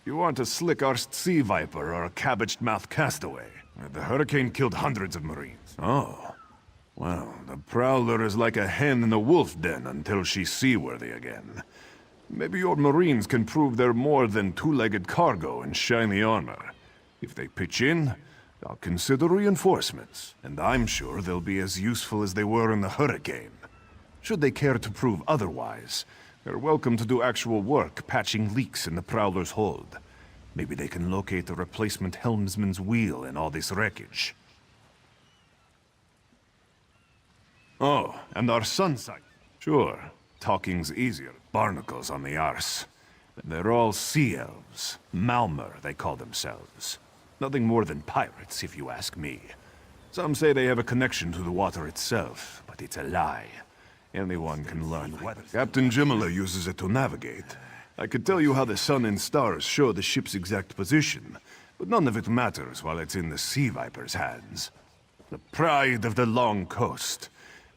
You want a slick-arsed sea viper or a cabbage-mouthed castaway? The hurricane killed hundreds of Marines. Oh. Well, the Prowler is like a hen in a wolf den until she's seaworthy again. Maybe your Marines can prove they're more than two-legged cargo and shiny armor. If they pitch in, I'll consider reinforcements, and I'm sure they'll be as useful as they were in the hurricane. Should they care to prove otherwise, they're welcome to do actual work patching leaks in the Prowler's hold. Maybe they can locate a replacement helmsman's wheel in all this wreckage. Oh, and our sun sight. Sure, talking's easier. Barnacles on the arse. They're all sea elves. Malmer, they call themselves. Nothing more than pirates, if you ask me. Some say they have a connection to the water itself, but it's a lie. Anyone can learn weather. Captain Jimala uses it to navigate. I could tell you how the sun and stars show the ship's exact position, but none of it matters while it's in the Sea Viper's hands. The pride of the long coast.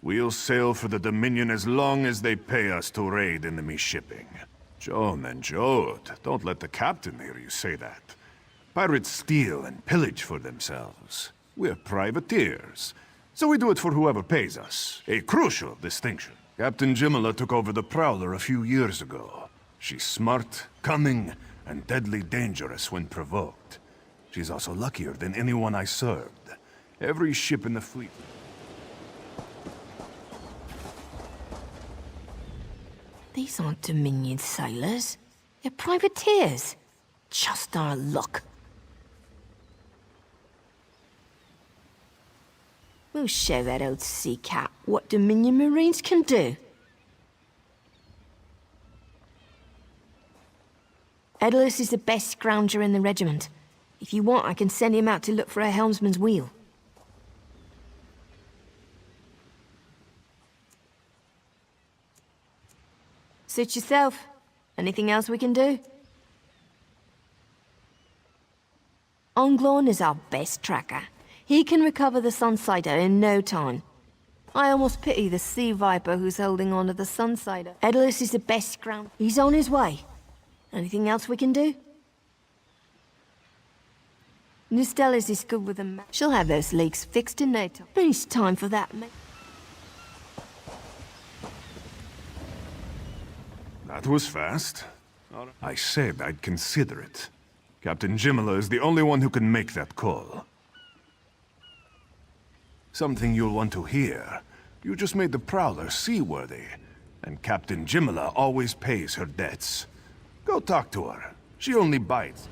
We'll sail for the Dominion as long as they pay us to raid enemy shipping. Joan and Jode, don't let the captain hear you say that. Pirates steal and pillage for themselves. We're privateers, so we do it for whoever pays us. A crucial distinction. Captain Jimala took over the Prowler a few years ago. She's smart, cunning, and deadly dangerous when provoked. She's also luckier than anyone I served. Every ship in the fleet... These aren't Dominion sailors. They're privateers. Just our luck. We'll show that old sea cat what Dominion Marines can do. Edalus is the best scrounger in the regiment. If you want, I can send him out to look for a helmsman's wheel. Suit yourself. Anything else we can do? Onglon is our best tracker. He can recover the Sunsider in no time. I almost pity the Sea Viper who's holding on to the Sunsider. Edalus is the best ground. He's on his way. Anything else we can do? Nustellis is good with a map. She'll have those leaks fixed in no time. It's time for that, mate. That was fast. I said I'd consider it. Captain Jimala is the only one who can make that call. Something you'll want to hear. You just made the Prowler seaworthy, and Captain Jimala always pays her debts. Go talk to her. She only bites.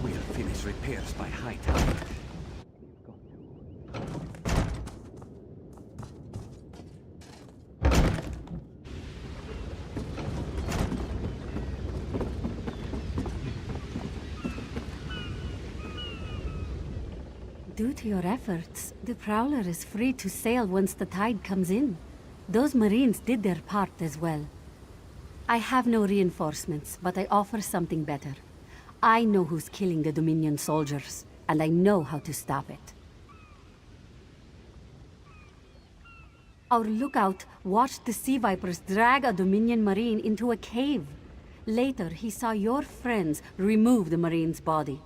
We'll finish repairs by high tide. Due to your efforts, the Prowler is free to sail once the tide comes in. Those Marines did their part as well. I have no reinforcements, but I offer something better. I know who's killing the Dominion soldiers, and I know how to stop it. Our lookout watched the Sea Vipers drag a Dominion Marine into a cave. Later, he saw your friends remove the Marine's body.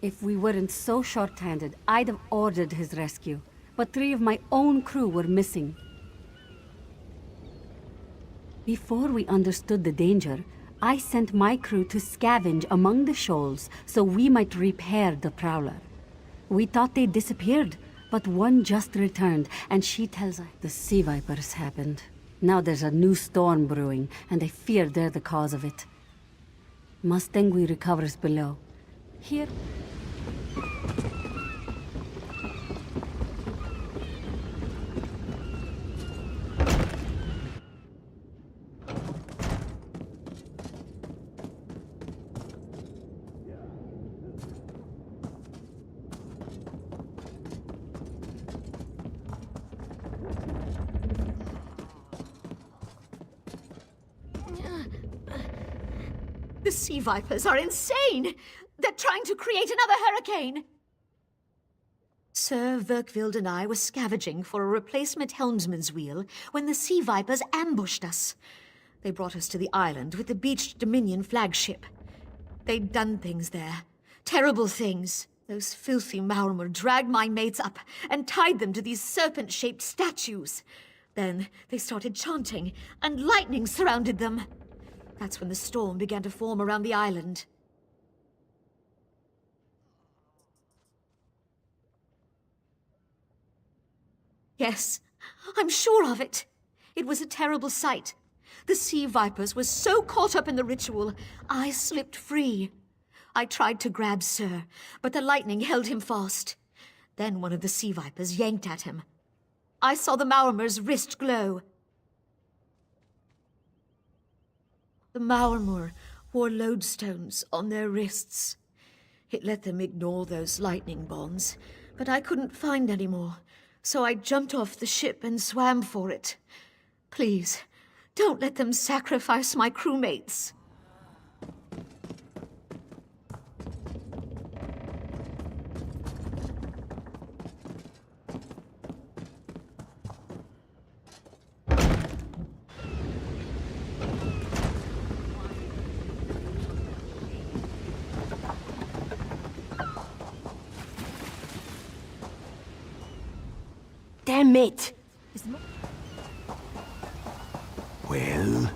If we weren't so short-handed, I'd have ordered his rescue. But 3 of my own crew were missing. Before we understood the danger, I sent my crew to scavenge among the shoals so we might repair the Prowler. We thought they disappeared, but one just returned, and she tells us the Sea Vipers happened. Now there's a new storm brewing, and I fear they're the cause of it. Mustangui recovers below. Here... The Sea Vipers are insane! They're trying to create another hurricane! Sir Verkvild and I were scavenging for a replacement helmsman's wheel when the sea vipers ambushed us. They brought us to the island with the beached Dominion flagship. They'd done things there. Terrible things. Those filthy Maormer dragged my mates up and tied them to these serpent-shaped statues. Then they started chanting, and lightning surrounded them. That's when the storm began to form around the island. Yes, I'm sure of it. It was a terrible sight. The sea vipers were so caught up in the ritual, I slipped free. I tried to grab Sir, but the lightning held him fast. Then one of the sea vipers yanked at him. I saw the Maormer's wrist glow. The Maormer wore lodestones on their wrists. It let them ignore those lightning bonds, but I couldn't find any more, so I jumped off the ship and swam for it. Please, don't let them sacrifice my crewmates. Damn it! Well?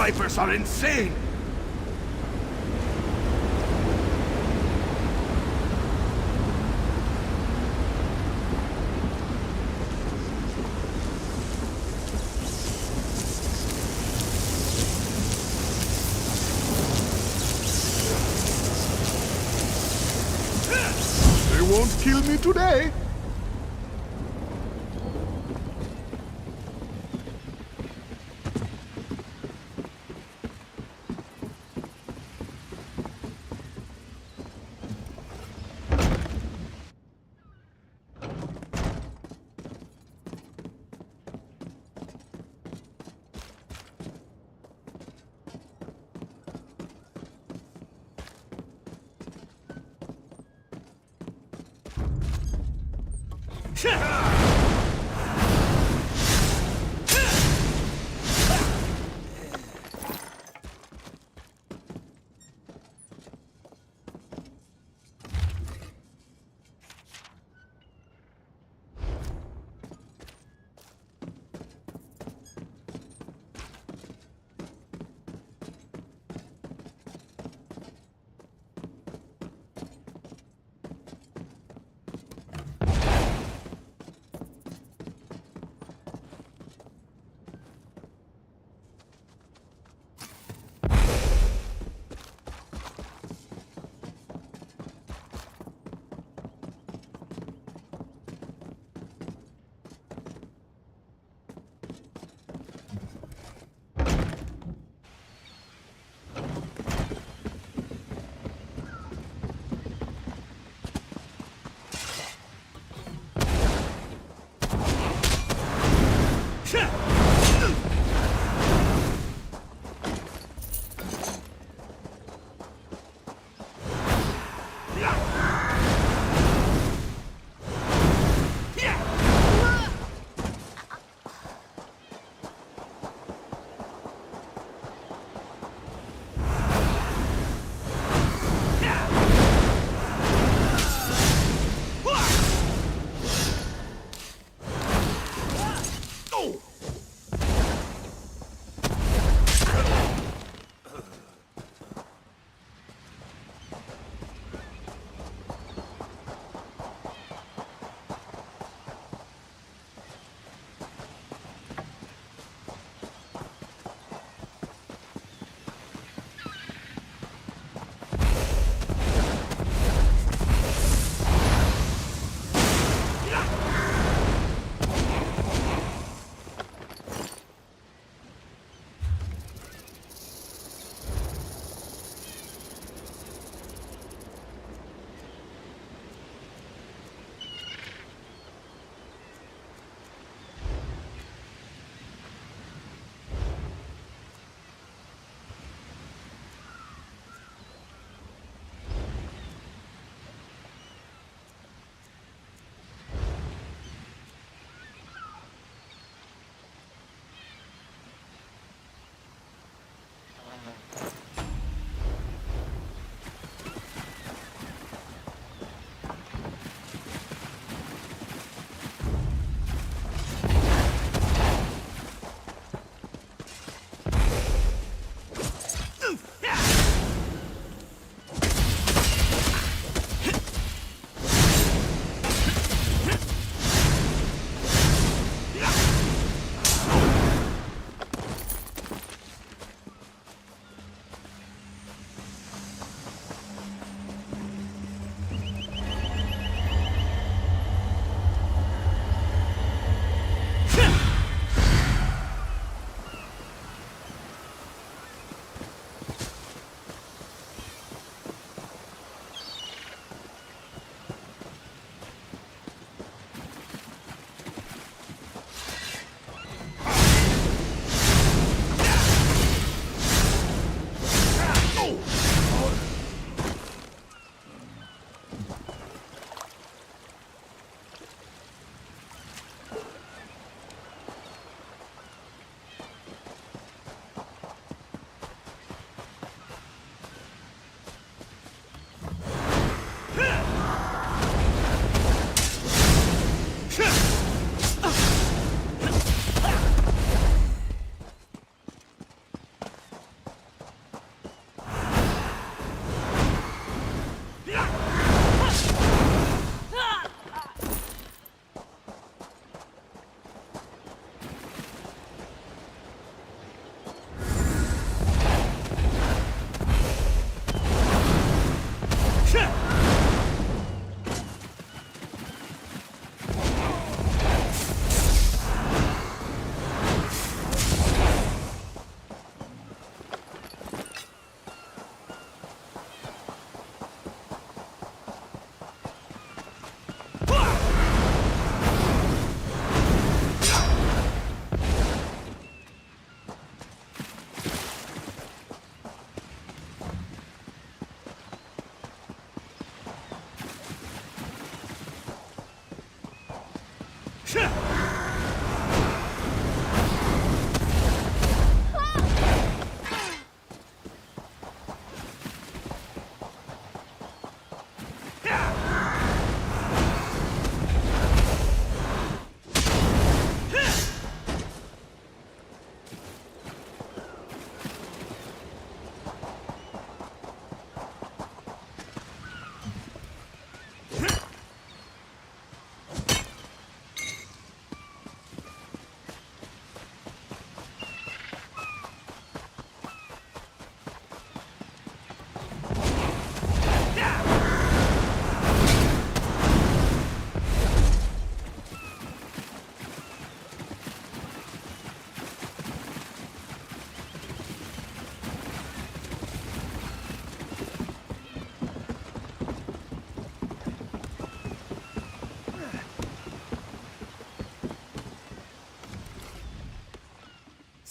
vipers are insane! They won't kill me today.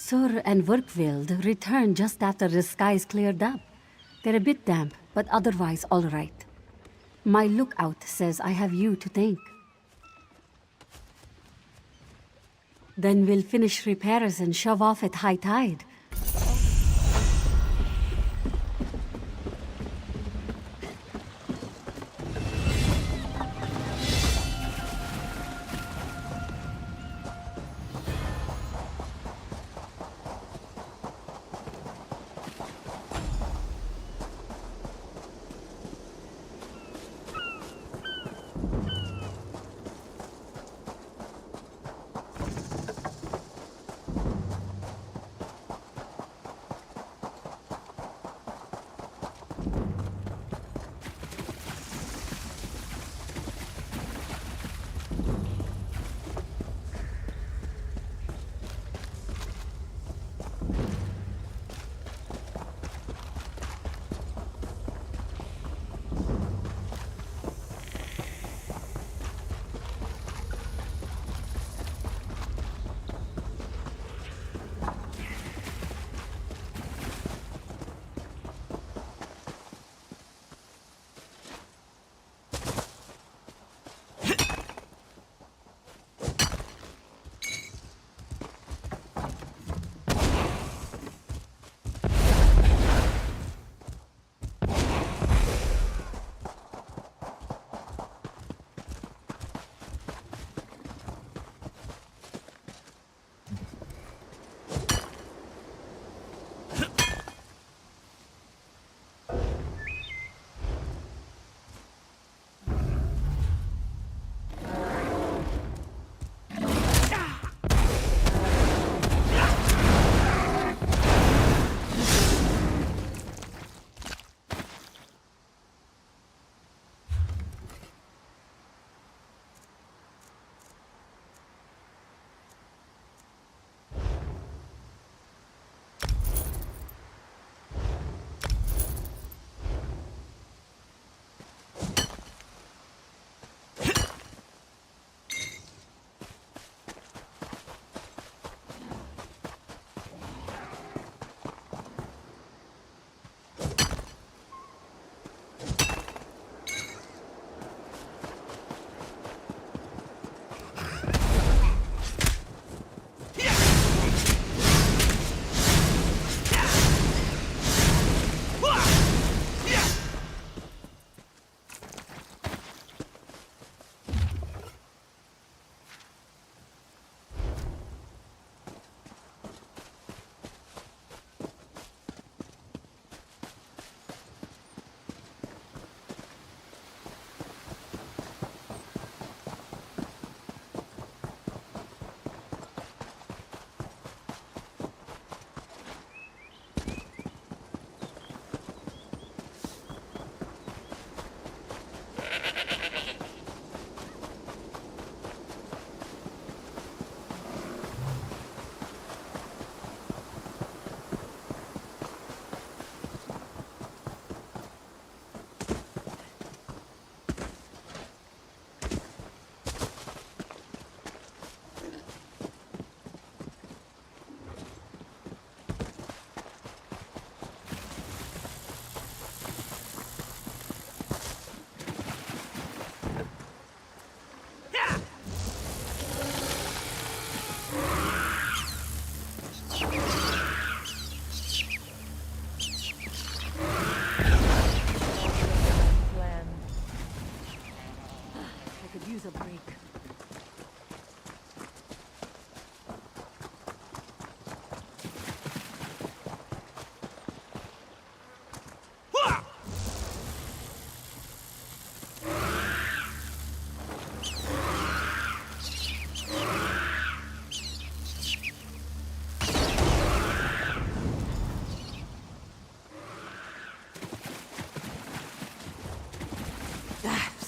Sur and Werkwild returned just after the skies cleared up. They're a bit damp, but otherwise all right. My lookout says I have you to thank. Then we'll finish repairs and shove off at high tide.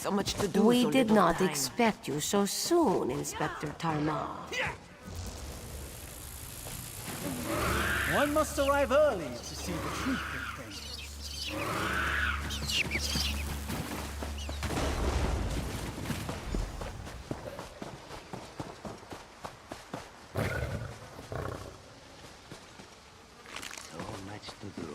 so much to do. We so did little not time. expect you so soon, Inspector Tarma. One must arrive early to see the truth of things. So much to do.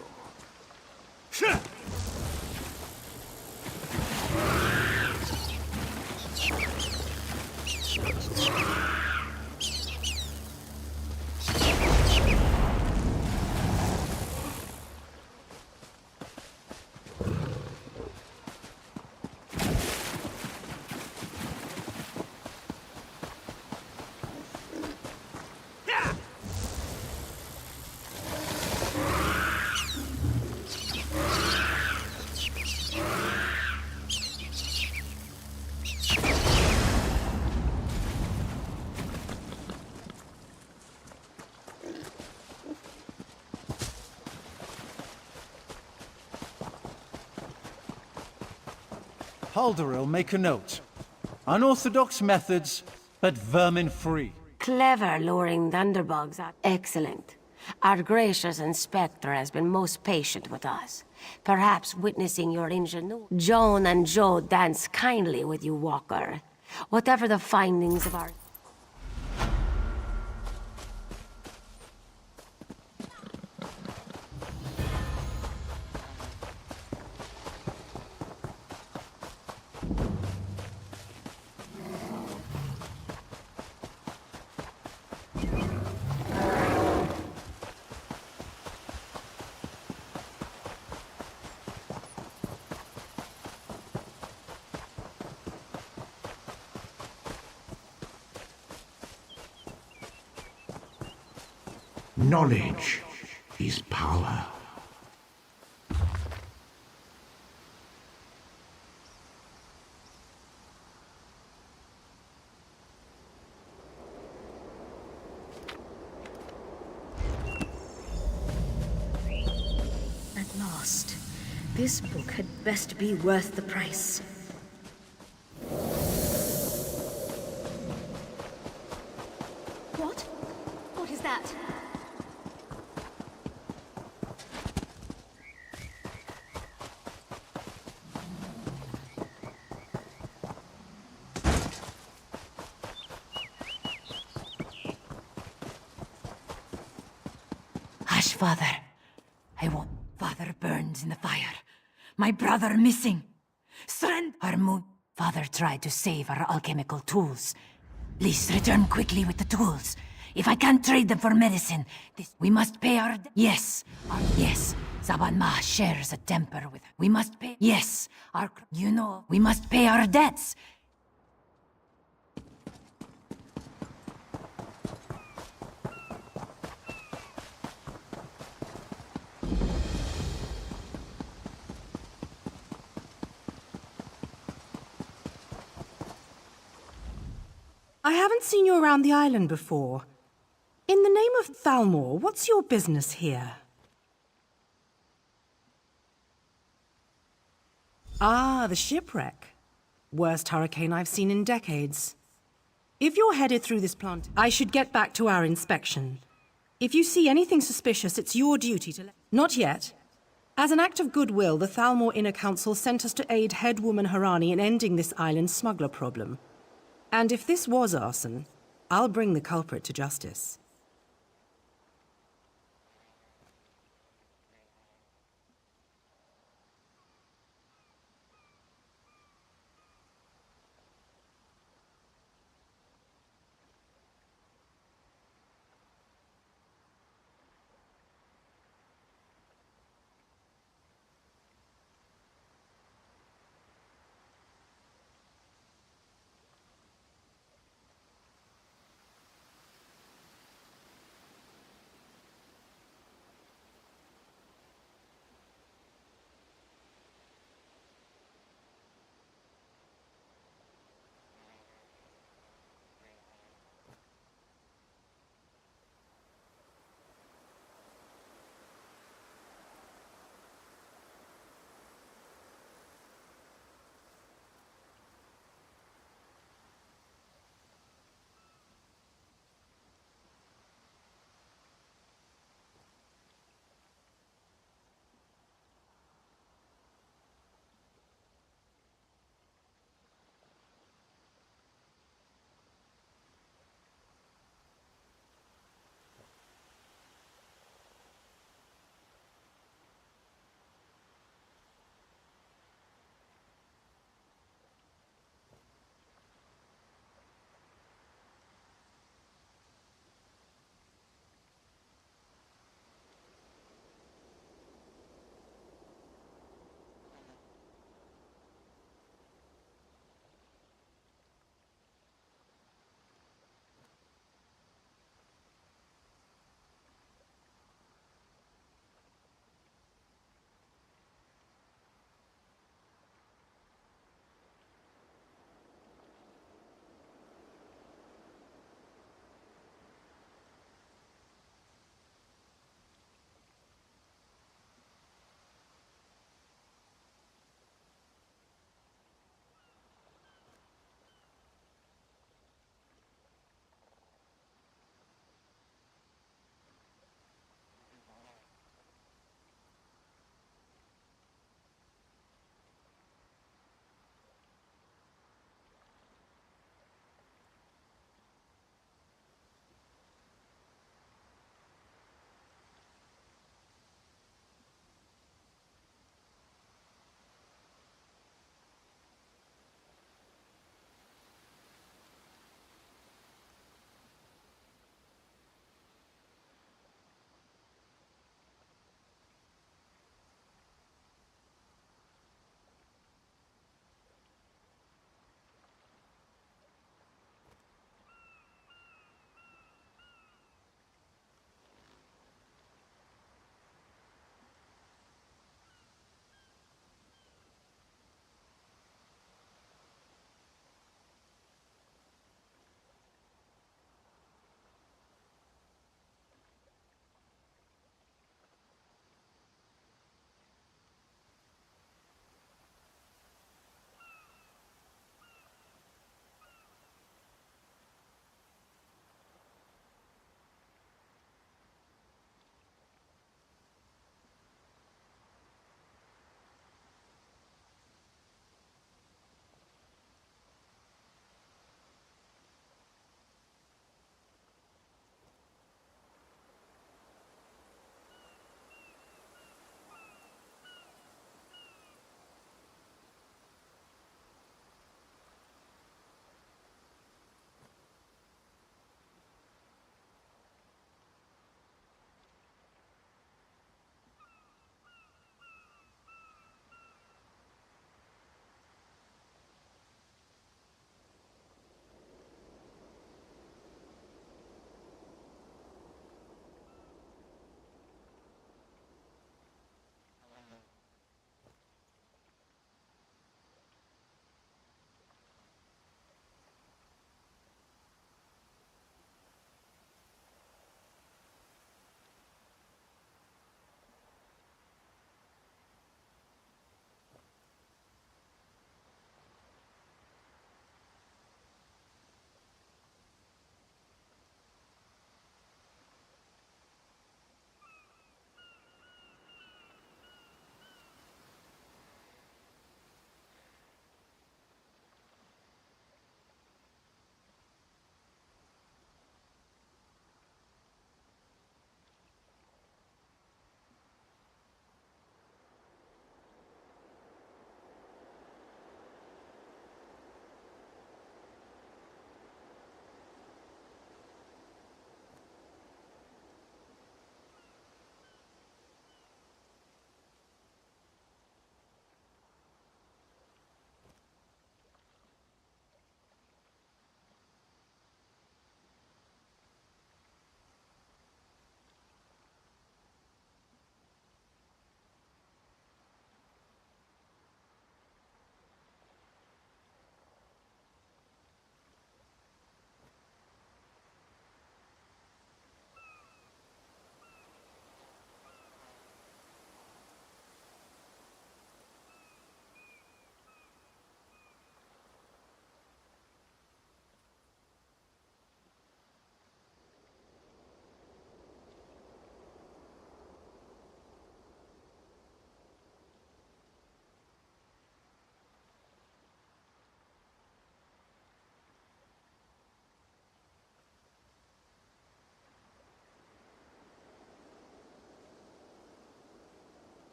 Halderil, make a note. Unorthodox methods, but vermin-free. Clever luring thunderbugs out. Excellent. Our gracious inspector has been most patient with us. Perhaps witnessing your ingenuity. Joan and Joe dance kindly with you, Walker. Whatever the findings of our... Knowledge is power. At last. This book had best be worth the price. What? What is that? Hush, Father. I won't. Father burns in the fire. My brother missing. Surrender. Our moon. Father tried to save our alchemical tools. Please return quickly with the tools. If I can't trade them for medicine, we must pay our... Yes. Yes. Zaban Ma shares a temper with... We must pay... Yes. You know, we must pay our debts. I haven't seen you around the island before. In the name of Thalmor, what's your business here? Ah, the shipwreck. Worst hurricane I've seen in decades. If you're headed through this plant, I should get back to our inspection. If you see anything suspicious, it's your duty to let... Not yet. As an act of goodwill, the Thalmor Inner Council sent us to aid headwoman Harani in ending this island's smuggler problem. And if this was arson, I'll bring the culprit to justice.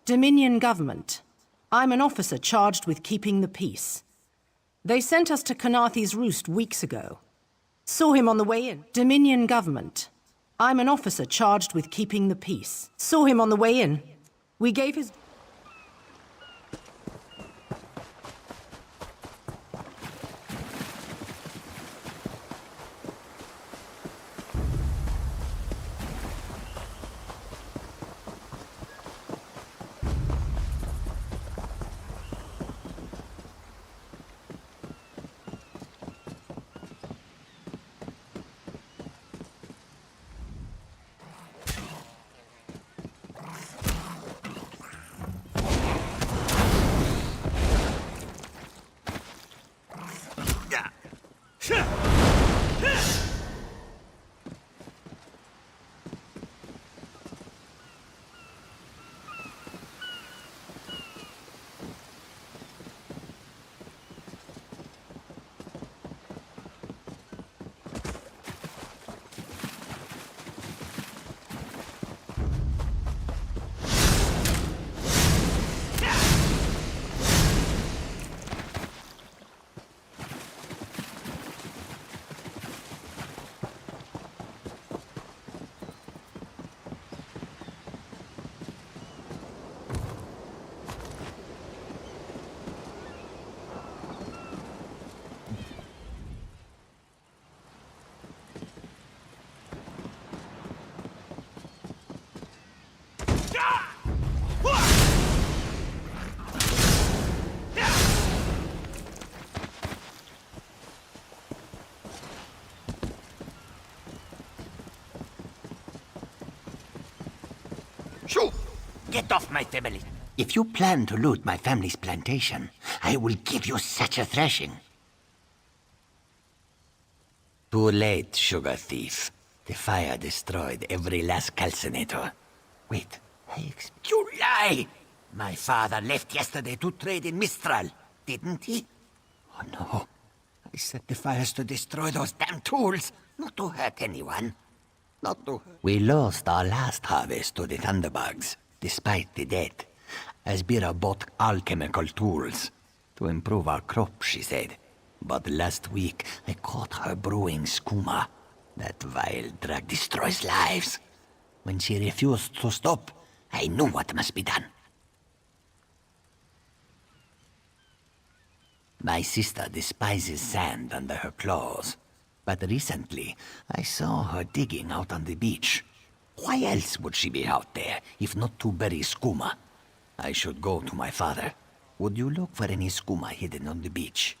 Dominion government. I'm an officer charged with keeping the peace. They sent us to Kanathi's roost weeks ago. Saw him on the way in. Dominion government. I'm an officer charged with keeping the peace. Saw him on the way in. We gave his... Shoo! Get off my family. If you plan to loot my family's plantation, I will give you such a thrashing. Too late, sugar thief. The fire destroyed every last calcinator. Wait, you lie! My father left yesterday to trade in Mistral, didn't he? Oh no. I set the fires to destroy those damn tools, not to hurt anyone. Not to... We lost our last harvest to the thunderbugs, despite the debt. Asbira bought alchemical tools to improve our crop, she said. But last week, I caught her brewing skooma. That vile drug destroys lives. When she refused to stop, I knew what must be done. My sister despises sand under her claws. But recently, I saw her digging out on the beach. Why else would she be out there, if not to bury skooma? I should go to my father. Would you look for any skooma hidden on the beach?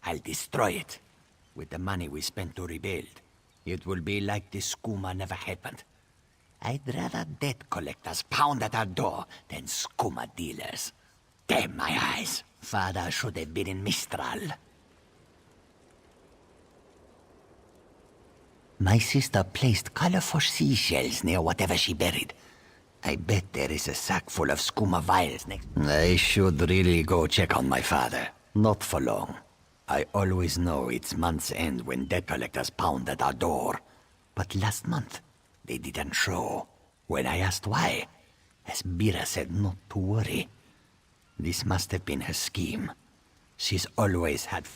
I'll destroy it. With the money we spent to rebuild, it will be like the skooma never happened. I'd rather debt collectors pound at our door than skooma dealers. Damn my eyes. Father should have been in Mistral. My sister placed colorful seashells near whatever she buried. I bet there is a sack full of skooma vials next. I should really go check on my father. Not for long. I always know it's month's end when debt collectors pound at our door. But last month, they didn't show. When I asked why, Asbira said not to worry. This must have been her scheme. She's always had...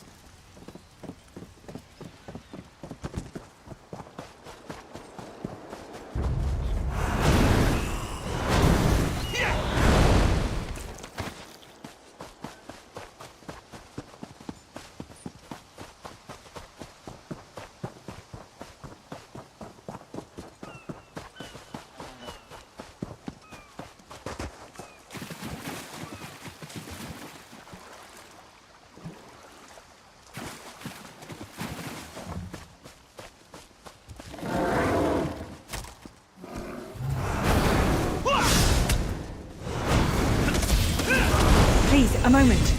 Please, a moment.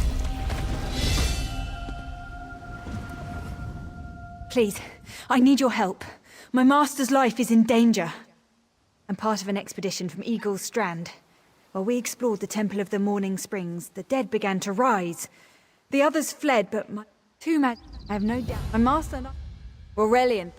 Please, I need your help. My master's life is in danger. I'm part of an expedition from Eagle's Strand. While we explored the Temple of the Morning Springs, the dead began to rise. The others fled, but my two men, I have no doubt. My master and I, Aurelian,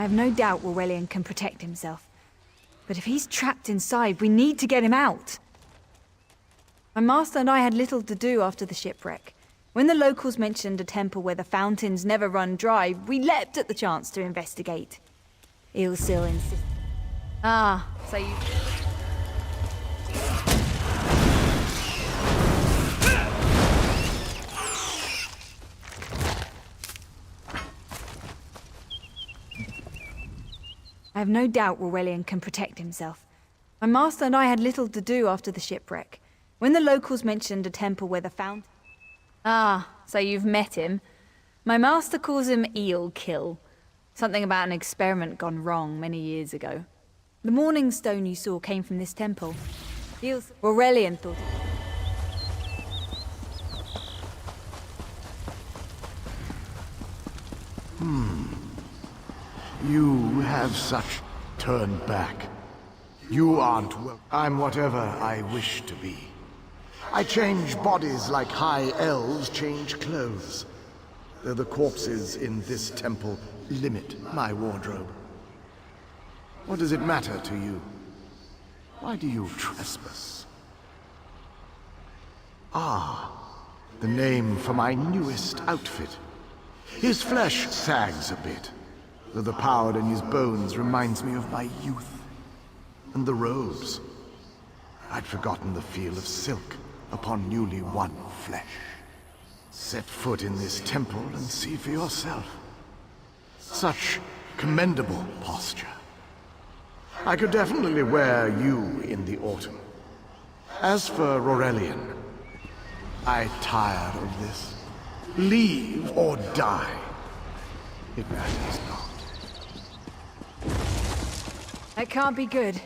have no doubt Aurelian can protect himself. But if he's trapped inside, we need to get him out. My master and I had little to do after the shipwreck. When the locals mentioned a temple where the fountains never run dry, we leapt at the chance to investigate. Ilsil insisted. Ah, so you... I have no doubt Aurelian can protect himself. My master and I had little to do after the shipwreck. When the locals mentioned a temple where the fountain... Ah, so you've met him. My master calls him Eel Kill. Something about an experiment gone wrong many years ago. The morning stone you saw came from this temple. Aurelian thought it... You have such... Turn back. You aren't well. I'm whatever I wish to be. I change bodies like high elves change clothes. The corpses in this temple limit my wardrobe. What does it matter to you? Why do you trespass? Ah, the name for my newest outfit. His flesh sags a bit, though the power in his bones reminds me of my youth. And the robes. I'd forgotten the feel of silk upon newly won flesh. Set foot in this temple and see for yourself. Such commendable posture. I could definitely wear you in the autumn. As for Aurelian, I tire of this. Leave or die. It matters not. That can't be good.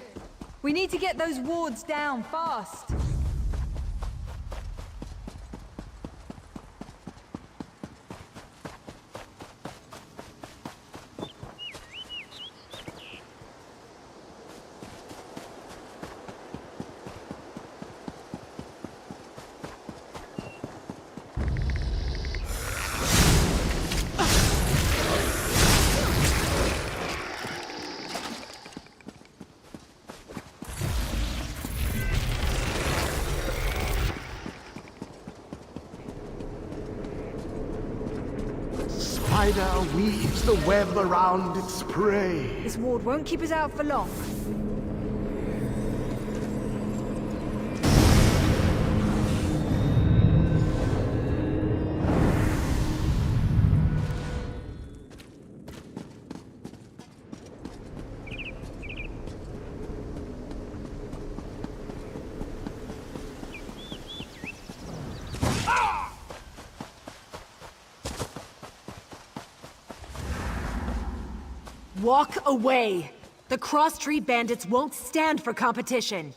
We need to get those wards down fast. Spider weaves the web around its prey. This ward won't keep us out for long. Walk away! The cross-tree bandits won't stand for competition.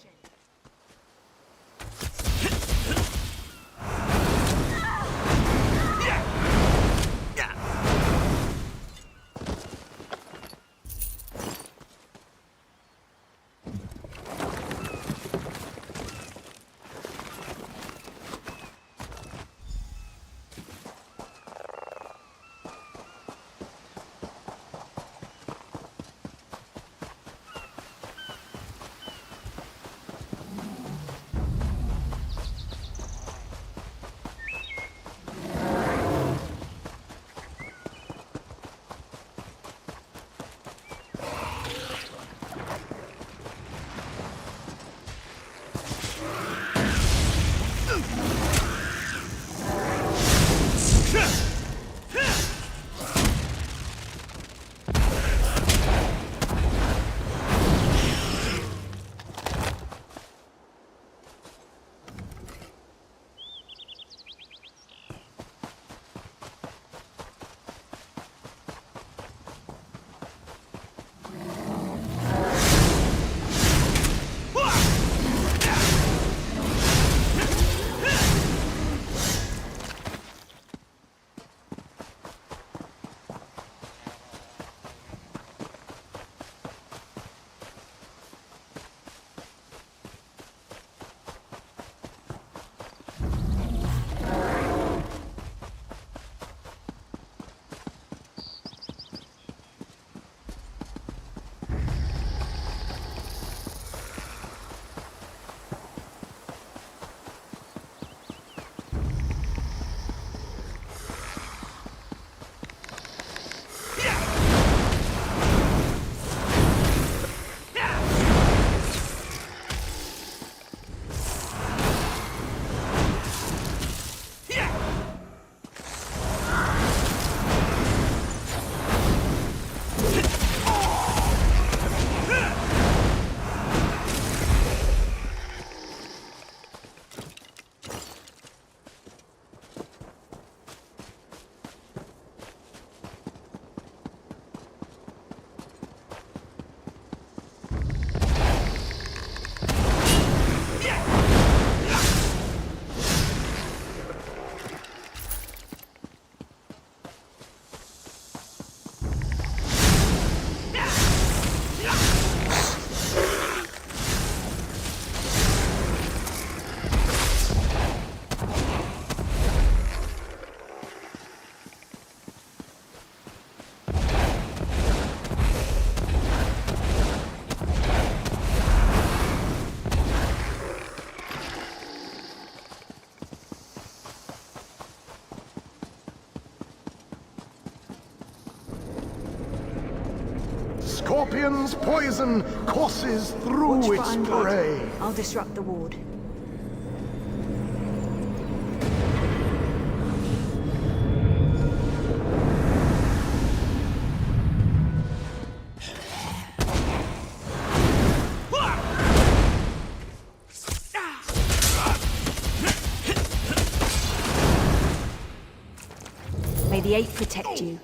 scorpion's poison courses through Watch for its undead. prey. I'll disrupt the ward. May the Eight protect you.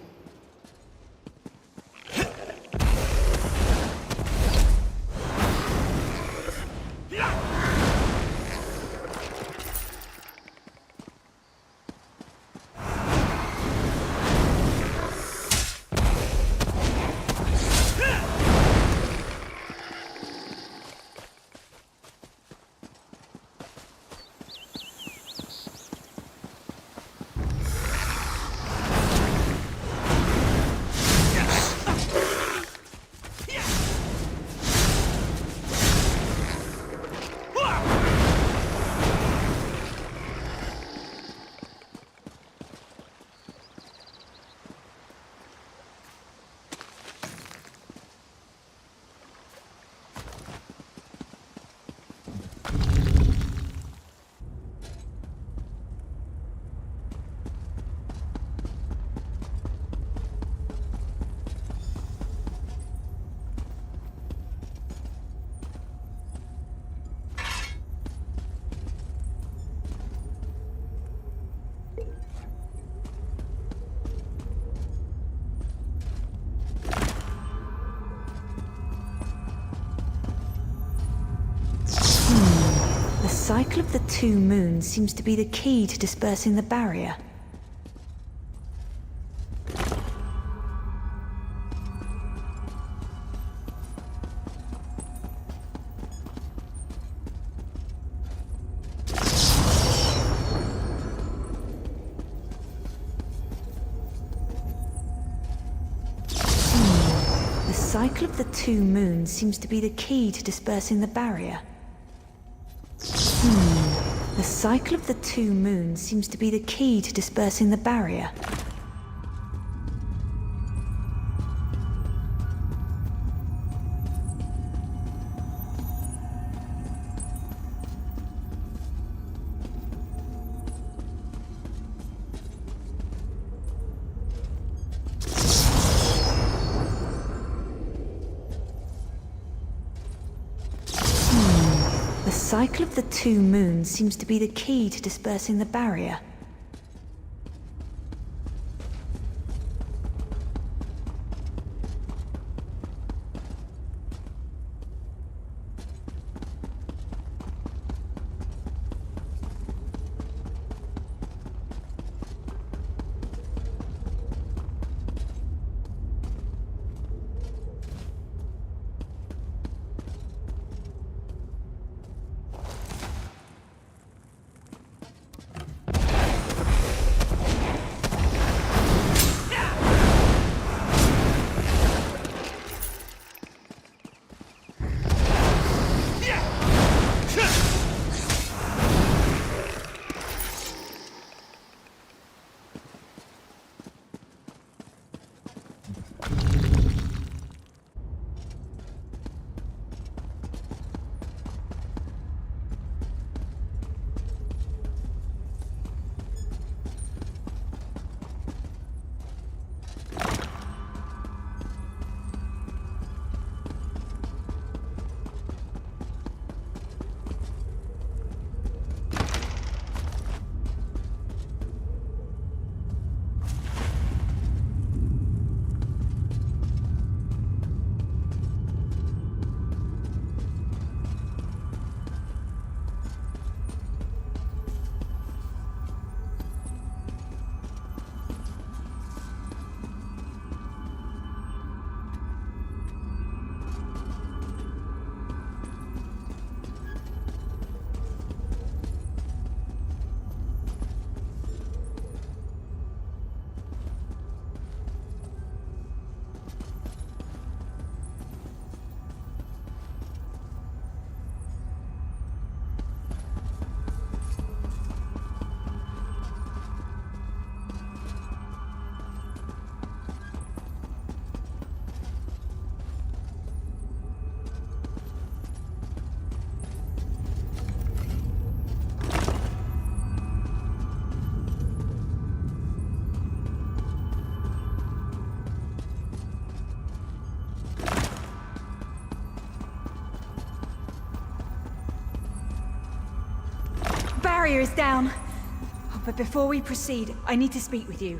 The cycle of the two moons seems to be the key to dispersing the barrier. The cycle of the two moons seems to be the key to dispersing the barrier. The cycle of the two moons seems to be the key to dispersing the barrier. The cycle of the two moons seems to be the key to dispersing the barrier. barrier is down. Oh, but before we proceed, I need to speak with you.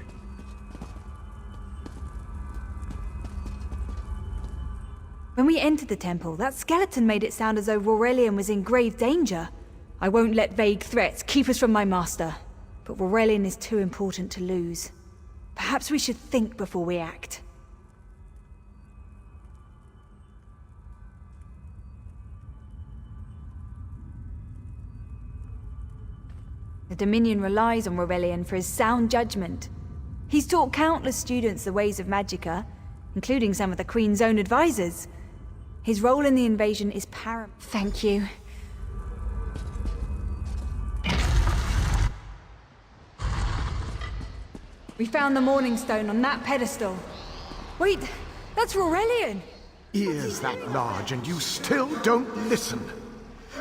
When we entered the temple, that skeleton made it sound as though Aurelian was in grave danger. I won't let vague threats keep us from my master. But Aurelian is too important to lose. Perhaps we should think before we act. The Dominion relies on Aurelian for his sound judgment. He's taught countless students the ways of Magicka, including some of the Queen's own advisors. His role in the invasion is paramount. Thank you. We found the Morning Stone on that pedestal. Wait, that's Aurelian! Ears that large and you still don't listen.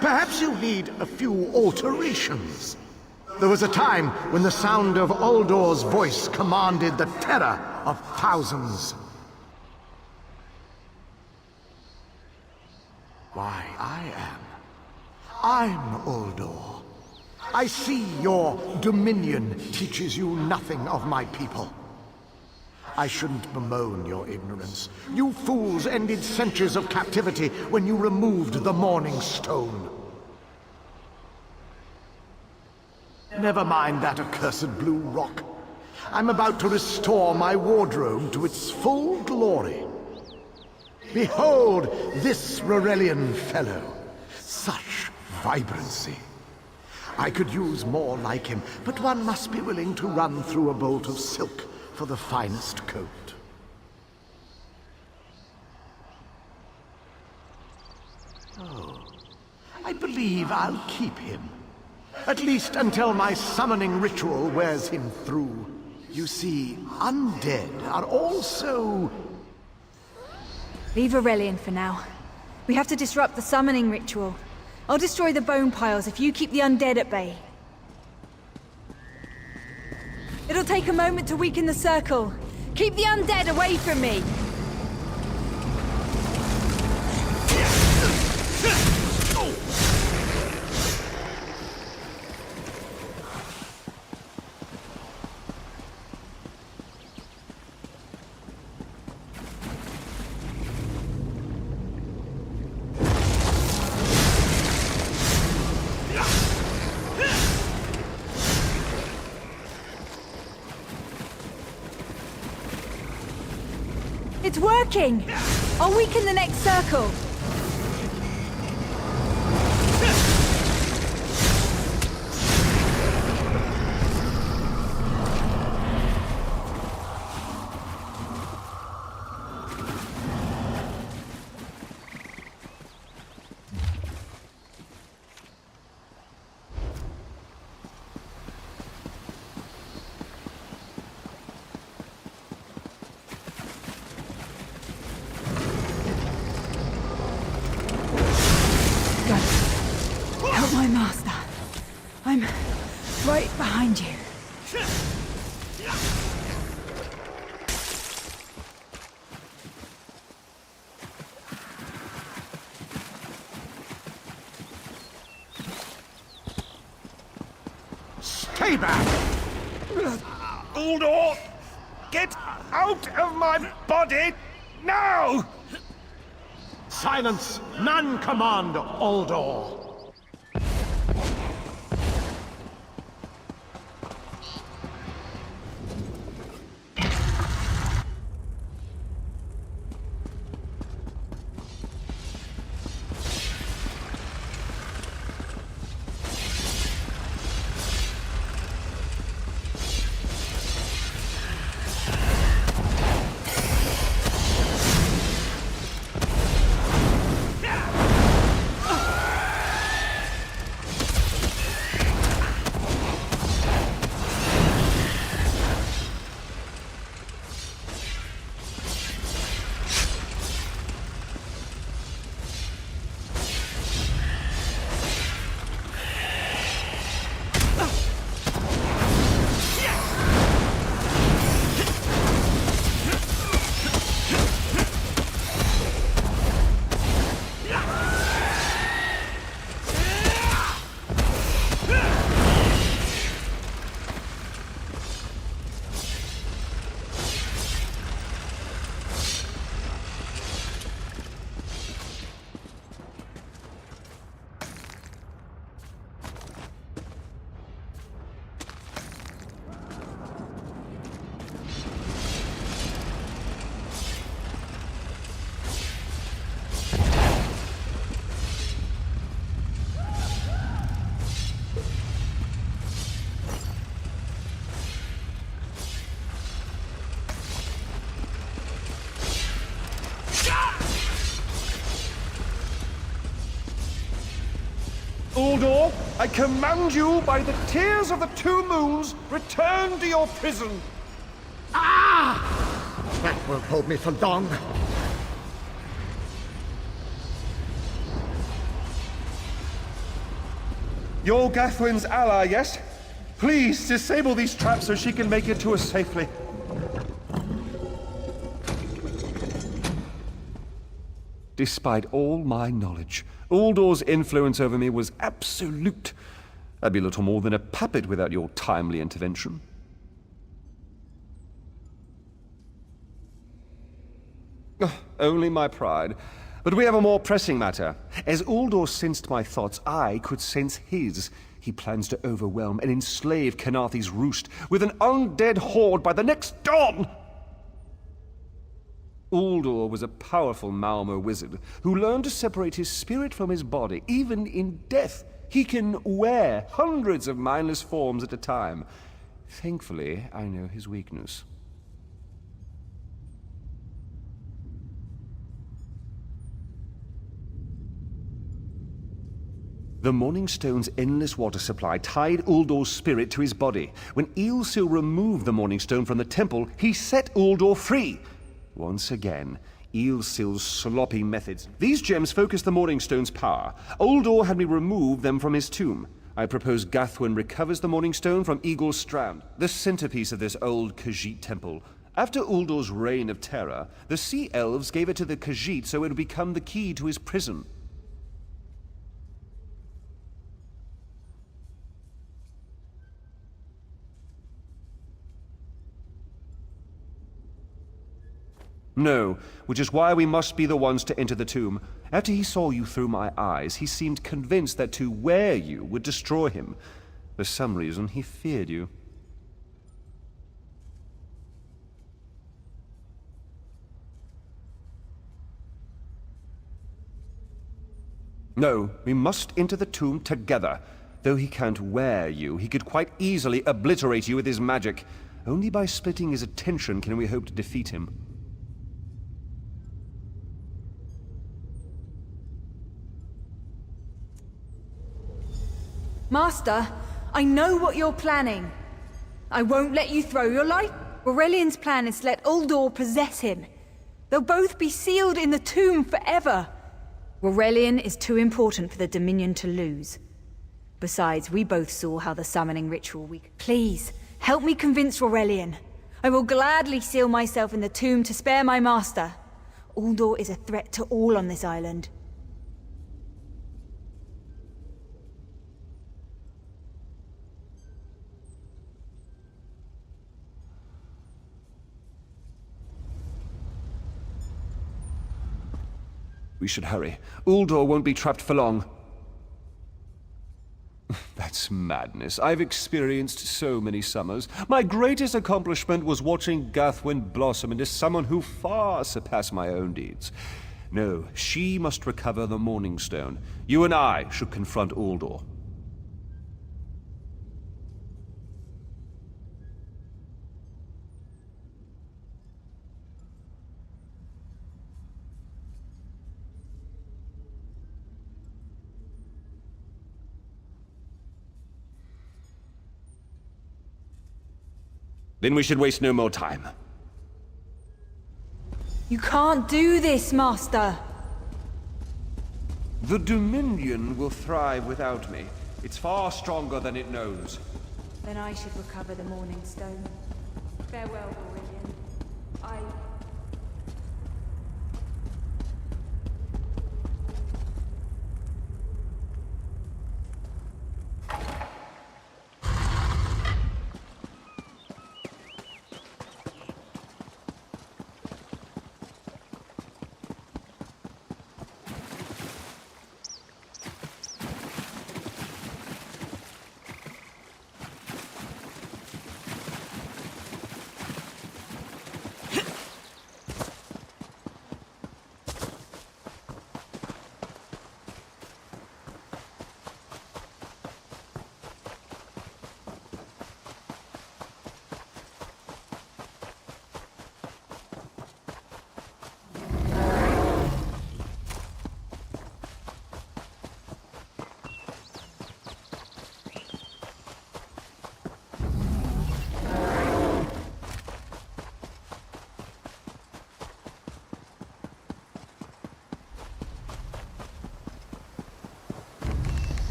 Perhaps you need a few alterations. There was a time when the sound of Uldor's voice commanded the terror of thousands. Why, I'm Uldor. I see your dominion teaches you nothing of my people. I shouldn't bemoan your ignorance. You fools ended centuries of captivity when you removed the Morning Stone. Never mind that accursed blue rock. I'm about to restore my wardrobe to its full glory. Behold this Aurelian fellow. Such vibrancy. I could use more like him, but one must be willing to run through a bolt of silk for the finest coat. Oh, I believe I'll keep him. At least until my summoning ritual wears him through. You see, undead are also... Leave Aurelian for now. We have to disrupt the summoning ritual. I'll destroy the bone piles if you keep the undead at bay. It'll take a moment to weaken the circle. Keep the undead away from me! It's working! I'll weaken the next circle! Help my master. I'm right behind you. Stay back! Uldor! Get out of my body now! Silence! None command Uldor! I command you by the tears of the two moons, return to your prison. Ah! That won't hold me for long. You're Gathwin's ally, yes? Please, disable these traps so she can make it to us safely. Despite all my knowledge, Uldor's influence over me was absolute. I'd be little more than a puppet without your timely intervention. Only my pride. But we have a more pressing matter. As Uldor sensed my thoughts, I could sense his. He plans to overwhelm and enslave Kenarthi's roost with an undead horde by the next dawn! Uldor was a powerful Malmer wizard who learned to separate his spirit from his body, even in death. He can wear hundreds of mindless forms at a time. Thankfully, I know his weakness. The Morning Stone's endless water supply tied Uldor's spirit to his body. When Eilsil removed the Morning Stone from the temple, he set Uldor free. Once again, Eilsil's sloppy methods. These gems focus the Morning Stone's power. Uldor had me remove them from his tomb. I propose Gathwin recovers the Morning Stone from Eagle's Strand, the centerpiece of this old Khajiit temple. After Uldor's reign of terror, the Sea Elves gave it to the Khajiit so it would become the key to his prison. No, which is why we must be the ones to enter the tomb. After he saw you through my eyes, he seemed convinced that to wear you would destroy him. For some reason, he feared you. No, we must enter the tomb together. Though he can't wear you, he could quite easily obliterate you with his magic. Only by splitting his attention can we hope to defeat him. Master, I know what you're planning. I won't let you throw your life. Aurelian's plan is to let Uldor possess him. They'll both be sealed in the tomb forever. Aurelian is too important for the Dominion to lose. Besides, we both saw how the summoning ritual Please, help me convince Aurelian. I will gladly seal myself in the tomb to spare my master. Uldor is a threat to all on this island. We should hurry. Uldor won't be trapped for long. That's madness. I've experienced so many summers. My greatest accomplishment was watching Gathwin blossom into someone who far surpassed my own deeds. No, she must recover the Morning Stone. You and I should confront Uldor. Then we should waste no more time. You can't do this, Master! The Dominion will thrive without me. It's far stronger than it knows. Then I should recover the Morning Stone. Farewell, Aurelian. I...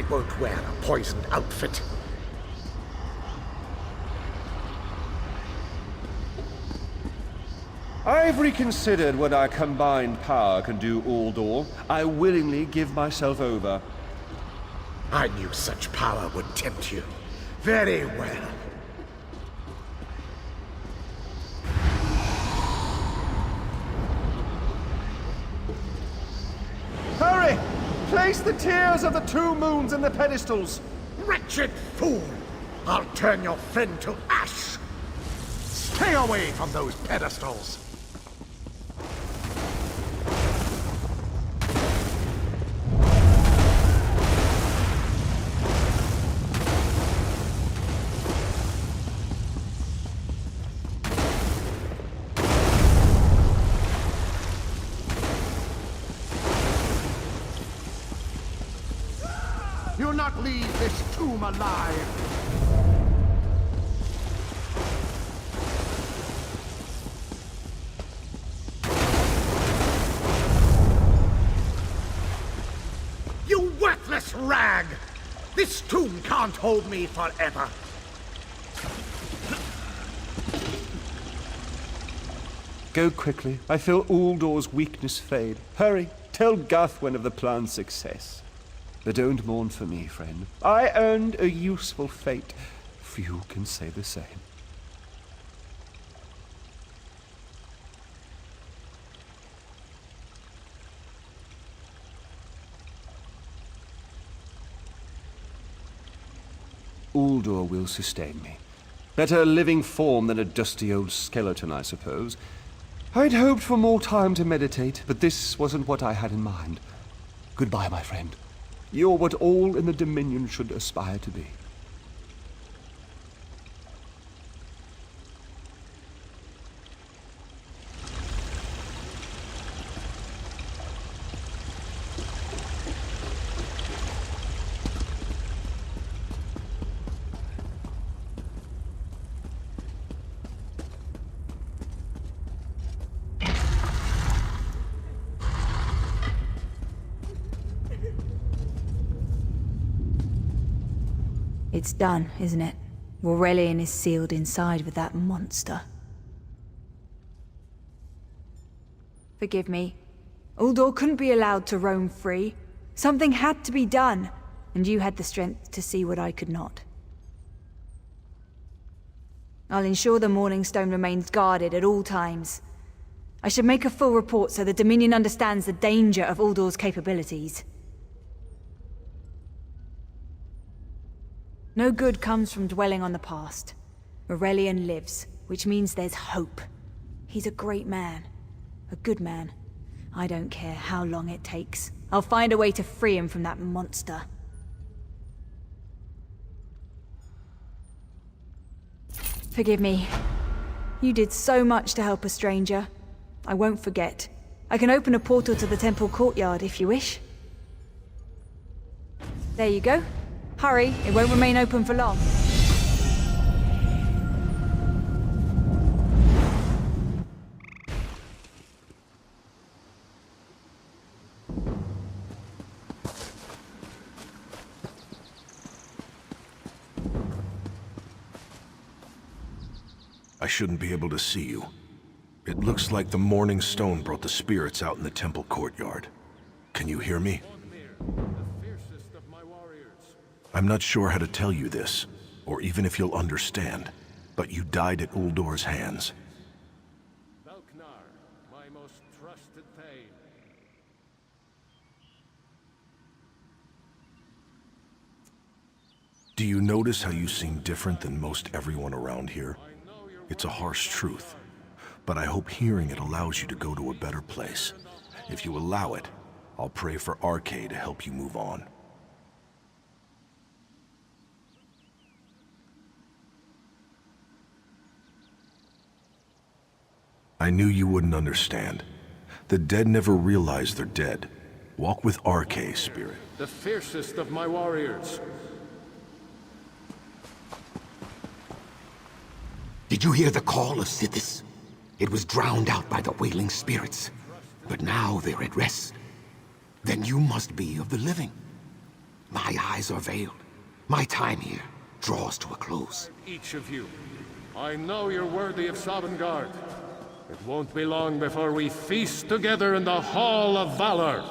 I won't wear a poisoned outfit. I've reconsidered what our combined power can do, Aldor. I willingly give myself over. I knew such power would tempt you. Very well. Hurry! Place the tears of the two moons in the pedestals. Wretched fool! I'll turn your friend to ash! Stay away from those pedestals! You'll not leave this tomb alive! You worthless rag! This tomb can't hold me forever! Go quickly. I feel Uldor's weakness fade. Hurry, tell Gathwen of the plan's success. But don't mourn for me, friend. I earned a useful fate. Few can say the same. Uldor will sustain me. Better a living form than a dusty old skeleton, I suppose. I'd hoped for more time to meditate, but this wasn't what I had in mind. Goodbye, my friend. You're what all in the Dominion should aspire to be. It's done, isn't it? Aurelian is sealed inside with that monster. Forgive me. Uldor couldn't be allowed to roam free. Something had to be done, and you had the strength to see what I could not. I'll ensure the Morning Stone remains guarded at all times. I should make a full report so the Dominion understands the danger of Uldor's capabilities. No good comes from dwelling on the past. Aurelian lives, which means there's hope. He's a great man. A good man. I don't care how long it takes. I'll find a way to free him from that monster. Forgive me. You did so much to help a stranger. I won't forget. I can open a portal to the temple courtyard if you wish. There you go. Hurry, it won't remain open for long. I shouldn't be able to see you. It looks like the Morning Stone brought the spirits out in the temple courtyard. Can you hear me? I'm not sure how to tell you this, or even if you'll understand, but you died at Uldor's hands. My most trusted thane. Do you notice how you seem different than most everyone around here? It's a harsh truth, but I hope hearing it allows you to go to a better place. If you allow it, I'll pray for Arcade to help you move on. I knew you wouldn't understand. The dead never realize they're dead. Walk with Arcade, Spirit. The fiercest of my warriors. Did you hear the call of Sithis? It was drowned out by the wailing spirits. But now they're at rest. Then you must be of the living. My eyes are veiled. My time here draws to a close. Each of you. I know you're worthy of Sovngarde. It won't be long before we feast together in the Hall of Valor.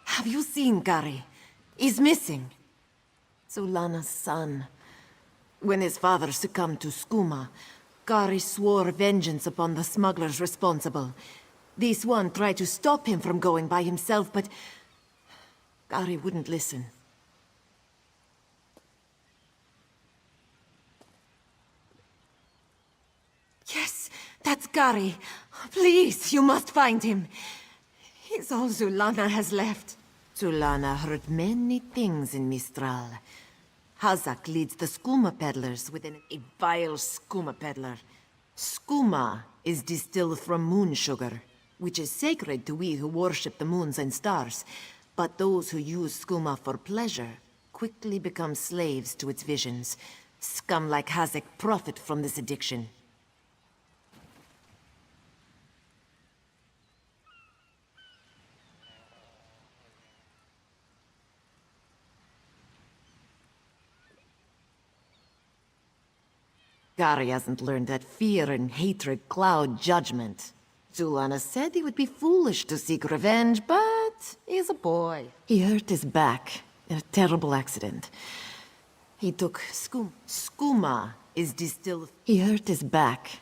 Have you seen Gary? He's missing. Zulana's son. When his father succumbed to skooma, Gary swore vengeance upon the smugglers responsible. This one tried to stop him from going by himself, but Gary wouldn't listen. Yes, that's Gary. Please, you must find him. He's all Zulana has left. Zulana heard many things in Mistral. Hazak leads the skooma peddlers within a vile skooma peddler. Skooma is distilled from moon sugar, which is sacred to we who worship the moons and stars. But those who use skooma for pleasure quickly become slaves to its visions. Scum like Hazak profit from this addiction. Gary hasn't learned that fear and hatred cloud judgment. Zulana said he would be foolish to seek revenge, but he's a boy. He hurt his back in a terrible accident. He took skooma is distilled. He hurt his back.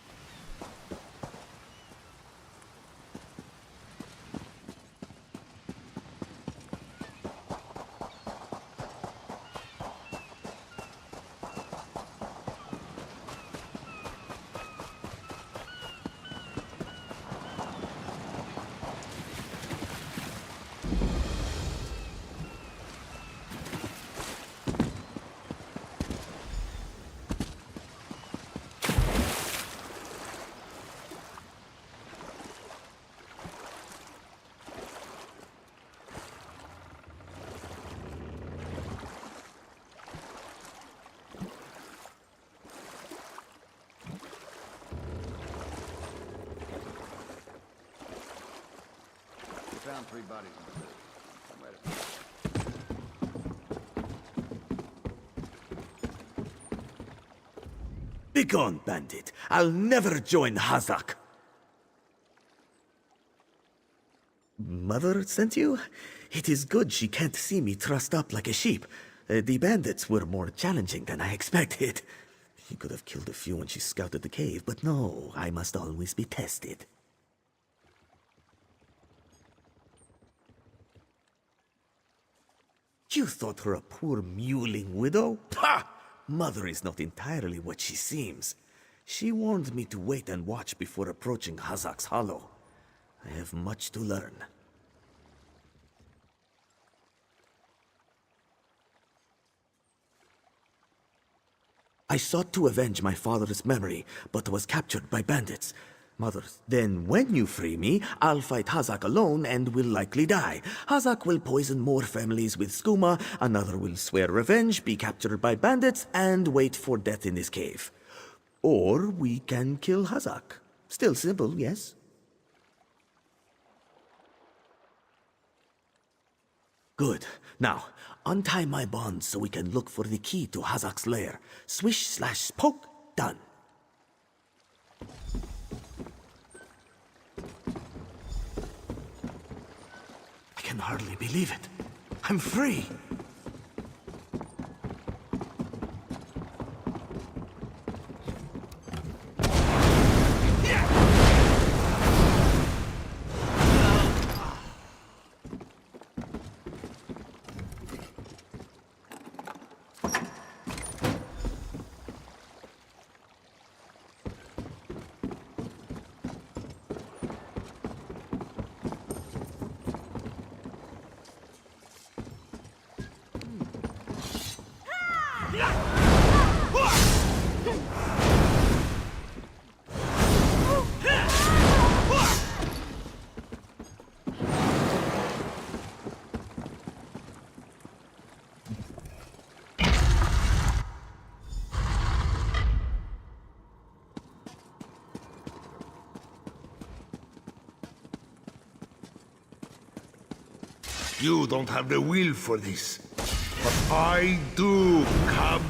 Found 3 bodies in the village. Begone, bandit. I'll never join Hazak. Mother sent you? It is good she can't see me trussed up like a sheep. The bandits were more challenging than I expected. She could have killed a few when she scouted the cave, but no, I must always be tested. You thought her a poor mewling widow? Pah! Mother is not entirely what she seems. She warned me to wait and watch before approaching Hazak's Hollow. I have much to learn. I sought to avenge my father's memory, but was captured by bandits. Mother, then when you free me, I'll fight Hazak alone and will likely die. Hazak will poison more families with skooma, another will swear revenge, be captured by bandits, and wait for death in this cave. Or we can kill Hazak. Still simple, yes? Good. Now, untie my bonds so we can look for the key to Hazak's lair. Swish/poke, done. I can hardly believe it. I'm free. You don't have the will for this, but I do, cub.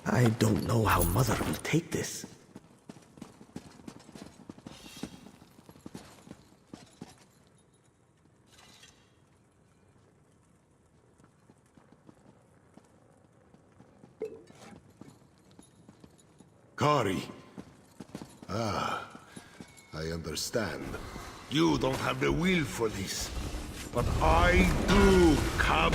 I don't know how Mother will take this. Kari. Ah, I understand. You don't have the will for this, but I do, cub.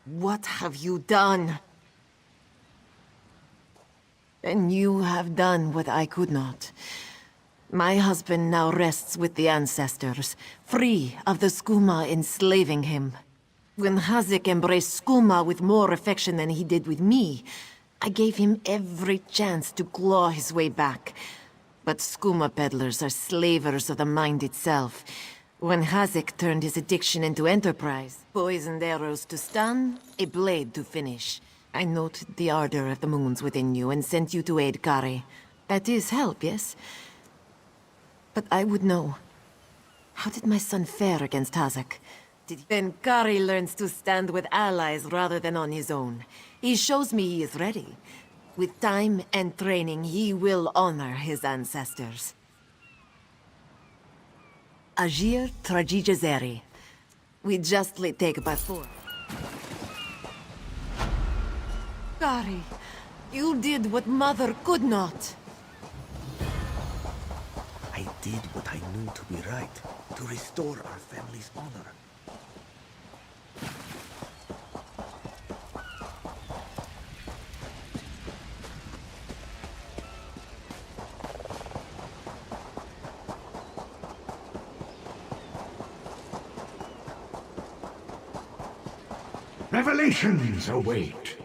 What have you done? And you have done what I could not. My husband now rests with the ancestors, free of the skooma enslaving him. When Hazak embraced skooma with more affection than he did with me, I gave him every chance to claw his way back. But skooma peddlers are slavers of the mind itself. When Hazak turned his addiction into enterprise, poisoned arrows to stun, a blade to finish. I noted the ardor of the moons within you and sent you to aid Kari. That is help, yes? But I would know. How did my son fare against Hazak? Then Kari learns to stand with allies rather than on his own. He shows me he is ready. With time and training, he will honor his ancestors. Agir Tragijazeri. We justly take by force. Gary, you did what Mother could not. I did what I knew to be right, to restore our family's honor. Revelations await.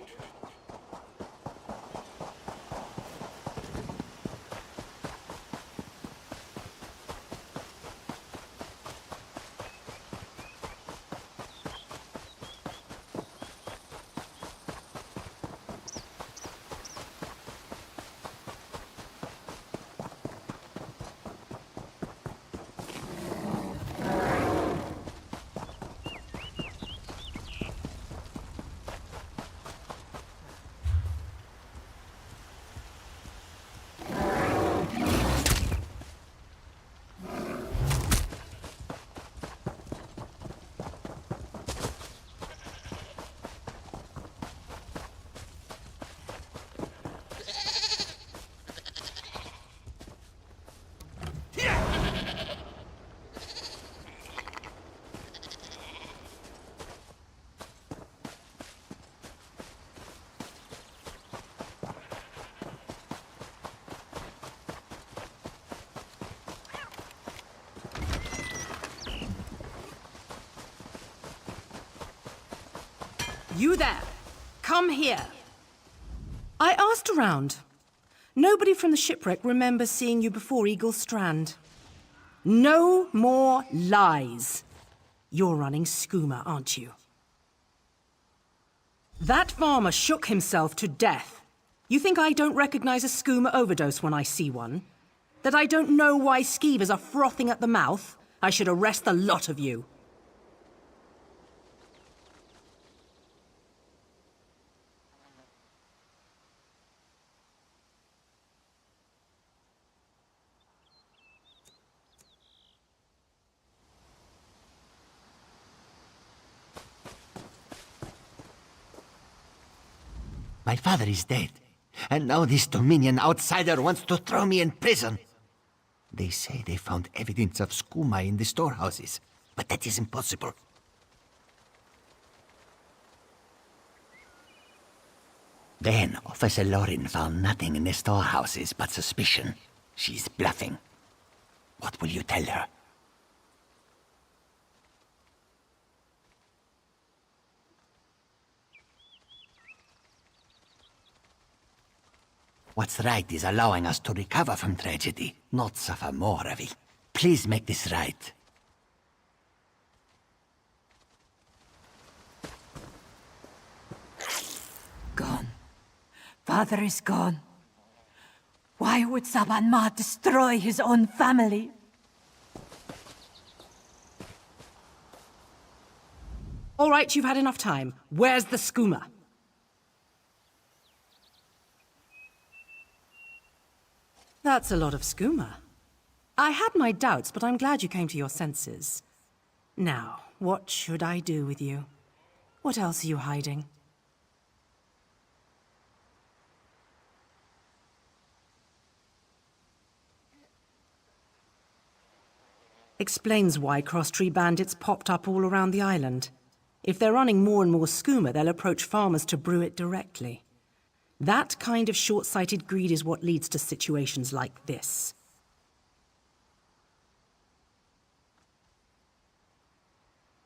You there! Come here! I asked around. Nobody from the shipwreck remembers seeing you before Eagle Strand. No more lies. You're running Skooma, aren't you? That farmer shook himself to death. You think I don't recognize a Skooma overdose when I see one? That I don't know why skeevers are frothing at the mouth? I should arrest the lot of you. My father is dead, and now this Dominion outsider wants to throw me in prison. They say they found evidence of skooma in the storehouses, but that is impossible. Then Officer Lorin found nothing in the storehouses but suspicion. She's bluffing. What will you tell her? What's right is allowing us to recover from tragedy, not suffer more of it. Please make this right. Gone. Father is gone. Why would Saban Ma destroy his own family? All right, you've had enough time. Where's the skooma? That's a lot of skooma. I had my doubts, but I'm glad you came to your senses. Now, what should I do with you? What else are you hiding? Explains why cross-tree bandits popped up all around the island. If they're running more and more skooma, they'll approach farmers to brew it directly. That kind of short-sighted greed is what leads to situations like this.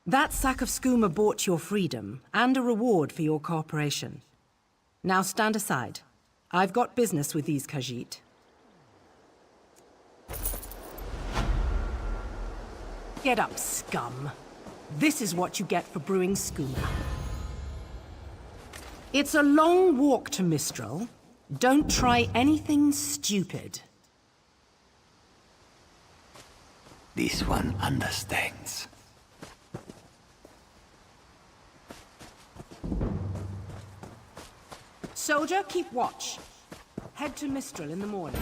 That sack of skooma bought your freedom, and a reward for your cooperation. Now stand aside. I've got business with these Khajiit. Get up, scum. This is what you get for brewing skooma. It's a long walk to Mistral. Don't try anything stupid. This one understands. Soldier, keep watch. Head to Mistral in the morning.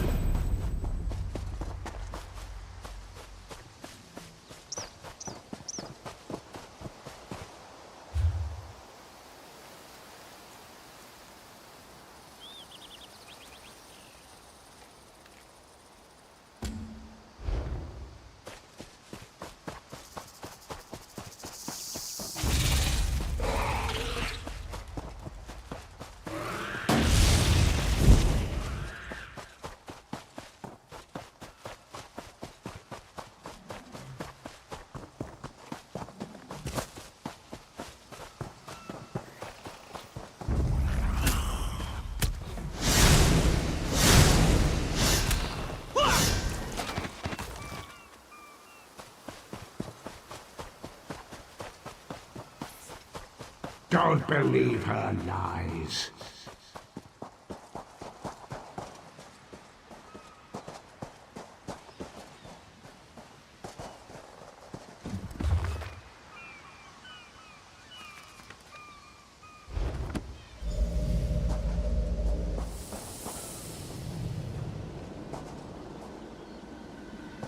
Don't believe her lies.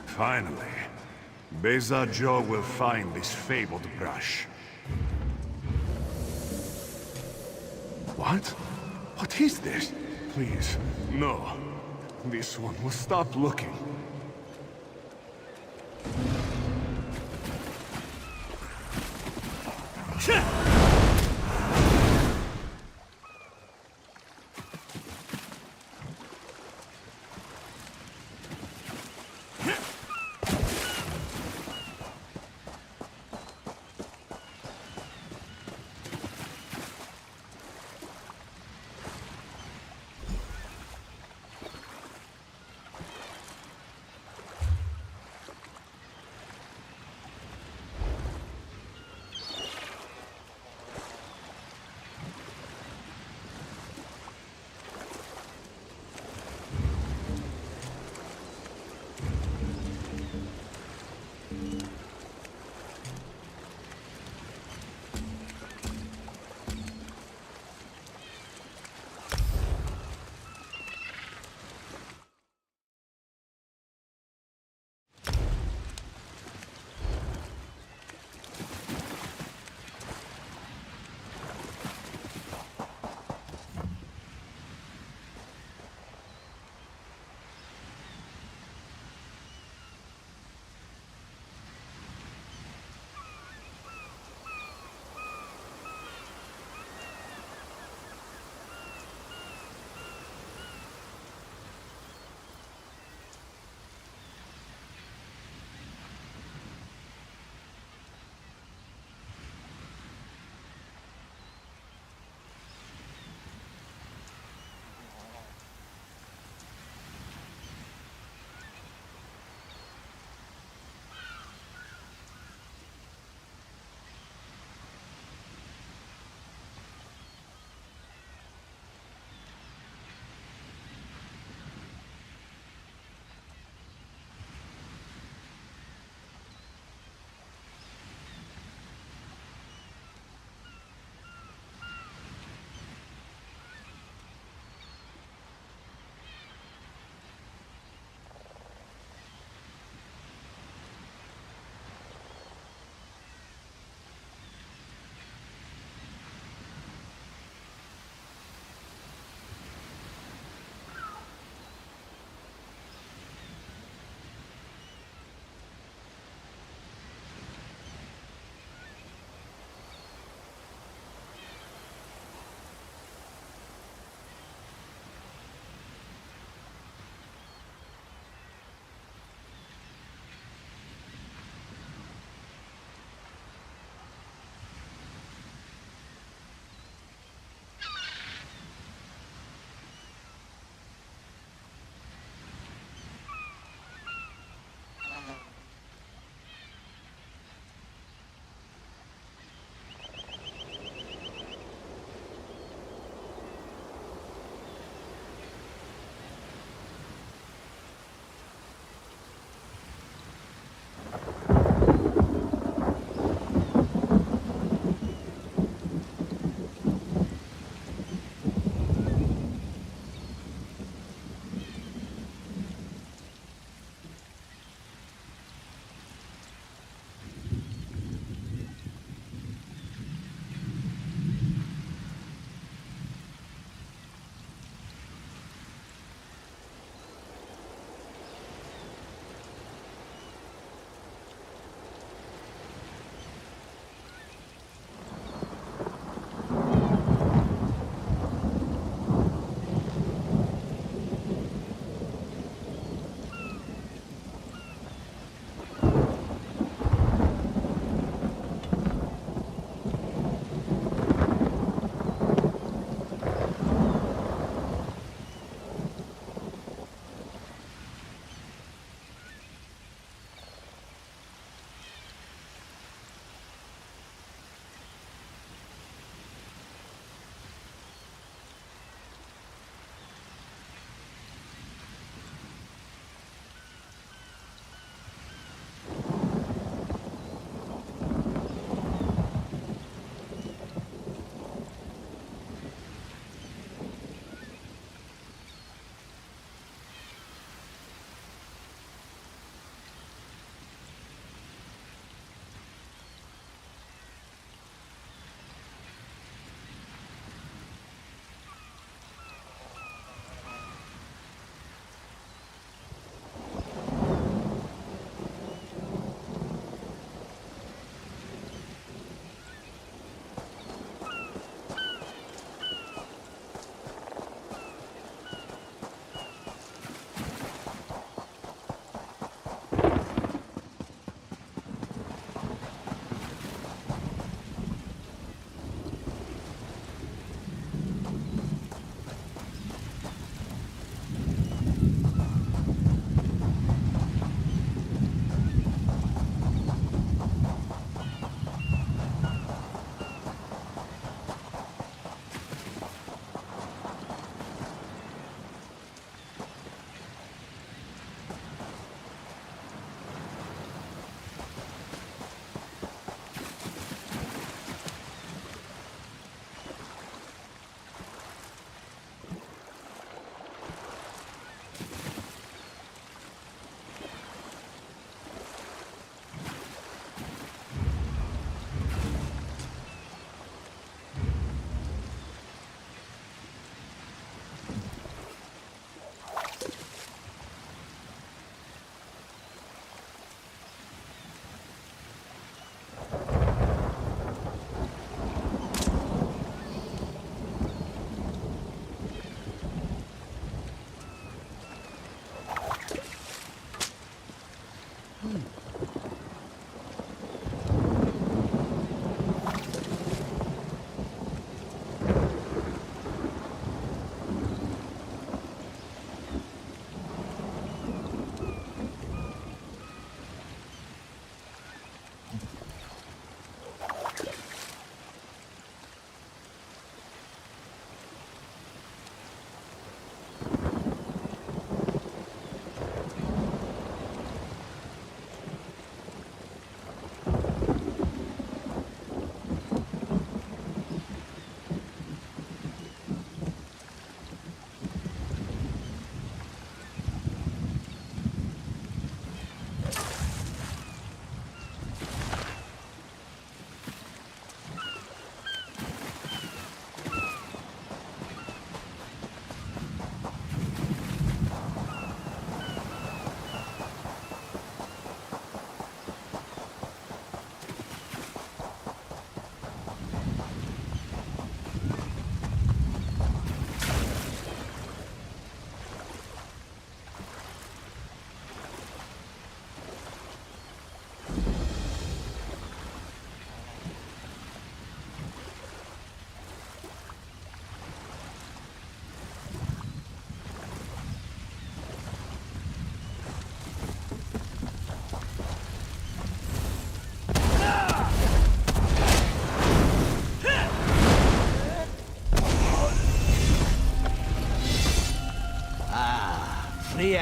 Finally, Beza Joe will find this fabled brush. What? What is this? Please, no. This one will stop looking.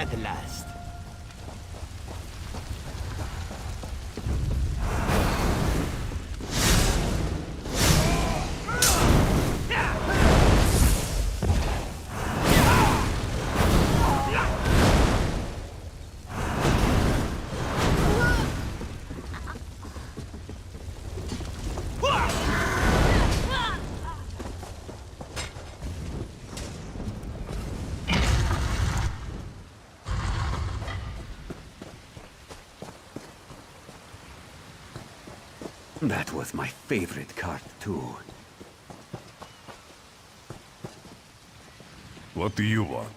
at last. That was my favorite cart, too. What do you want?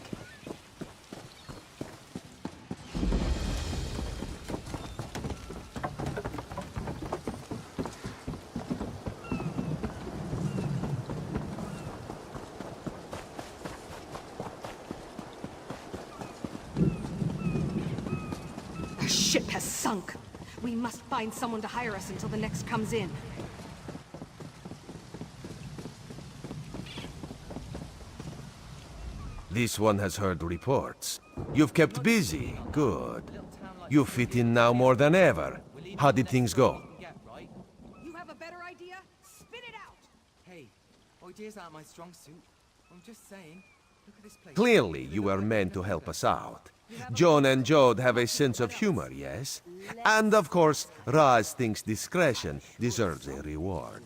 The ship has sunk. We must find someone to hire us until the next comes in. This one has heard reports. You've kept busy. Good. You fit in now more than ever. How did things go? You have a better idea? Spit it out! Hey, ideas aren't my strong suit. I'm just saying. Look at this place. Clearly, you were meant to help us out. Joan and Jode have a sense of humor, yes? And of course, Raz thinks discretion deserves a reward.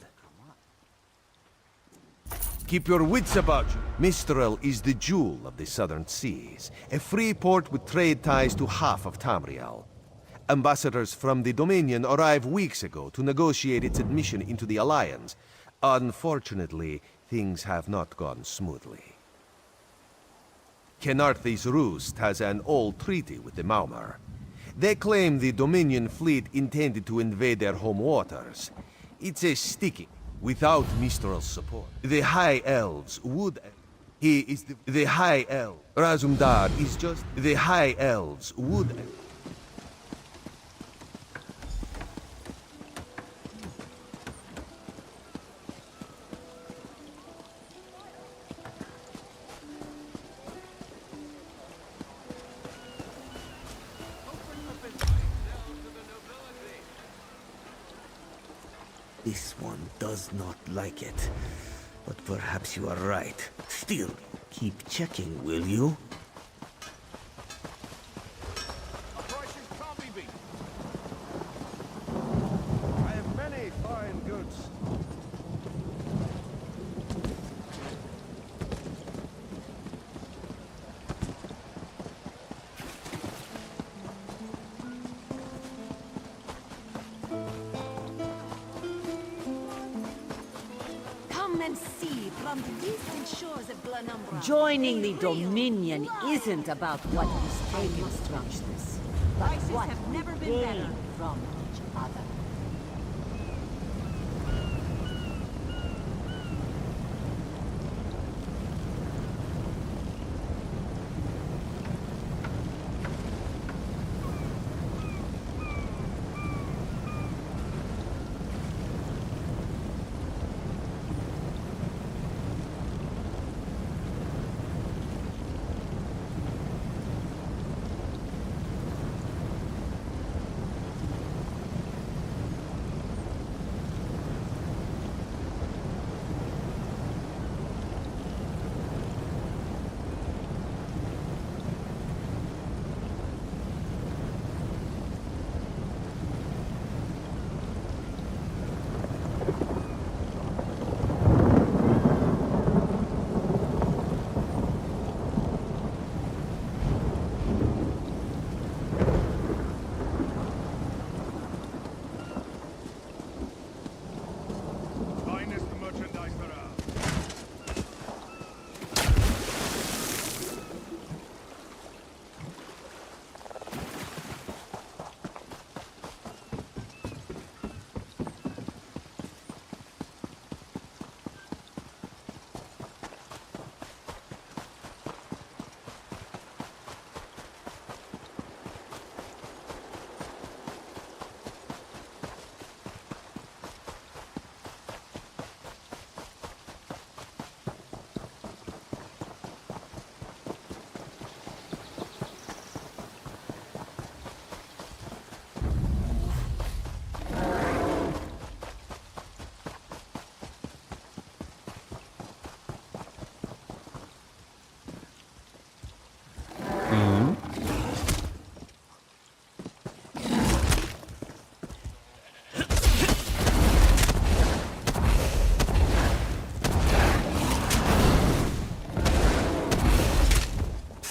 Keep your wits about you. Mistral is the jewel of the southern seas, a free port with trade ties to half of Tamriel. Ambassadors from the Dominion arrived weeks ago to negotiate its admission into the Alliance. Unfortunately, things have not gone smoothly. Kenarthi's Roost has an old treaty with the Maumar. They claim the Dominion fleet intended to invade their home waters. It's a sticky. Without Mistral's support, the High Elves would... He is the High Elf. Razumdar is just... The High Elves would... This one does not like it. But perhaps you are right. Still, keep checking, will you? I have many fine goods. Come and see from the distant shores of Glenumbra. Joining the Dominion isn't about what is taken from us, but what have never we been gain better. from each other.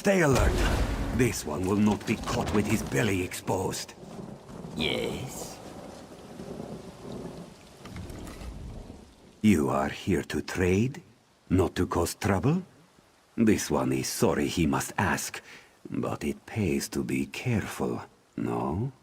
Stay alert. This one will not be caught with his belly exposed. Yes? You are here to trade? Not to cause trouble? This one is sorry he must ask, but it pays to be careful, no?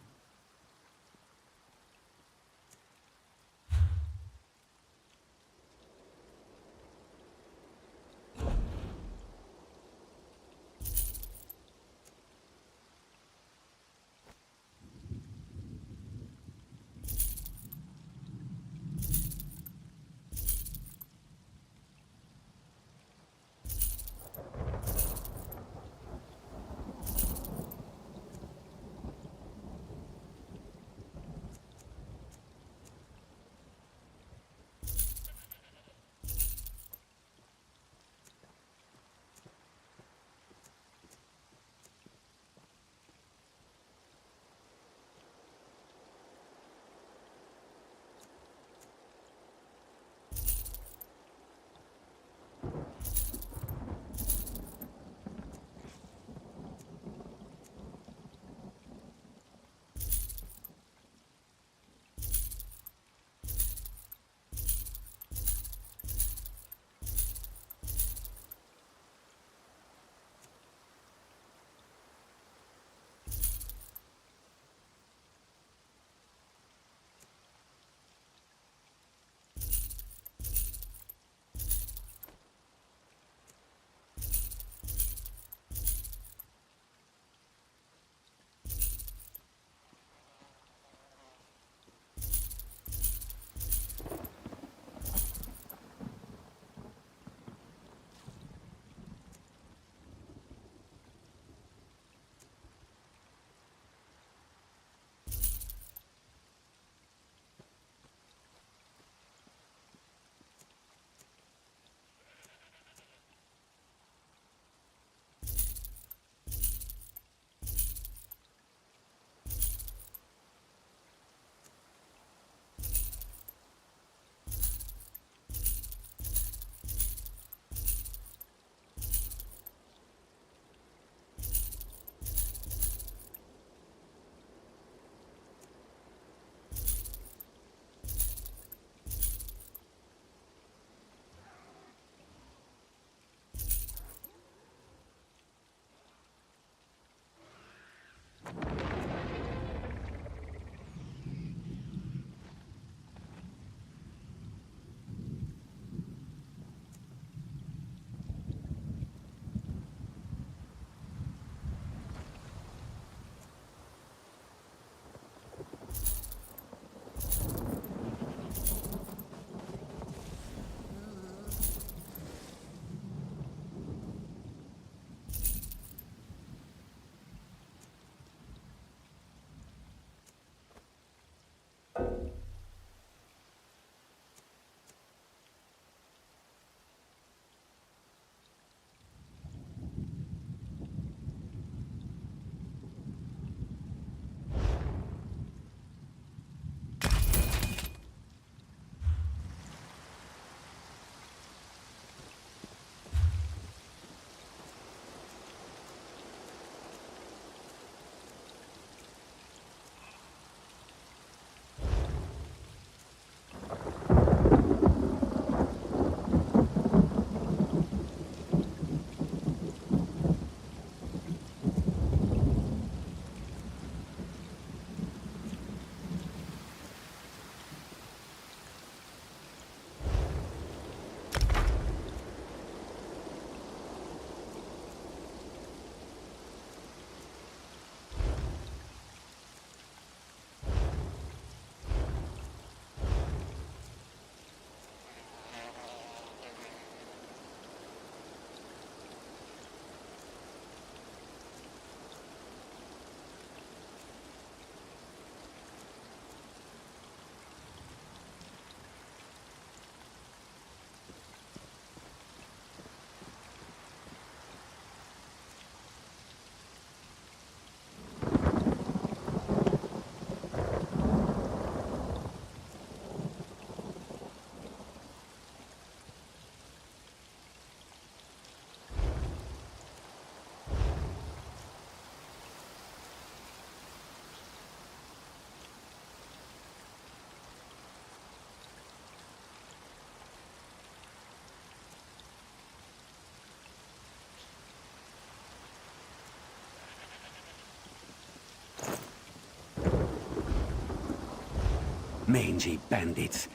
mangy bandits.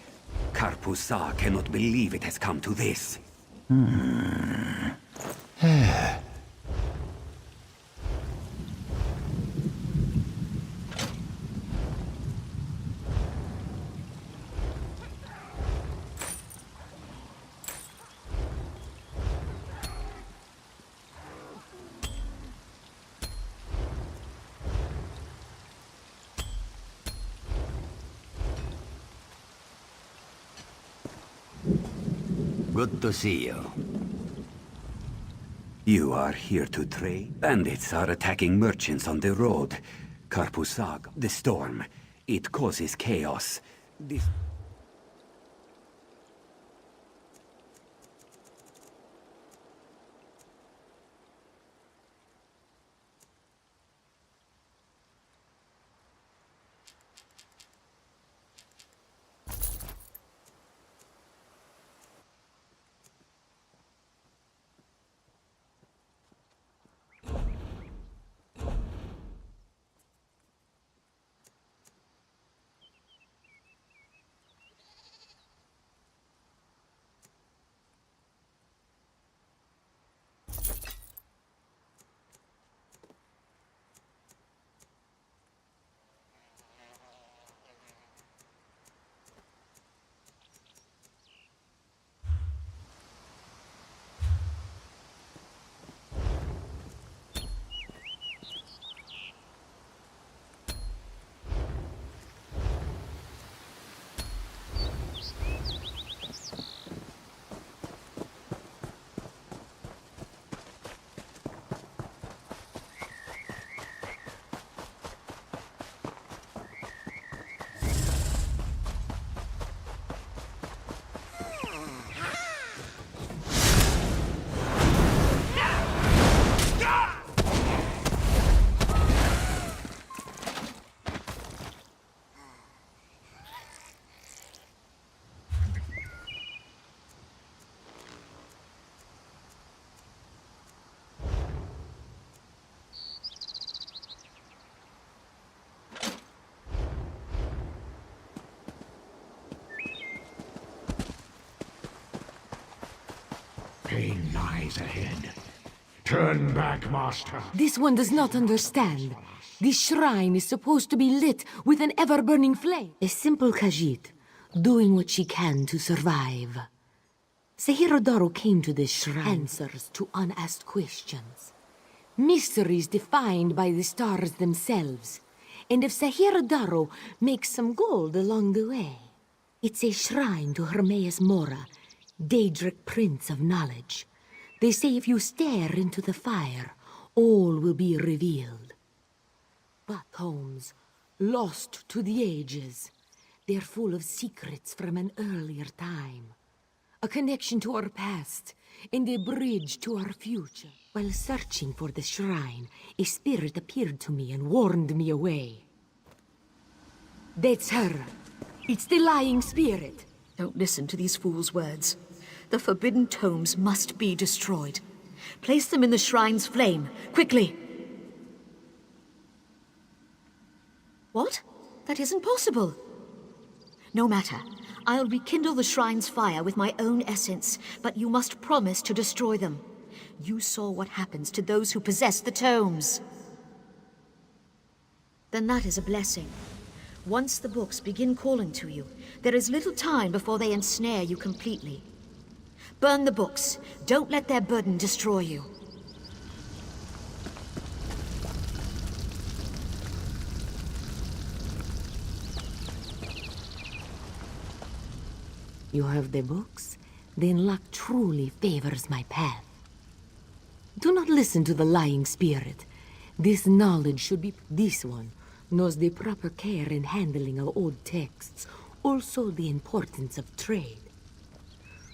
Karpusa cannot believe it has come to this. Good to see you. You are here to trade? Bandits are attacking merchants on the road. Karpusag, the storm. It causes chaos. This... Pain lies ahead. Turn back, Master. This one does not understand. This shrine is supposed to be lit with an ever-burning flame. A simple Khajiit, doing what she can to survive. Sehirodoro came to this shrine. Answers to unasked questions. Mysteries defined by the stars themselves. And if Sehirodoro makes some gold along the way, it's a shrine to Hermaeus Mora, Daedric Prince of Knowledge. They say if you stare into the fire, all will be revealed. But tomes, lost to the ages, they're full of secrets from an earlier time. A connection to our past, and a bridge to our future. While searching for the shrine, a spirit appeared to me and warned me away. That's her. It's the lying spirit. Don't listen to these fools' words. The forbidden tomes must be destroyed. Place them in the shrine's flame, quickly! What? That isn't possible. No matter. I'll rekindle the shrine's fire with my own essence, but you must promise to destroy them. You saw what happens to those who possess the tomes. Then that is a blessing. Once the books begin calling to you, there is little time before they ensnare you completely. Burn the books. Don't let their burden destroy you. You have the books? Then luck truly favors my path. Do not listen to the lying spirit. This knowledge should be... This one knows the proper care in handling of old texts, also the importance of trade.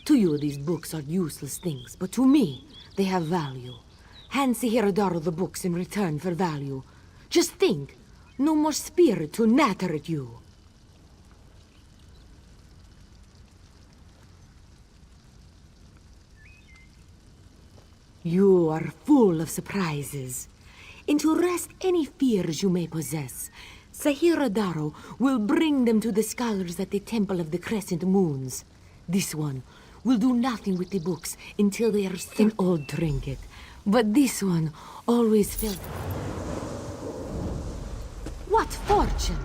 To you, these books are useless things, but to me, they have value. Hand Sehirodoro the books in return for value. Just think, no more spirit to natter at you. You are full of surprises. And to rest any fears you may possess, Sahiradaro will bring them to the scholars at the Temple of the Crescent Moons. This one will do nothing with the books until they are an old trinket. But this one always felt... What fortune!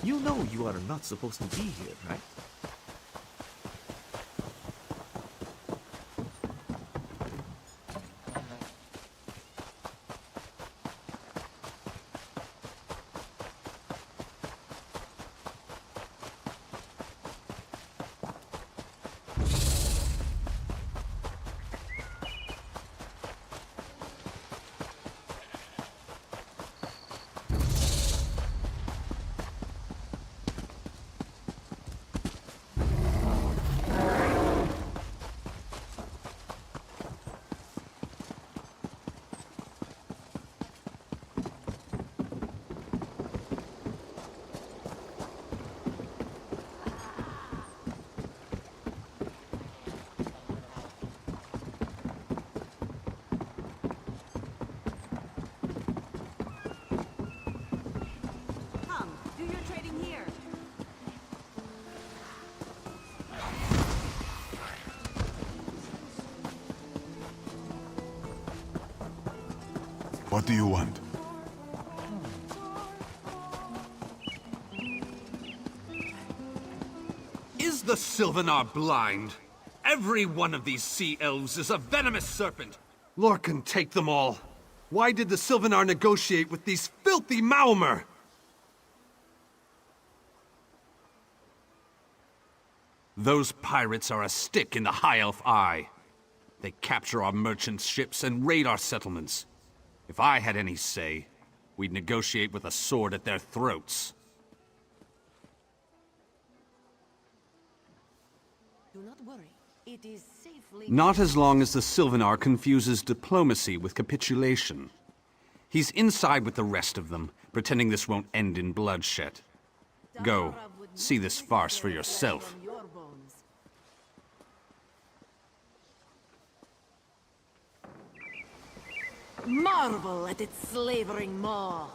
You know you are not supposed to be here, right? What do you want? Is the Sylvanar blind? Every one of these sea elves is a venomous serpent. Lorcan, take them all. Why did the Sylvanar negotiate with these filthy Maomer? Those pirates are a stick in the High Elf eye. They capture our merchants' ships and raid our settlements. If I had any say, we'd negotiate with a sword at their throats. Do not worry. It is safely... Not as long as the Sylvanar confuses diplomacy with capitulation. He's inside with the rest of them, pretending this won't end in bloodshed. Go, see this farce for yourself. Marvel at its slavering maw.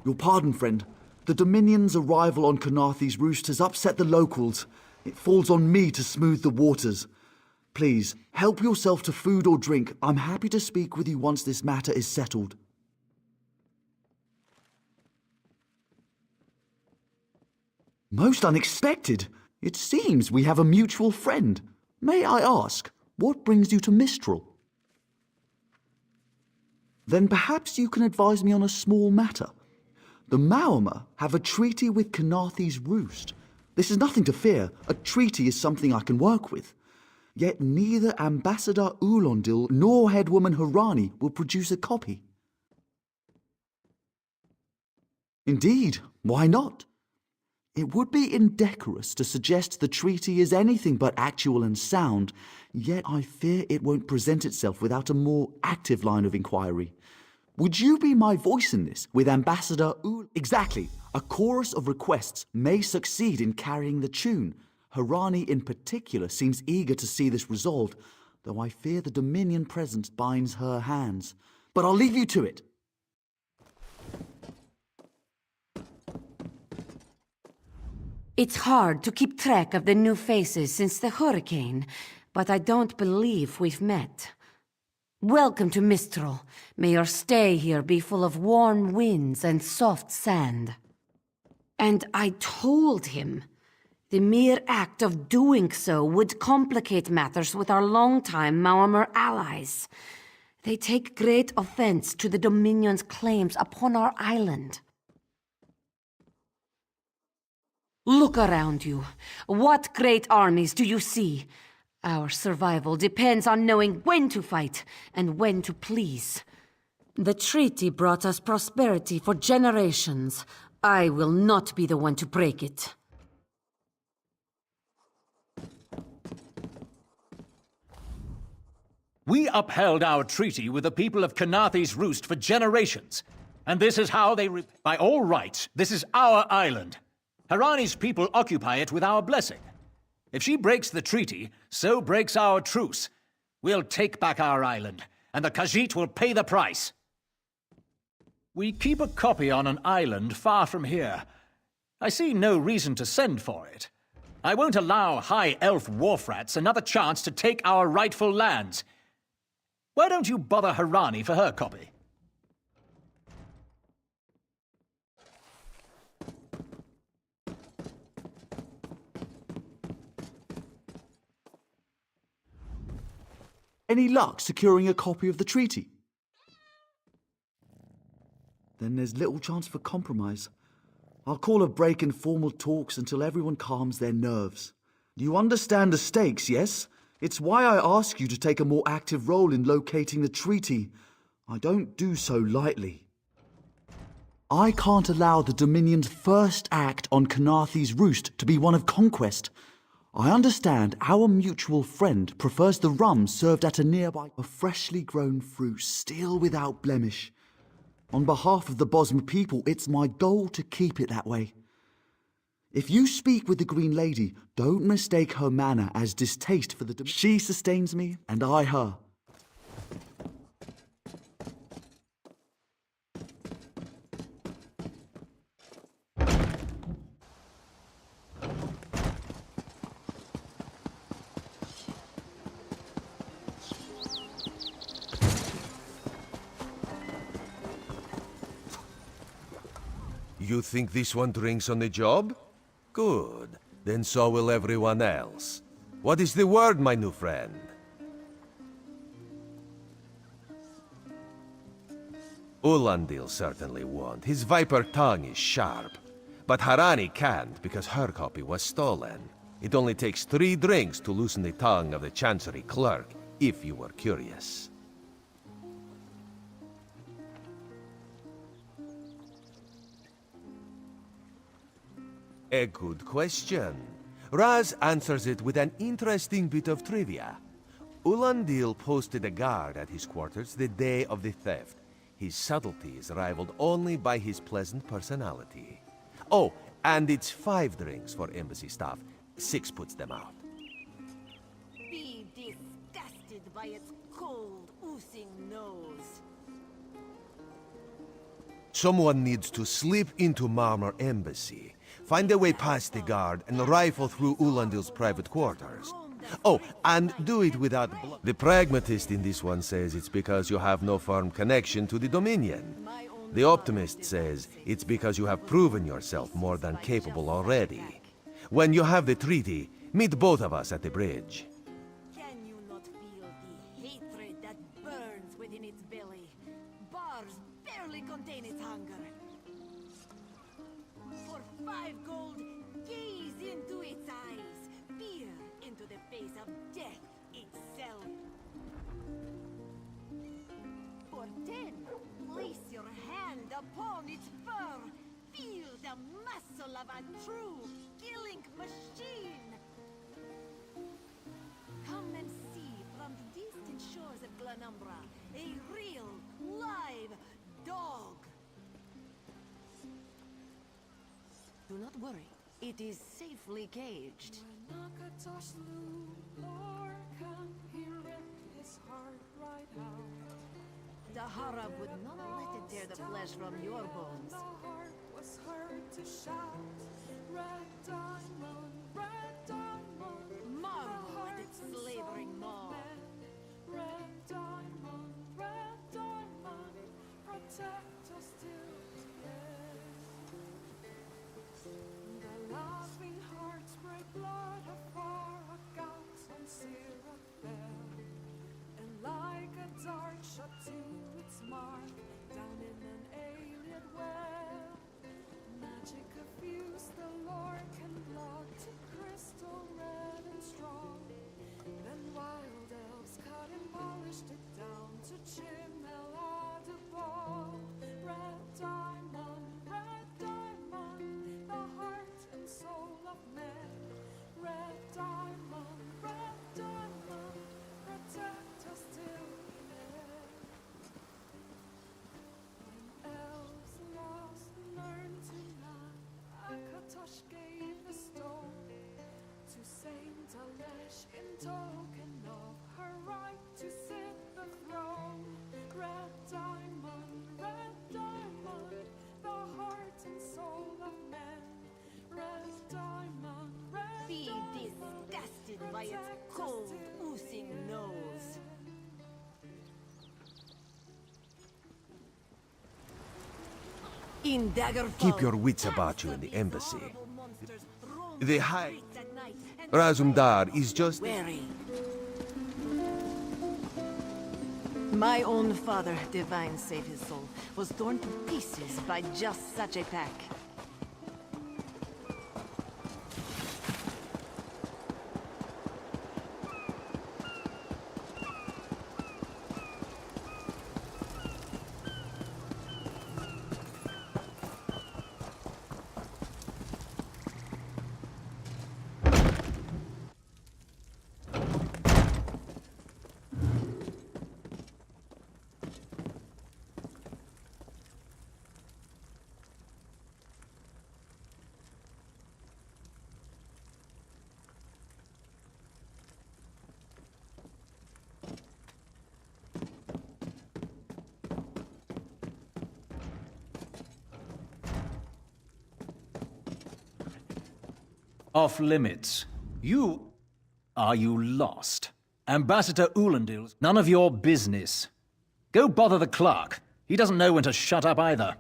Your pardon, friend. The Dominion's arrival on Kanaathi's roost has upset the locals. It falls on me to smooth the waters. Please, help yourself to food or drink. I'm happy to speak with you once this matter is settled. Most unexpected. It seems we have a mutual friend. May I ask, what brings you to Mistral? Then perhaps you can advise me on a small matter. The Maomer have a treaty with Kanaathi's roost. This is nothing to fear. A treaty is something I can work with. Yet neither Ambassador Ulondil nor headwoman Harani will produce a copy. Indeed, why not? It would be indecorous to suggest the treaty is anything but actual and sound, yet I fear it won't present itself without a more active line of inquiry. Would you be my voice in this, with Ambassador Exactly. A chorus of requests may succeed in carrying the tune. Harani in particular seems eager to see this resolved, though I fear the Dominion presence binds her hands. But I'll leave you to it. It's hard to keep track of the new faces since the hurricane, but I don't believe we've met. Welcome to Mistral. May your stay here be full of warm winds and soft sand. And I told him the mere act of doing so would complicate matters with our longtime Maomer allies. They take great offense to the Dominion's claims upon our island. Look around you. What great armies do you see? Our survival depends on knowing when to fight and when to please. The treaty brought us prosperity for generations. I will not be the one to break it. We upheld our treaty with the people of Kanathi's Roost for generations. And this is how they... By all rights, this is our island. Harani's people occupy it with our blessing. If she breaks the treaty, so breaks our truce. We'll take back our island, and the Khajiit will pay the price. We keep a copy on an island far from here. I see no reason to send for it. I won't allow High Elf wharf-rats another chance to take our rightful lands. Why don't you bother Harani for her copy? Any luck securing a copy of the treaty? Then there's little chance for compromise. I'll call a break in formal talks until everyone calms their nerves. You understand the stakes, yes? It's why I ask you to take a more active role in locating the treaty. I don't do so lightly. I can't allow the Dominion's first act on Kanathi's Roost to be one of conquest. I understand our mutual friend prefers the rum served at a nearby... A freshly grown fruit, still without blemish. On behalf of the Bosma people, it's my goal to keep it that way. If you speak with the Green Lady, don't mistake her manner as distaste for the... She sustains me, and I her. You think this one drinks on the job? Good. Then so will everyone else. What is the word, my new friend? Ulandil certainly won't. His viper tongue is sharp. But Harani can't because her copy was stolen. It only takes 3 drinks to loosen the tongue of the Chancery clerk, if you were curious. A good question. Raz answers it with an interesting bit of trivia. Ulandil posted a guard at his quarters the day of the theft. His subtlety is rivaled only by his pleasant personality. Oh, and it's 5 drinks for embassy staff. 6 puts them out. Be disgusted by its cold, oozing nose. Someone needs to slip into Marmor Embassy, find a way past the guard, and rifle through Ulandil's private quarters. Oh, and do it without blood. The pragmatist in this one says it's because you have no firm connection to the Dominion. The optimist says it's because you have proven yourself more than capable already. When you have the treaty, meet both of us at the bridge. Can you not feel the hatred that burns within its belly? Bars barely contain its hunger. For 5 gold, gaze into its eyes. Peer into the face of death itself. For 10, place your hand upon its fur. Feel the muscle of a true killing machine. Come and see from the distant shores of Glanumbra a real, live dog. Do not worry, it is safely caged. The Harab would not let it tear the flesh from your bones. Marvel at its slavering maw. Protect us till the laughing hearts break blood afar, a gout's on syrup fell, and like a dart shot to its mark, down in an alien well, magic of use the Lord can Be disgusted by its cold, oozing nose. In Daggerfall, Keep your wits about you in the embassy. The High Razumdar is just... wary. My own father, divine save his soul, was torn to pieces by just such a pack. Off limits. Are you lost? Ambassador Ulendil's none of your business. Go bother the clerk. He doesn't know when to shut up either.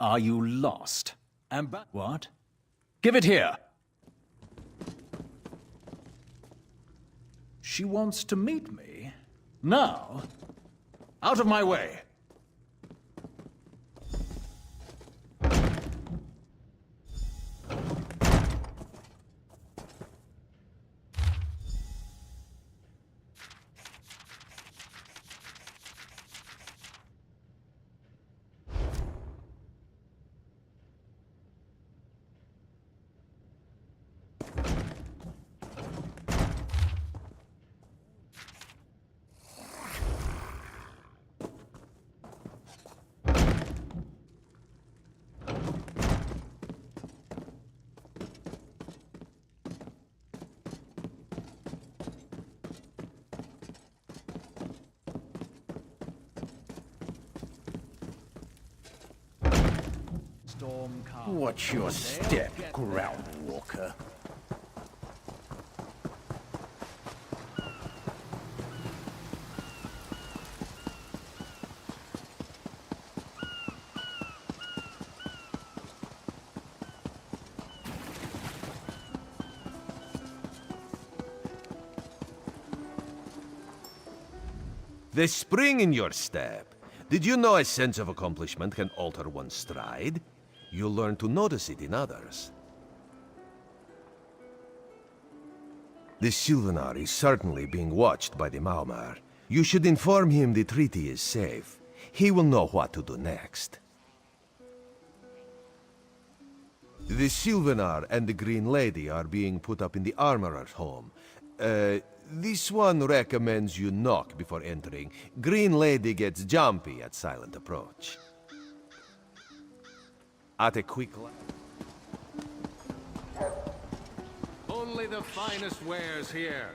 Are you lost? What? Give it here! She wants to meet me? Now? Out of my way! Watch your step, ground walker. The spring in your step. Did you know a sense of accomplishment can alter one's stride? You'll learn to notice it in others. The Sylvanar is certainly being watched by the Maumar. You should inform him the treaty is safe. He will know what to do next. The Sylvanar and the Green Lady are being put up in the Armorer's home. This one recommends you knock before entering. Green Lady gets jumpy at silent approach. At a quick Only the finest wares here.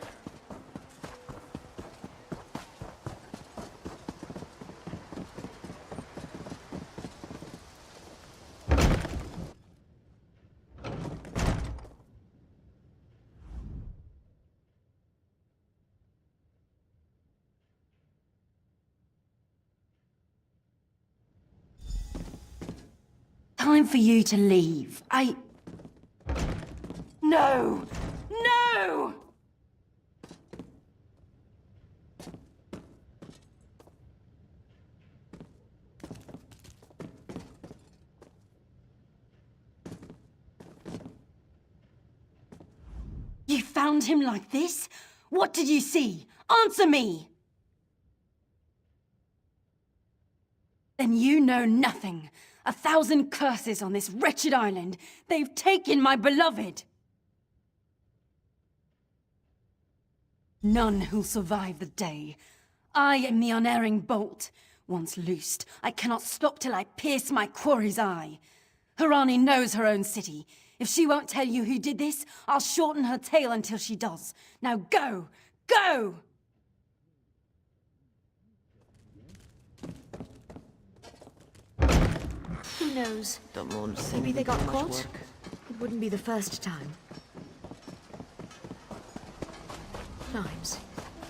time for you to leave. No! No! You found him like this? What did you see? Answer me! Then you know nothing. 1,000 curses on this wretched island. They've taken my beloved. None who'll survive the day. I am the unerring bolt. Once loosed, I cannot stop till I pierce my quarry's eye. Harani knows her own city. If she won't tell you who did this, I'll shorten her tale until she does. Now go! Go! Who knows? Maybe they got caught? It wouldn't be the first time. Limes,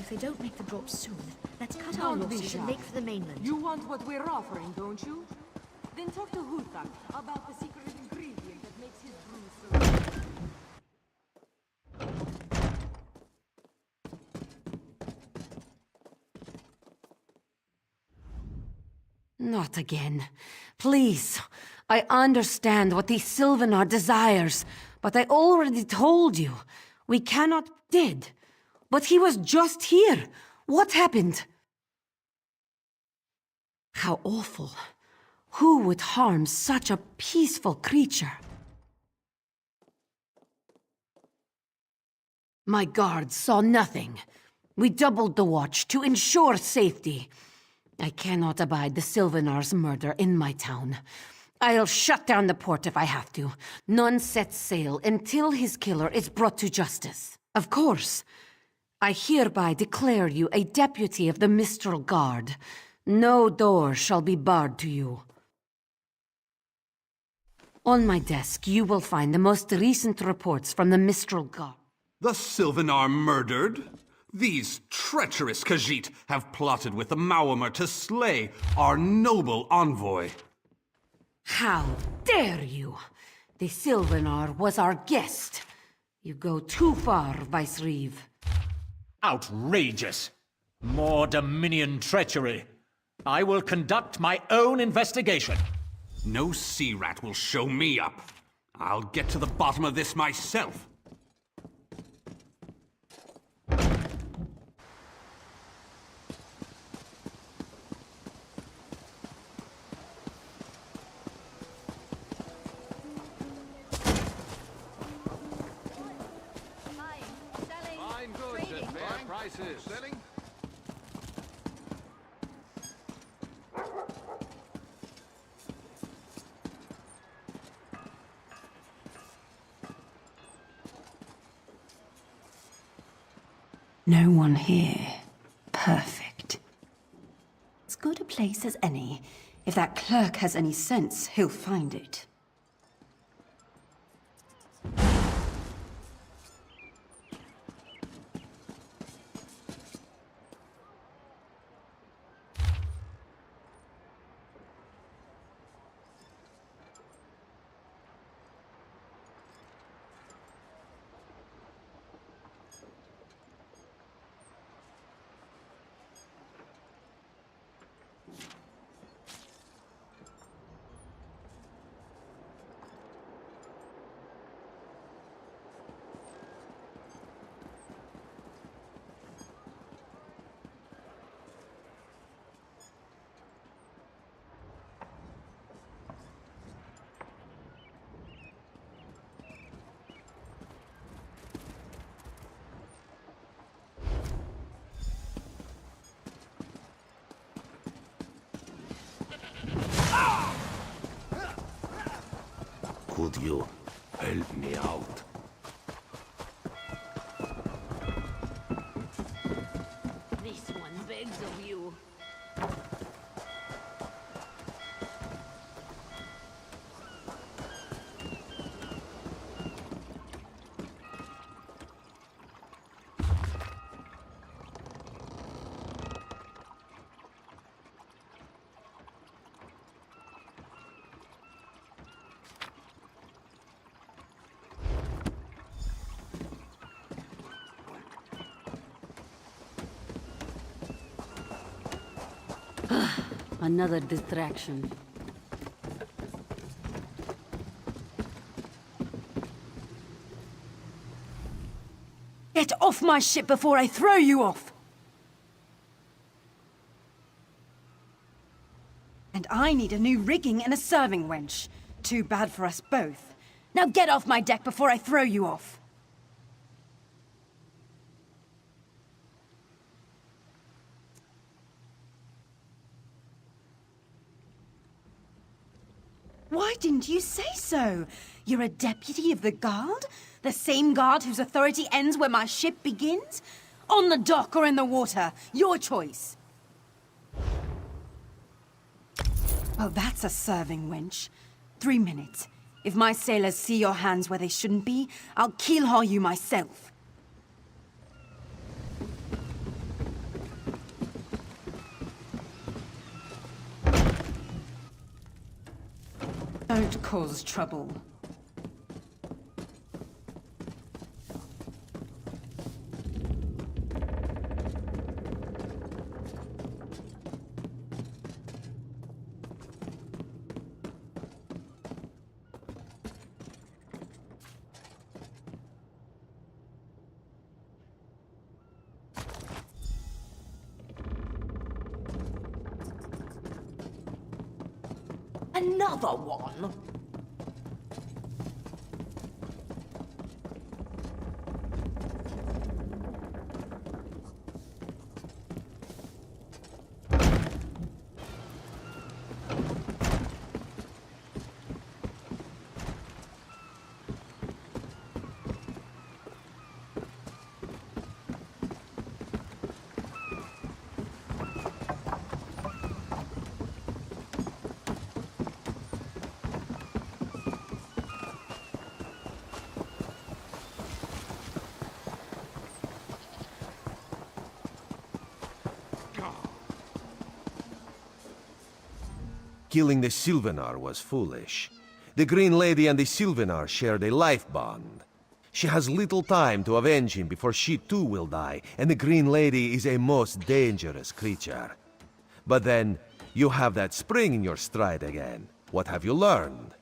if they don't make the drop soon, let's cut our losses and make for the mainland. You want what we're offering, don't you? Then talk to Huthak about the secret ingredient that makes his brew so... Not again. Please. I understand what the Sylvanar desires, but I already told you. We cannot did. But he was just here. What happened? How awful. Who would harm such a peaceful creature? My guards saw nothing. We doubled the watch to ensure safety. I cannot abide the Sylvanar's murder in my town. I'll shut down the port if I have to. None sets sail until his killer is brought to justice. Of course. I hereby declare you a deputy of the Mistral Guard. No door shall be barred to you. On my desk, you will find the most recent reports from the Mistral Guard. The Sylvanar murdered? These treacherous Khajiit have plotted with the Maormer to slay our noble envoy. How dare you! The Sylvanar was our guest. You go too far, Vicereeve. Outrageous! More Dominion treachery. I will conduct my own investigation. No sea rat will show me up. I'll get to the bottom of this myself. Selling? No one here. Perfect. As good a place as any. If that clerk has any sense, he'll find it. Could you help me out? This one begs of you. Another distraction. Get off my ship before I throw you off! And I need a new rigging and a serving wench. Too bad for us both. Now get off my deck before I throw you off! Why didn't you say so? You're a deputy of the guard? The same guard whose authority ends where my ship begins? On the dock or in the water, your choice. Oh, that's a serving wench. 3 minutes. If my sailors see your hands where they shouldn't be, I'll keel-haul you myself. Don't cause trouble. Another one? Killing the Sylvanar was foolish. The Green Lady and the Sylvanar shared a life bond. She has little time to avenge him before she too will die, and the Green Lady is a most dangerous creature. But then, you have that spring in your stride again. What have you learned?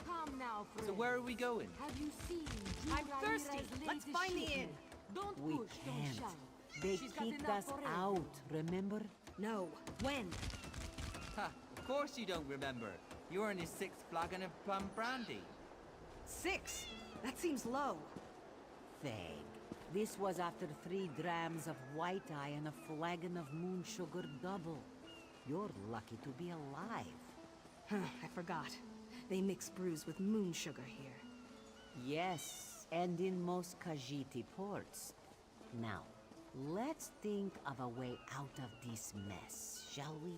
Come now, friend. So where are we going? Have you seen? I'm thirsty. Let's find the inn. Don't We push, don't can't. shout. They She's got kicked enough us for out, remember? No. When? Ha! Of course you don't remember. You're in your 6th flagon of plum brandy. 6? That seems low. Fag. This was after 3 drams of white eye and a flagon of moon sugar double. You're lucky to be alive. I forgot. They mix brews with moon sugar here. Yes, and in most Khajiit ports. Now, let's think of a way out of this mess, shall we?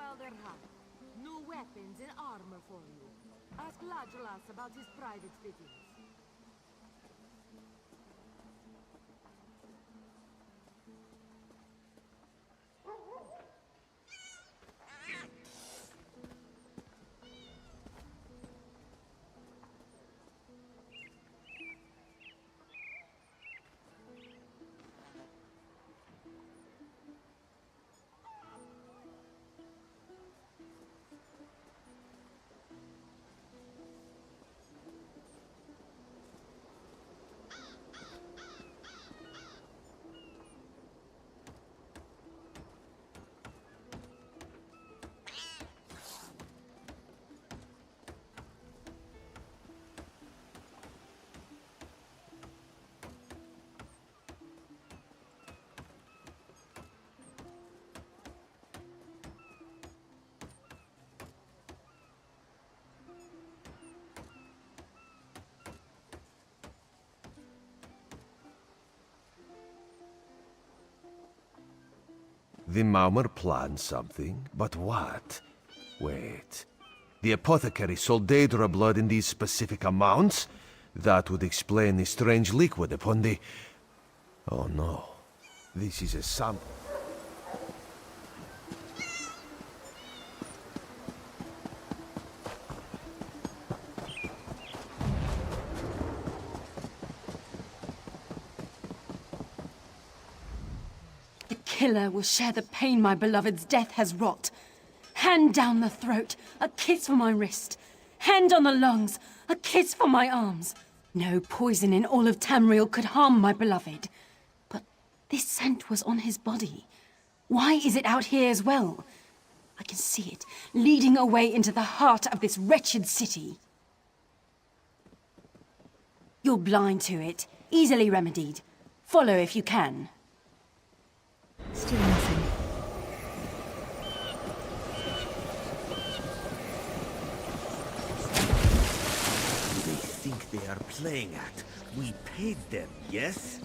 Alderhan. New weapons and armor for you. Ask Lajalas about his private fittings. The Maumar planned something, but what? Wait. The apothecary sold Daedra blood in these specific amounts? That would explain the strange liquid upon the... Oh no. This is a sample. The killer will share the pain my beloved's death has wrought. Hand down the throat, a kiss for my wrist. Hand on the lungs, a kiss for my arms. No poison in all of Tamriel could harm my beloved. But this scent was on his body. Why is it out here as well? I can see it, leading away into the heart of this wretched city. You're blind to it, easily remedied. Follow if you can. Still nothing. They think they are playing at. We paid them, yes?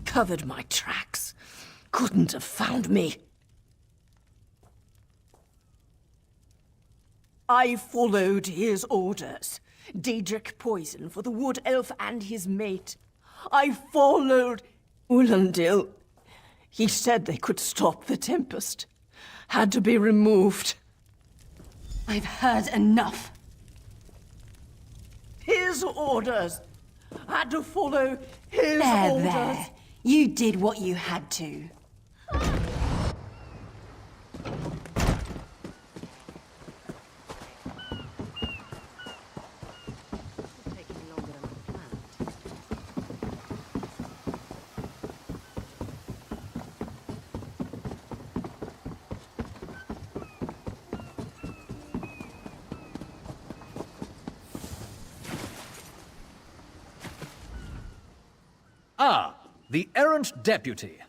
Covered my tracks. Couldn't have found me. I followed his orders. Daedric poison for the wood elf and his mate. I followed Ulandil. He said they could stop the tempest. Had to be removed. I've heard enough. His orders. Had to follow his orders. There. You did what you had to. Ah, the errant deputy.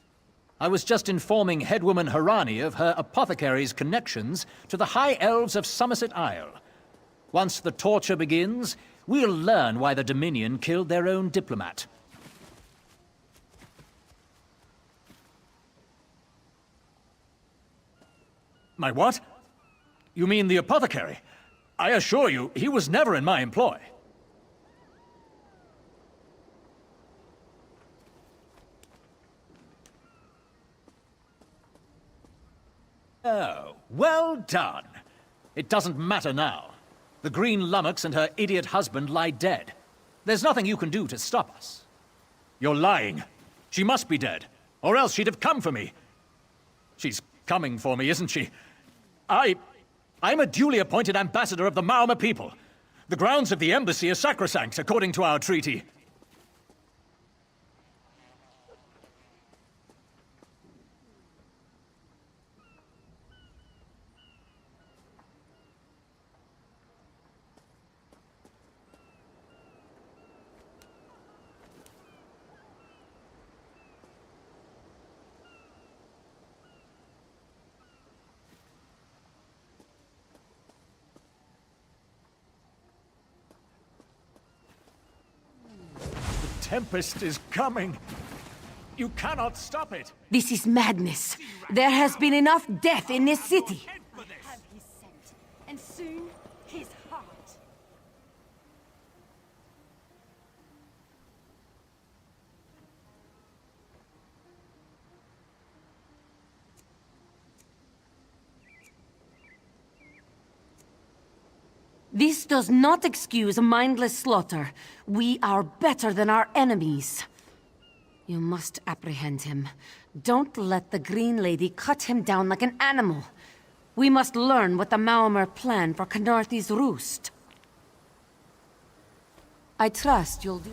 I was just informing headwoman Harani of her apothecary's connections to the High Elves of Somerset Isle. Once the torture begins, we'll learn why the Dominion killed their own diplomat. My what? You mean the apothecary? I assure you, he was never in my employ. Oh, well done. It doesn't matter now. The Green Lummox and her idiot husband lie dead. There's nothing you can do to stop us. You're lying. She must be dead, or else she'd have come for me. She's coming for me, isn't she? I'm a duly appointed ambassador of the Mauma people. The grounds of the embassy are sacrosanct, according to our treaty. Tempest is coming. You cannot stop it. This is madness. There has been enough death in this city. Have his scent, and soon his heart. This does not excuse mindless slaughter. We are better than our enemies. You must apprehend him. Don't let the Green Lady cut him down like an animal. We must learn what the Maomer plan for Canarthy's roost. I trust you'll do...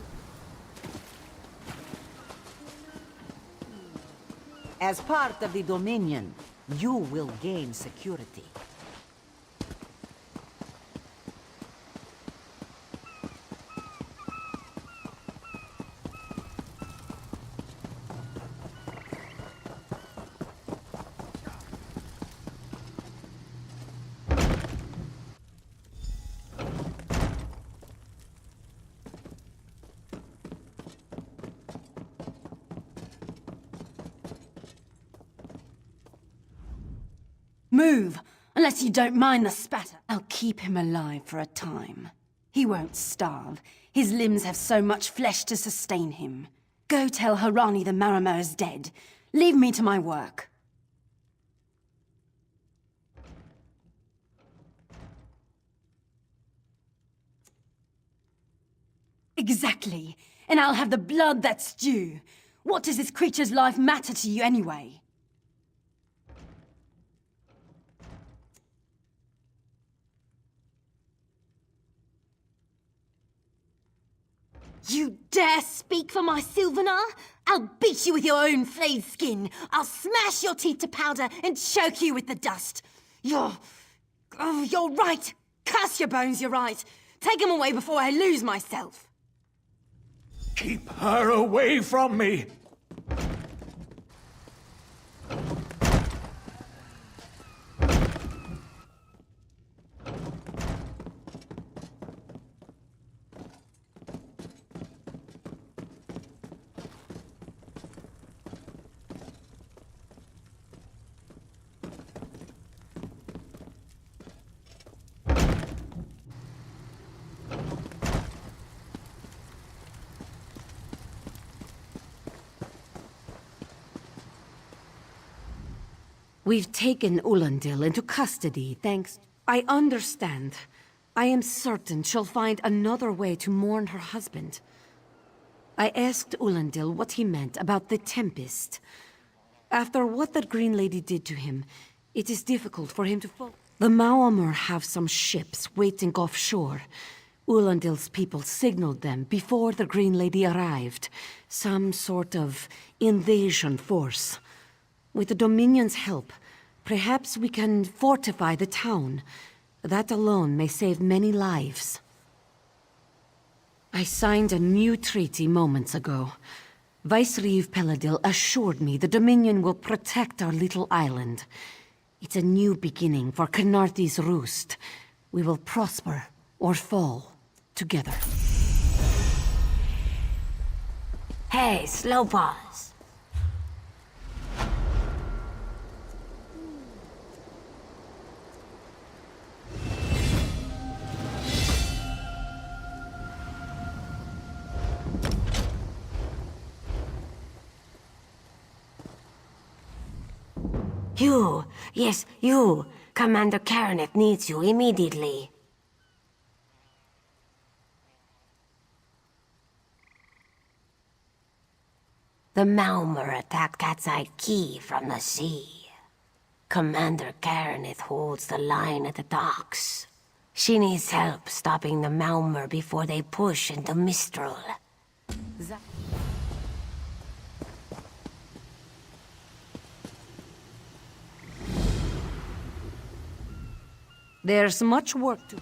As part of the Dominion, you will gain security. Move! Unless you don't mind the spatter. I'll keep him alive for a time. He won't starve. His limbs have so much flesh to sustain him. Go tell Harani the Marimer is dead. Leave me to my work. Exactly. And I'll have the blood that's due. What does this creature's life matter to you anyway? You dare speak for my Sylvanar? I'll beat you with your own flayed skin. I'll smash your teeth to powder and choke you with the dust. You're right. Curse your bones, you're right. Take them away before I lose myself. Keep her away from me! We've taken Ulandil into custody, thanks... I understand. I am certain she'll find another way to mourn her husband. I asked Ulandil what he meant about the Tempest. After what that Green Lady did to him, it is difficult for him to follow. The Maomer have some ships waiting offshore. Ulandil's people signaled them before the Green Lady arrived. Some sort of invasion force. With the Dominion's help, perhaps we can fortify the town. That alone may save many lives. I signed a new treaty moments ago. Vicereeve Peladil assured me the Dominion will protect our little island. It's a new beginning for Canarthy's roost. We will prosper or fall together. Hey, slow pause. You! Yes, you! Commander Karenet needs you immediately. The Maomer attacked Katsai Key from the sea. Commander Karenet holds the line at the docks. She needs help stopping the Malmer before they push into Mistral. There's much work to...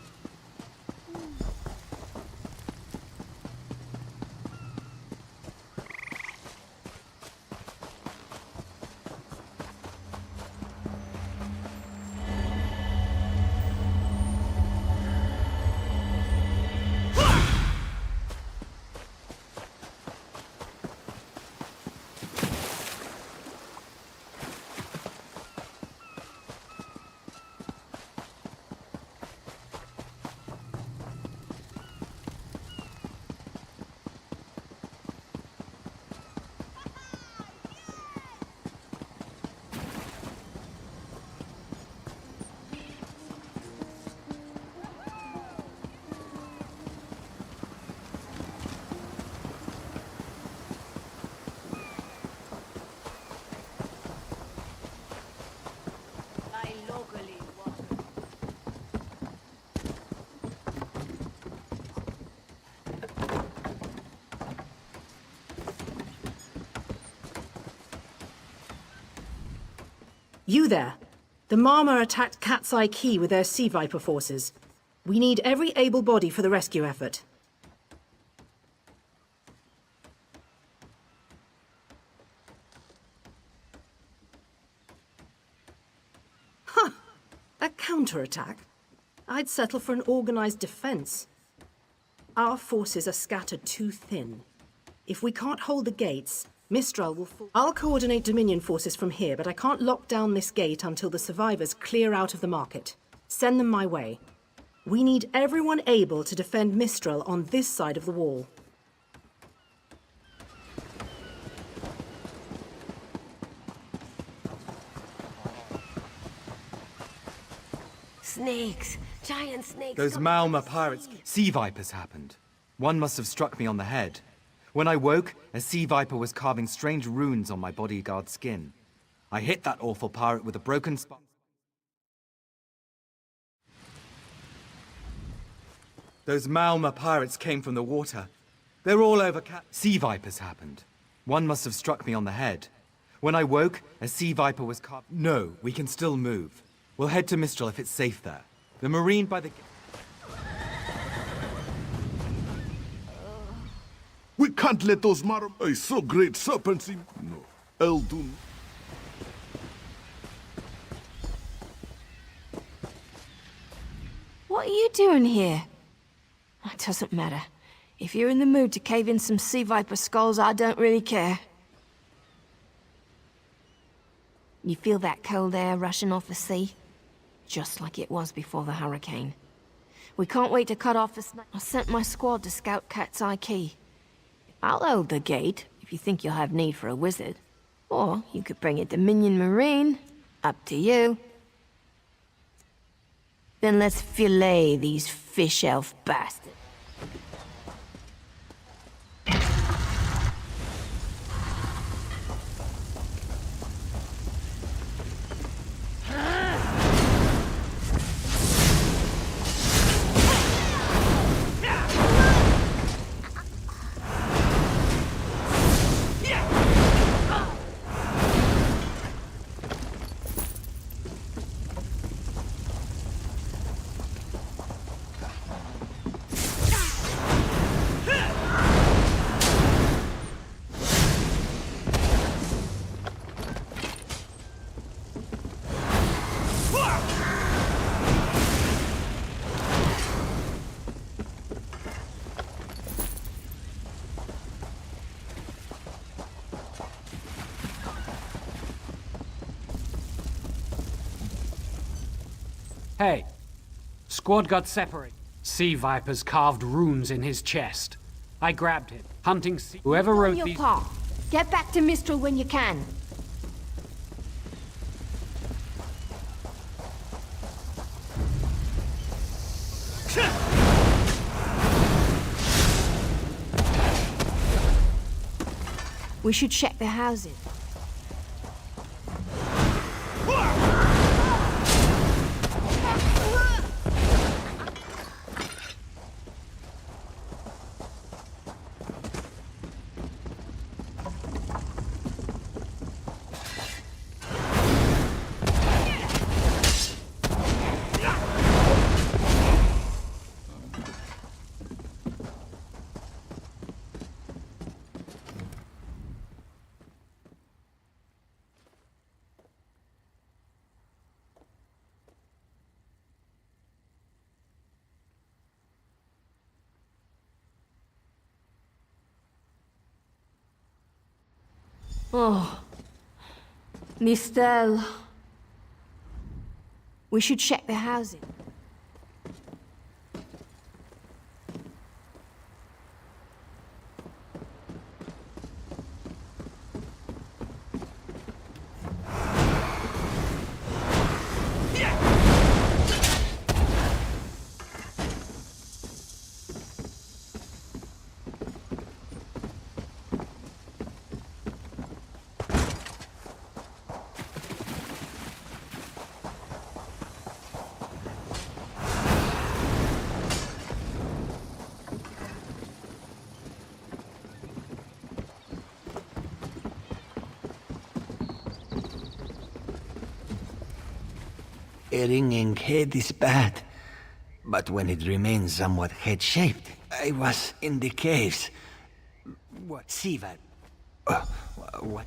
You there. The Marmor attacked Cat's Eye Key with their Sea Viper forces. We need every able body for the rescue effort. Huh! A counterattack? I'd settle for an organized defense. Our forces are scattered too thin. If we can't hold the gates, Mistral will fall. I'll coordinate Dominion forces from here, but I can't lock down this gate until the survivors clear out of the market. Send them my way. We need everyone able to defend Mistral on this side of the wall. Snakes! Giant snakes! Those Malmer pirates... Sea Vipers happened. One must have struck me on the head. When I woke, a Sea Viper was carving strange runes on my bodyguard's skin. I hit that awful pirate with a broken spine. Those Malmer pirates came from the water. They're all over Sea Vipers happened. One must have struck me on the head. When I woke, a Sea Viper was carved... No, we can still move. We'll head to Mistral if it's safe there. The Marine by the... We can't let those I saw great serpents in... No. Eldun. What are you doing here? It doesn't matter. If you're in the mood to cave in some Sea Viper skulls, I don't really care. You feel that cold air rushing off the sea? Just like it was before the hurricane. We can't wait to cut off the snake. I sent my squad to scout Cat's Eye Key. I'll hold the gate, if you think you'll have need for a wizard. Or you could bring a Dominion Marine. Up to you. Then let's fillet these fish elf bastards. Hey, squad got separated. Sea Vipers carved runes in his chest. I grabbed him, hunting sea... Whoever wrote your these... paw. Get back to Mistral when you can. We should check the houses. Oh. Mistel. We should check the housing. A ringing head is bad, but when it remains somewhat head-shaped, I was in the caves. What? Siva? What?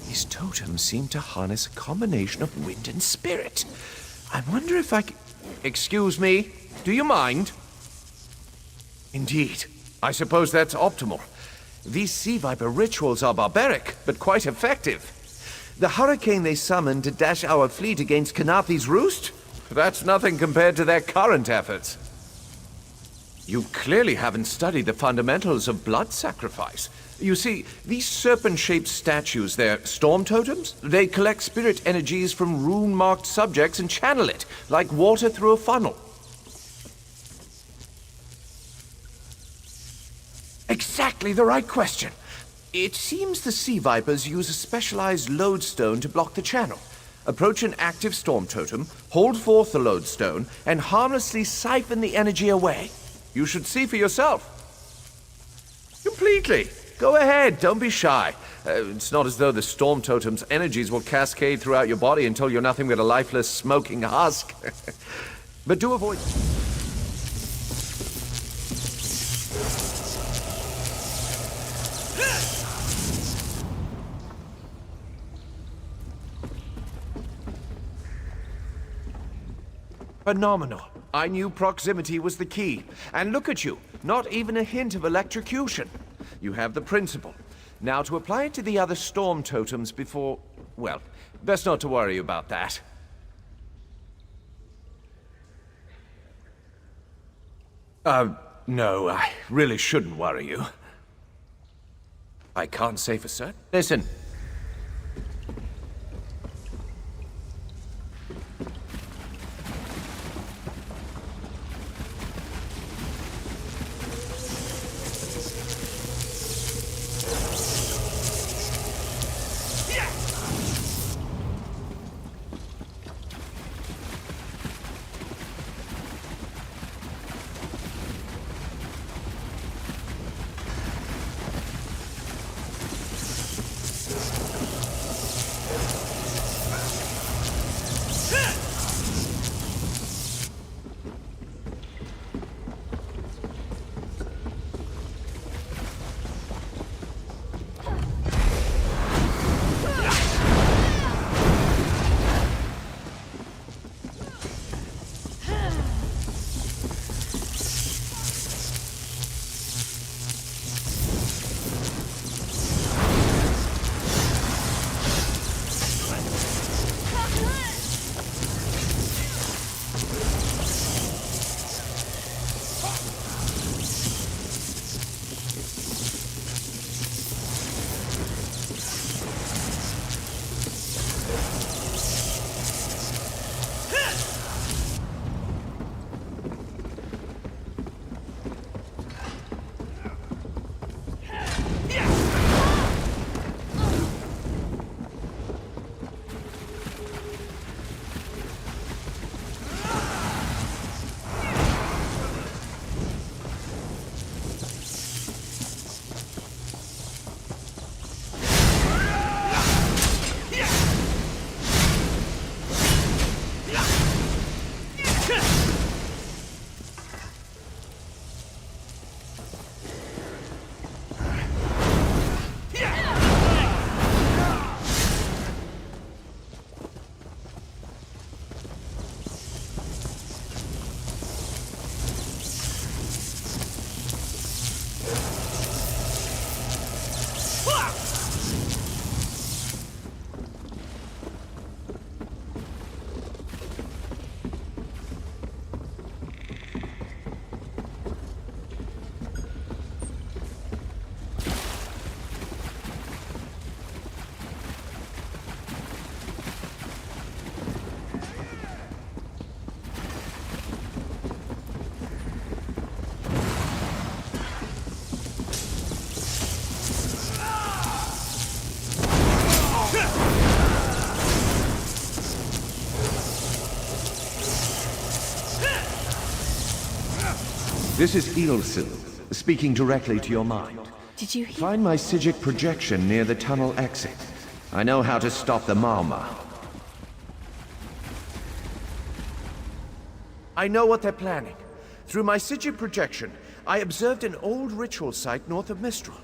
These totems seem to harness a combination of wind and spirit. I wonder if I c... Excuse me, do you mind? Indeed. I suppose that's optimal. These sea viper rituals are barbaric, but quite effective. The hurricane they summoned to dash our fleet against Kanathi's roost? That's nothing compared to their current efforts. You clearly haven't studied the fundamentals of blood sacrifice. You see, these serpent-shaped statues, they're storm totems. They collect spirit energies from rune-marked subjects and channel it, like water through a funnel. Exactly the right question. It seems the sea vipers use a specialized lodestone to block the channel. Approach an active storm totem, hold forth the lodestone, and harmlessly siphon the energy away. You should see for yourself. Completely. Go ahead, don't be shy. It's not as though the storm totem's energies will cascade throughout your body until you're nothing but a lifeless, smoking husk. But do avoid... Phenomenal. I knew proximity was the key. And look at you, not even a hint of electrocution. You have the principle. Now to apply it to the other storm totems before... well, best not to worry about that. No, I really shouldn't worry you. I can't say for certain. Listen. This is Ilsil, speaking directly to your mind. Did you hear? Find my Psijic projection near the tunnel exit. I know how to stop the Malma. I know what they're planning. Through my Psijic projection, I observed an old ritual site north of Mistral.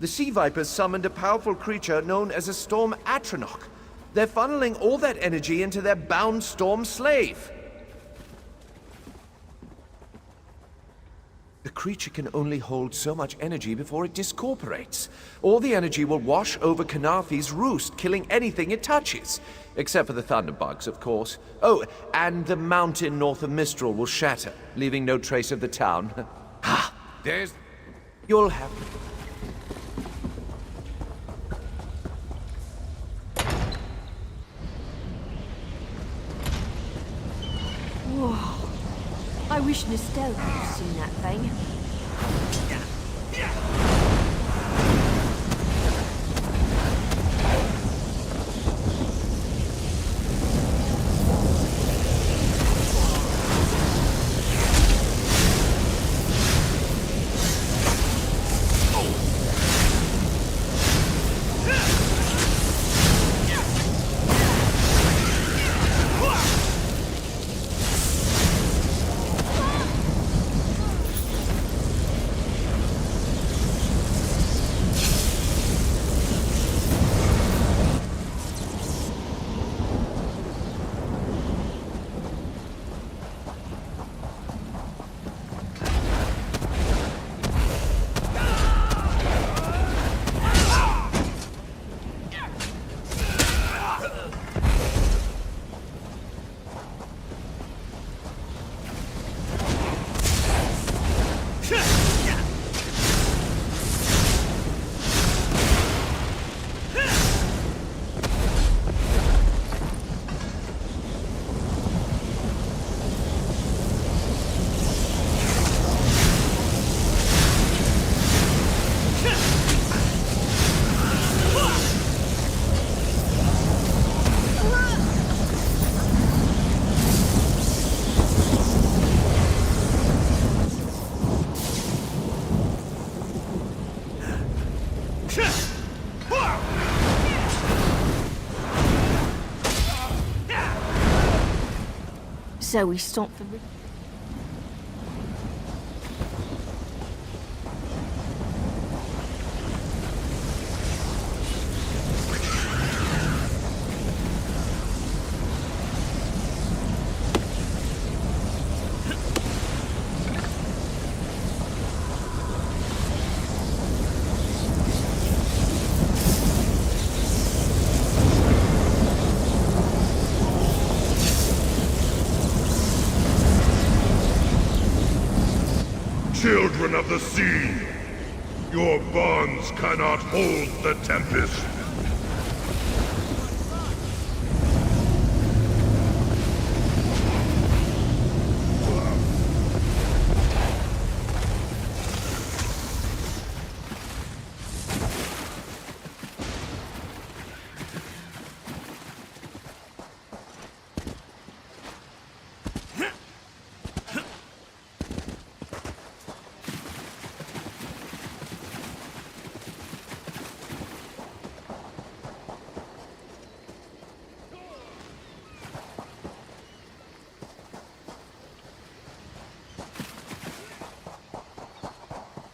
The Sea Vipers summoned a powerful creature known as a Storm Atronach. They're funneling all that energy into their bound Storm slave. The creature can only hold so much energy before it discorporates. All the energy will wash over Kanathi's roost, killing anything it touches. Except for the thunderbugs, of course. Oh, and the mountain north of Mistral will shatter, leaving no trace of the town. Ha! There's... You'll have... Whoa. I wish Nostel could have seen that thing. So we stopped the... Children of the sea, your bonds cannot hold the Tempest.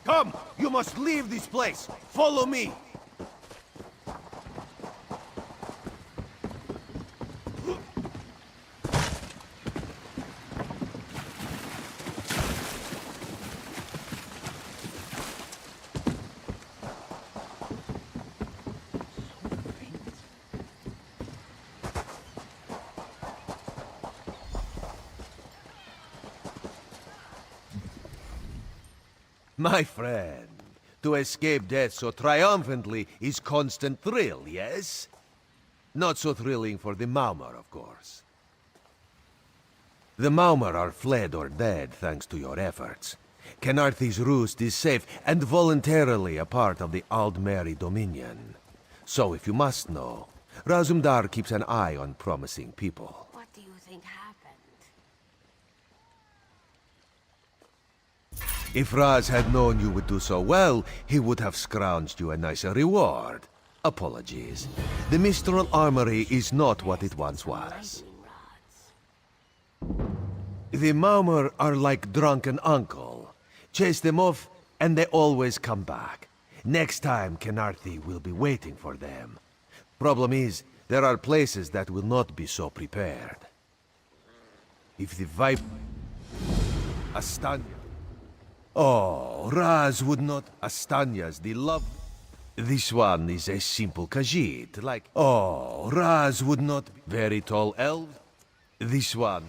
Come! You must leave this place! Follow me! My friend, to escape death so triumphantly is constant thrill, yes? Not so thrilling for the Maumar, of course. The Maumar are fled or dead thanks to your efforts. Canarthi's roost is safe and voluntarily a part of the Aldmeri Dominion. So if you must know, Razumdar keeps an eye on promising people. What do you think happened? If Raz had known you would do so well, he would have scrounged you a nicer reward. Apologies. The Mistral Armory is not what it once was. The Maumar are like drunken uncle. Chase them off, and they always come back. Next time, Kenarthi will be waiting for them. Problem is, there are places that will not be so prepared. If the Vipe... Astanya... Oh, Raz would not... Astanya's the love... This one is a simple Khajiit, like... Oh, Raz would not... Very tall elf? This one...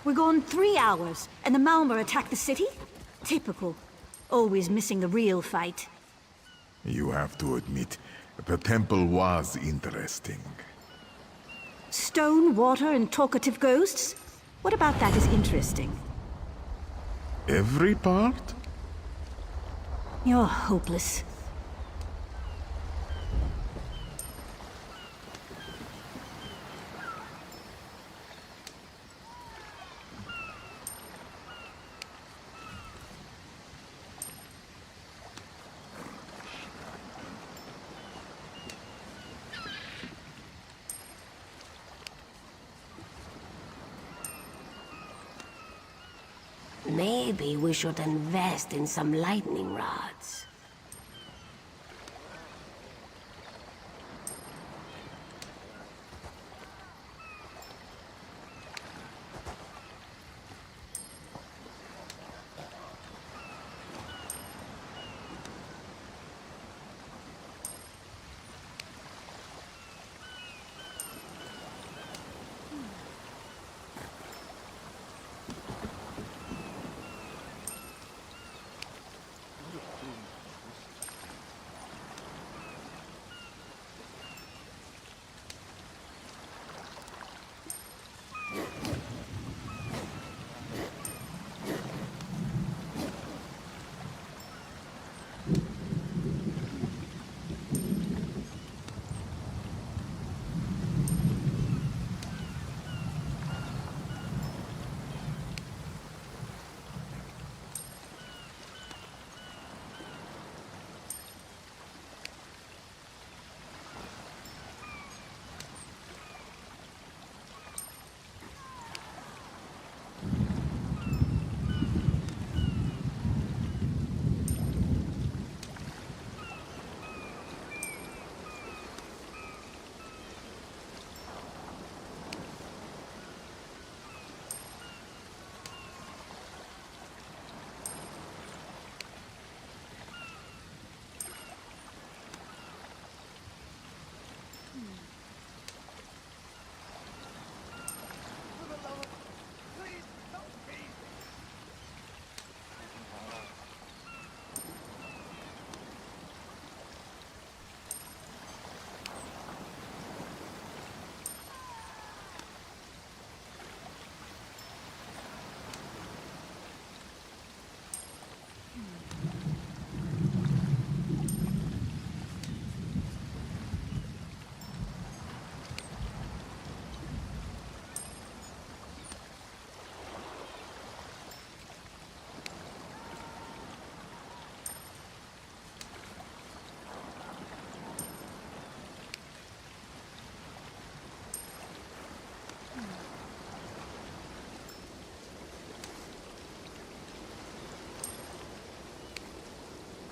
We're gone 3 hours, and the Maumar attacked the city? Typical. Always missing the real fight. You have to admit, the temple was interesting. Stone, water, and talkative ghosts? What about that is interesting? Every part? You're hopeless. Maybe we should invest in some lightning rods.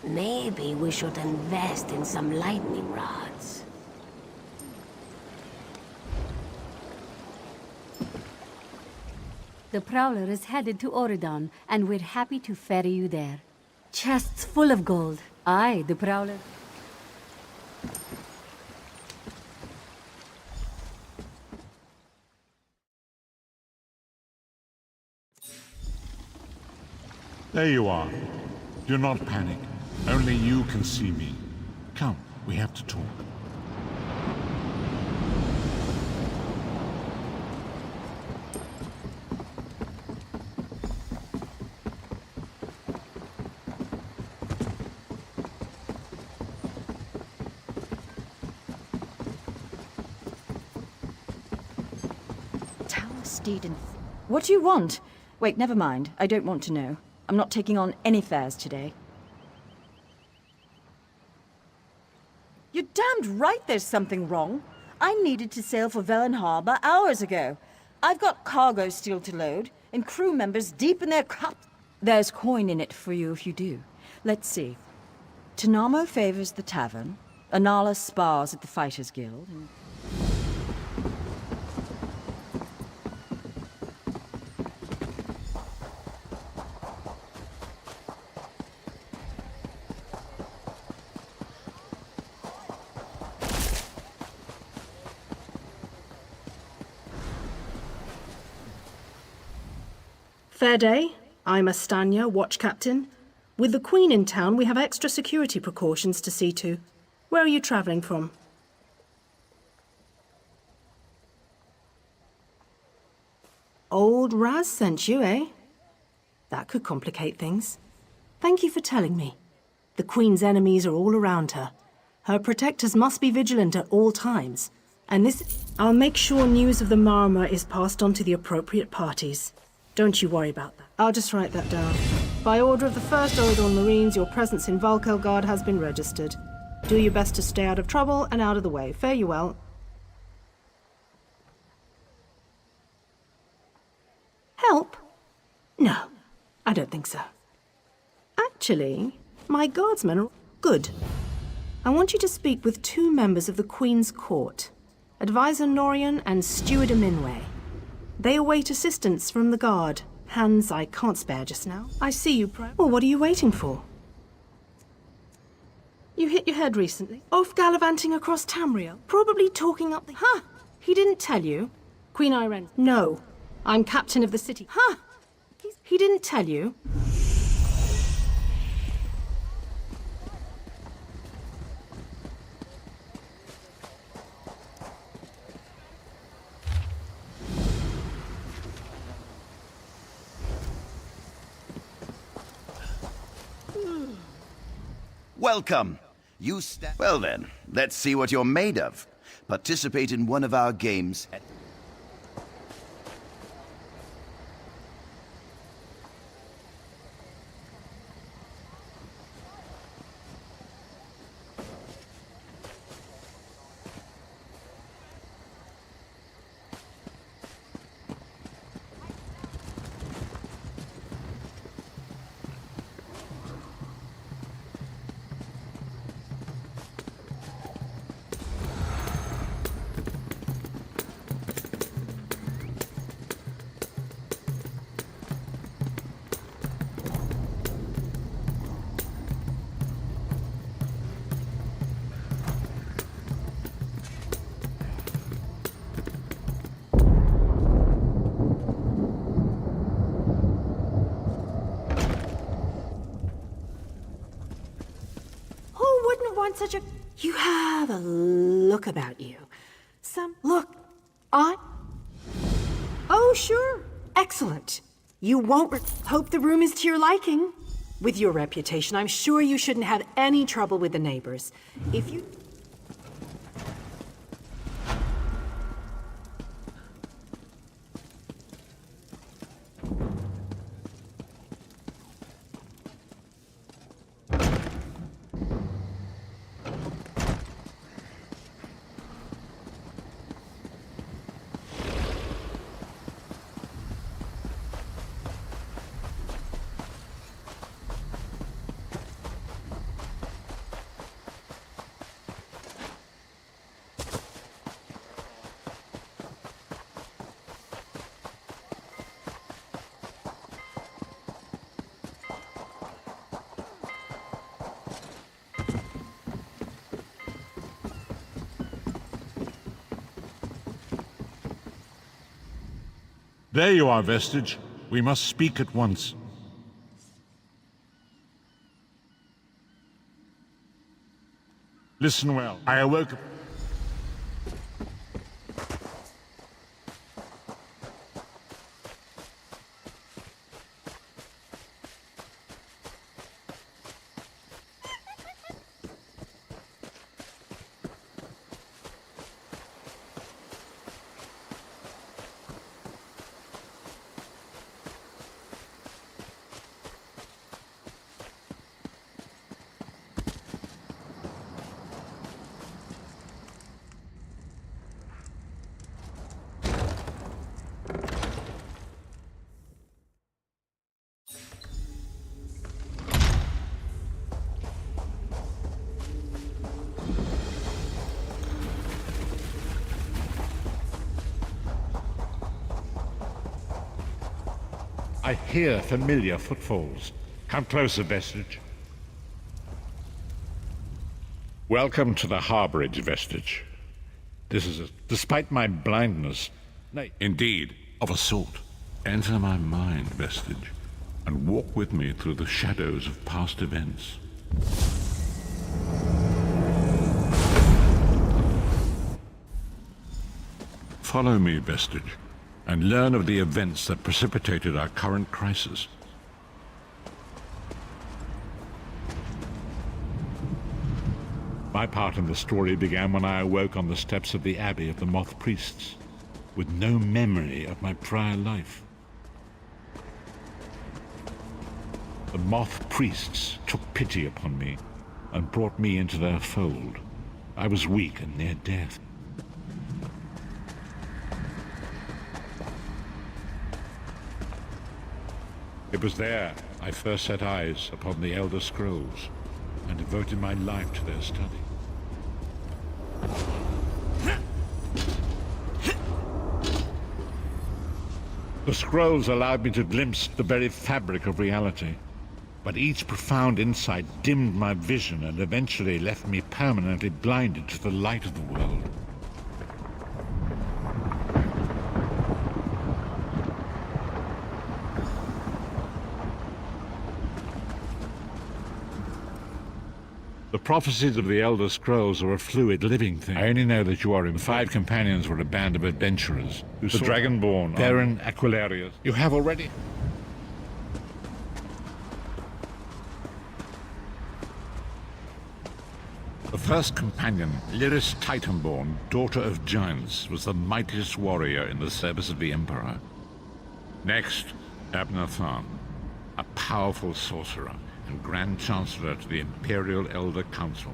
Maybe we should invest in some lightning rods. The Prowler is headed to Oridon, and we're happy to ferry you there. Chests full of gold. Aye, the Prowler. There you are. Do not panic. Only you can see me. Come, we have to talk. Tower Steed and... What do you want? Wait, never mind. I don't want to know. I'm not taking on any fares today. You're damned right there's something wrong. I needed to sail for Velen Harbor hours ago. I've got cargo still to load, and crew members deep in their cups. There's coin in it for you if you do. Let's see. Tanamo favors the tavern. Anala spars at the Fighters Guild. And... Fair day. I'm Astanya, watch captain. With the Queen in town, we have extra security precautions to see to. Where are you traveling from? Old Raz sent you, eh? That could complicate things. Thank you for telling me. The Queen's enemies are all around her. Her protectors must be vigilant at all times. And this... I'll make sure news of the Marmor is passed on to the appropriate parties. Don't you worry about that. I'll just write that down. By order of the 1st Oridon Marines, your presence in Valkelgard has been registered. Do your best to stay out of trouble and out of the way. Fare you well. Help? No, I don't think so. Actually, my guardsmen are good. I want you to speak with 2 members of the Queen's Court, Advisor Norian and Steward Aminway. They await assistance from the guard. Hands I can't spare just now. I see you, Well, what are you waiting for? You hit your head recently. Off gallivanting across Tamriel. Probably talking up the... Huh! He didn't tell you? Queen Irene. No. I'm captain of the city. Huh! He didn't tell you? Welcome. Well then, let's see what you're made of. Participate in one of our games. Such a... You have a look about you. Look, Oh, sure. Excellent. You won't hope the room is to your liking. With your reputation, I'm sure you shouldn't have any trouble with the neighbors. If you... There you are, Vestige. We must speak at once. Listen well. I awoke... I hear familiar footfalls. Come closer, Vestige. Welcome to the harborage, Vestige. This is despite my blindness, nay, indeed, of a sort. Enter my mind, Vestige, and walk with me through the shadows of past events. Follow me, Vestige, and learn of the events that precipitated our current crisis. My part in the story began when I awoke on the steps of the Abbey of the Moth Priests, with no memory of my prior life. The Moth Priests took pity upon me and brought me into their fold. I was weak and near death. It was there I first set eyes upon the Elder Scrolls and devoted my life to their study. The scrolls allowed me to glimpse the very fabric of reality, but each profound insight dimmed my vision and eventually left me permanently blinded to the light of the world. The prophecies of the Elder Scrolls are a fluid, living thing. I only know that you are in. The five companions were a band of adventurers who the Dragonborn, Baron Aquilarius. You have already... The first companion, Lyris Titanborn, daughter of giants, was the mightiest warrior in the service of the Emperor. Next, Abnathan, a powerful sorcerer and Grand Chancellor to the Imperial Elder Council.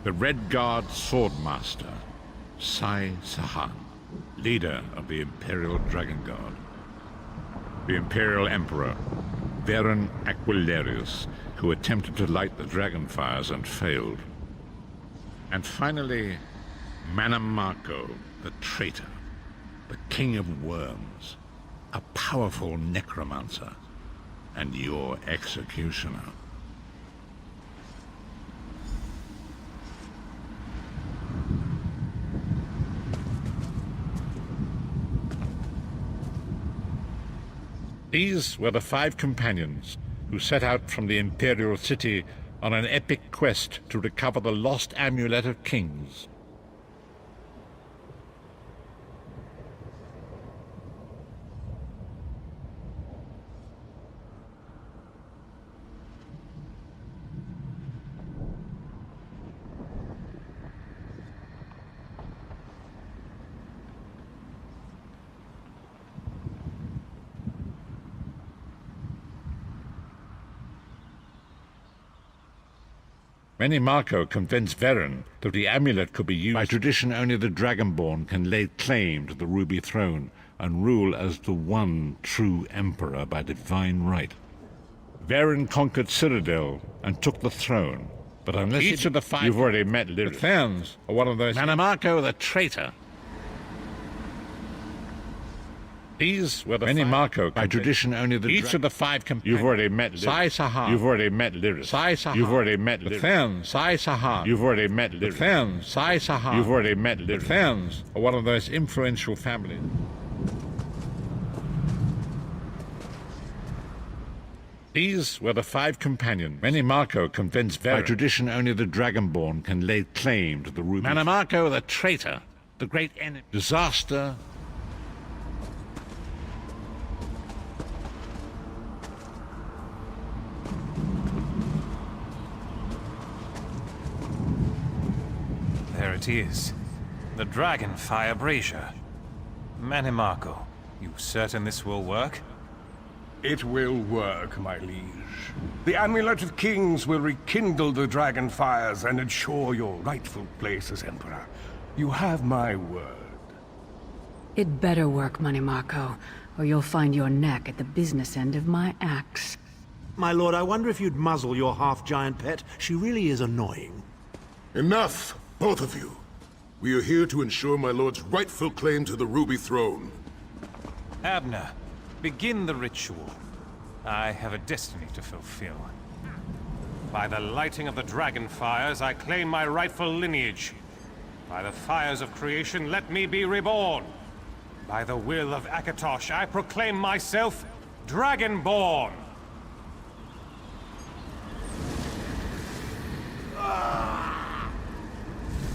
The Red Guard Swordmaster, Sai Sahan, leader of the Imperial Dragon Guard. The Imperial Emperor, Baron Aquilarius, who attempted to light the dragon fires and failed. And finally, Manamako, the traitor, the King of Worms, a powerful necromancer, and your executioner. These were the five companions who set out from the Imperial City on an epic quest to recover the lost Amulet of Kings. Many Marco convinced Veren that the amulet could be used. By tradition, only the Dragonborn can lay claim to the Ruby Throne and rule as the one true Emperor by divine right. Veren conquered Cyrodiil and took the throne, but unless each of the five... You've already met Lyris. The Therns are one of those... Manamako the traitor. These were the many Marco. By tradition, only the each of the five companions. You've already met Lyris. Sai Sahan. You've already met Lyris. Sai Sahan. You've already met Lyris. The Therns. Sai Sahan. You've already met Lyris. The Therns. Sai Sahan. You've already met Lyris. The Therns are one of those influential families. These were the 5 companions. Menimarco convinced By tradition, only the Dragonborn can lay claim to the ruby. Menimarco, the traitor, the great enemy. Disaster. There it is. The Dragonfire Brazier. Menimarco, you certain this will work? It will work, my liege. The Amulet of Kings will rekindle the dragon fires and ensure your rightful place as Emperor. You have my word. It better work, Menimarco, or you'll find your neck at the business end of my axe. My lord, I wonder if you'd muzzle your half-giant pet. She really is annoying. Enough, both of you. We are here to ensure my lord's rightful claim to the Ruby Throne. Abner, begin the ritual. I have a destiny to fulfill. By the lighting of the dragon fires, I claim my rightful lineage. By the fires of creation, let me be reborn. By the will of Akatosh, I proclaim myself Dragonborn.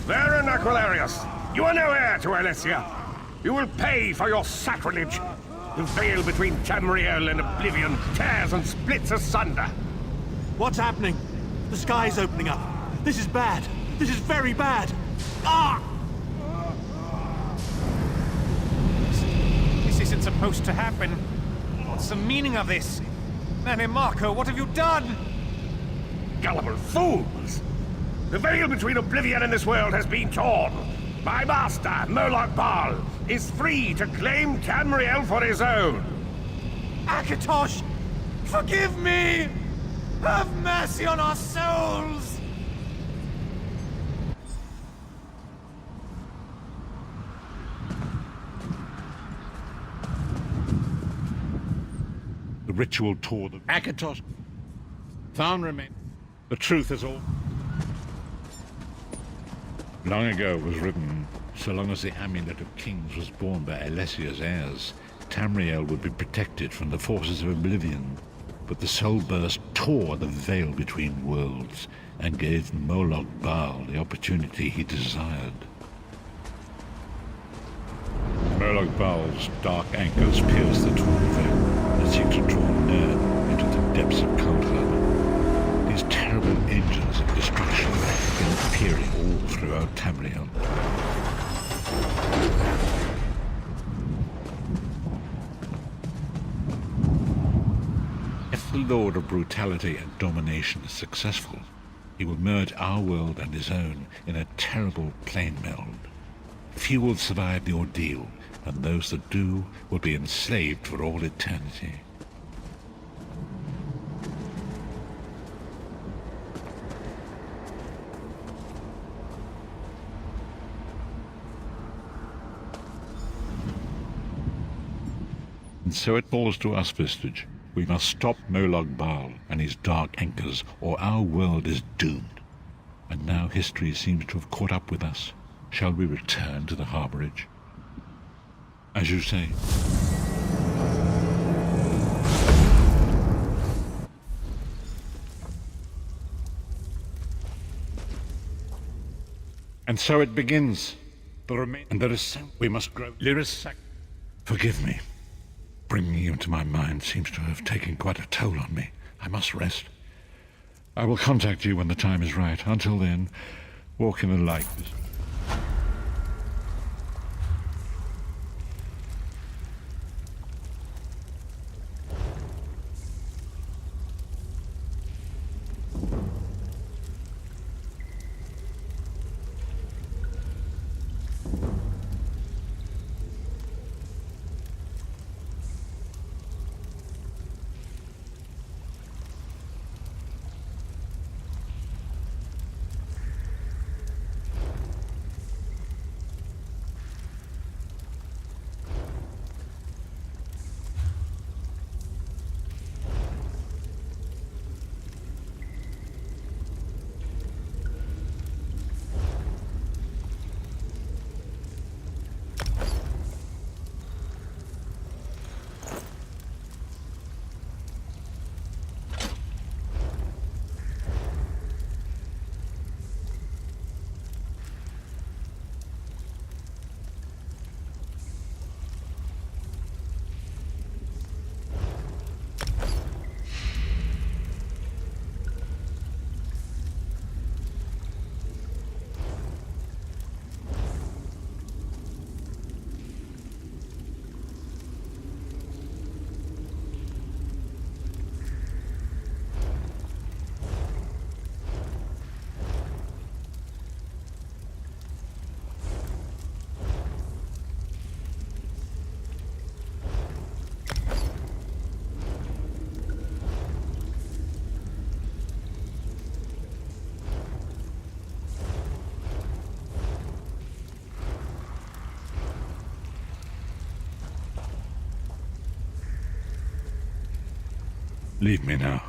Baron Aquilarius, you are no heir to Alessia. You will pay for your sacrilege. The veil between Tamriel and Oblivion tears and splits asunder. What's happening? The sky's opening up. This is bad. This is very bad. Ah! This isn't supposed to happen. What's the meaning of this? Menimarco, what have you done? Gullible fools! The veil between Oblivion and this world has been torn. My master, Moloch Baal, is free to claim Tamriel for his own. Akatosh, forgive me! Have mercy on our souls! The ritual tore the Akatos. Tharn remained. The truth is all. Long ago it was written, so long as the Amulet of Kings was borne by Alessia's heirs, Tamriel would be protected from the forces of Oblivion. But the Soul Burst tore the veil between worlds and gave Moloch Baal the opportunity he desired. Moloch Baal's dark anchors pierced the torn veil and seemed to draw near into the depths of Kaldheim. These terrible engines of destruction began appearing all throughout Tamriel. If the Lord of Brutality and Domination is successful, he will merge our world and his own in a terrible plane meld. Few will survive the ordeal, and those that do will be enslaved for all eternity. And so it falls to us, Vistage. We must stop Moloch Baal and his dark anchors, or our world is doomed. And now history seems to have caught up with us. Shall we return to the harborage? As you say. And so it begins. And there is we must grow. Forgive me. Bringing you into my mind seems to have taken quite a toll on me. I must rest. I will contact you when the time is right. Until then, walk in the light. Leave me now.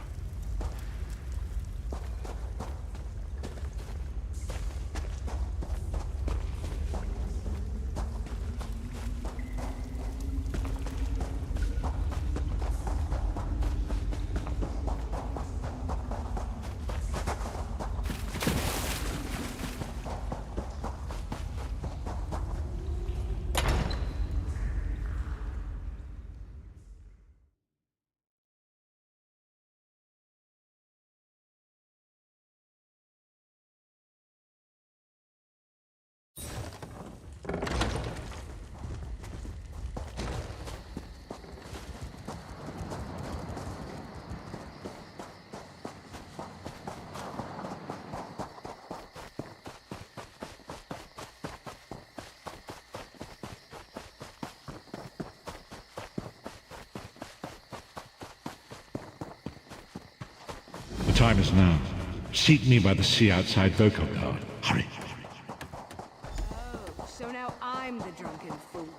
The time is now. Seat me by the sea outside vocal guard. Hurry. Oh, so now I'm the drunken fool.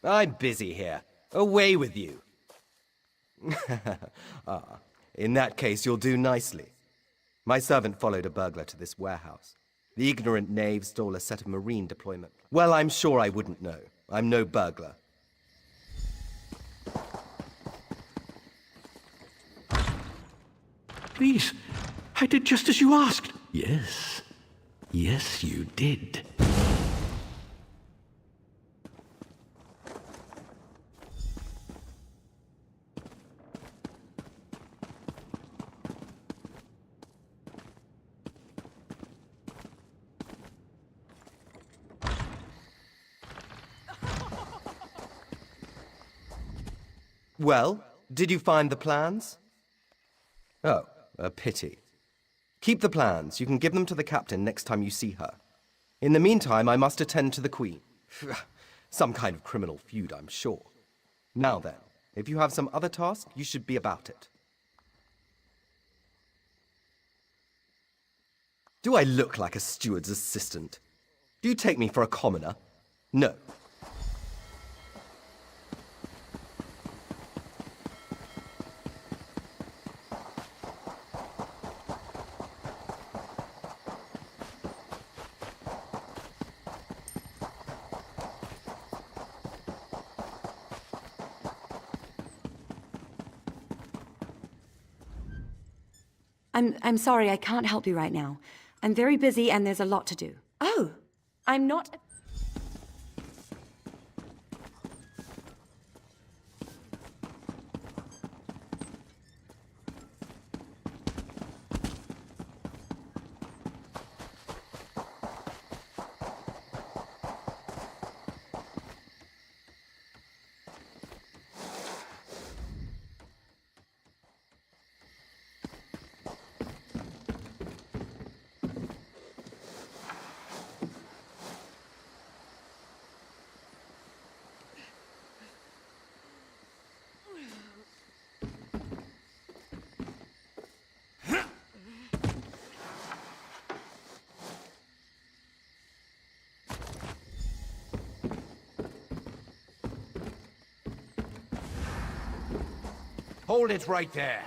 I'm busy here. Away with you. In that case, you'll do nicely. My servant followed a burglar to this warehouse. The ignorant knave stole a set of marine deployment. Well, I'm sure I wouldn't know. I'm no burglar. Please, I did just as you asked. Yes. Yes, you did. Well, did you find the plans? Oh, a pity. Keep the plans. You can give them to the captain next time you see her. In the meantime, I must attend to the Queen. Some kind of criminal feud, I'm sure. Now then, if you have some other task, you should be about it. Do I look like a steward's assistant? Do you take me for a commoner? No. I'm sorry, I can't help you right now. I'm very busy and there's a lot to do. Oh, I'm not... Hold it right there.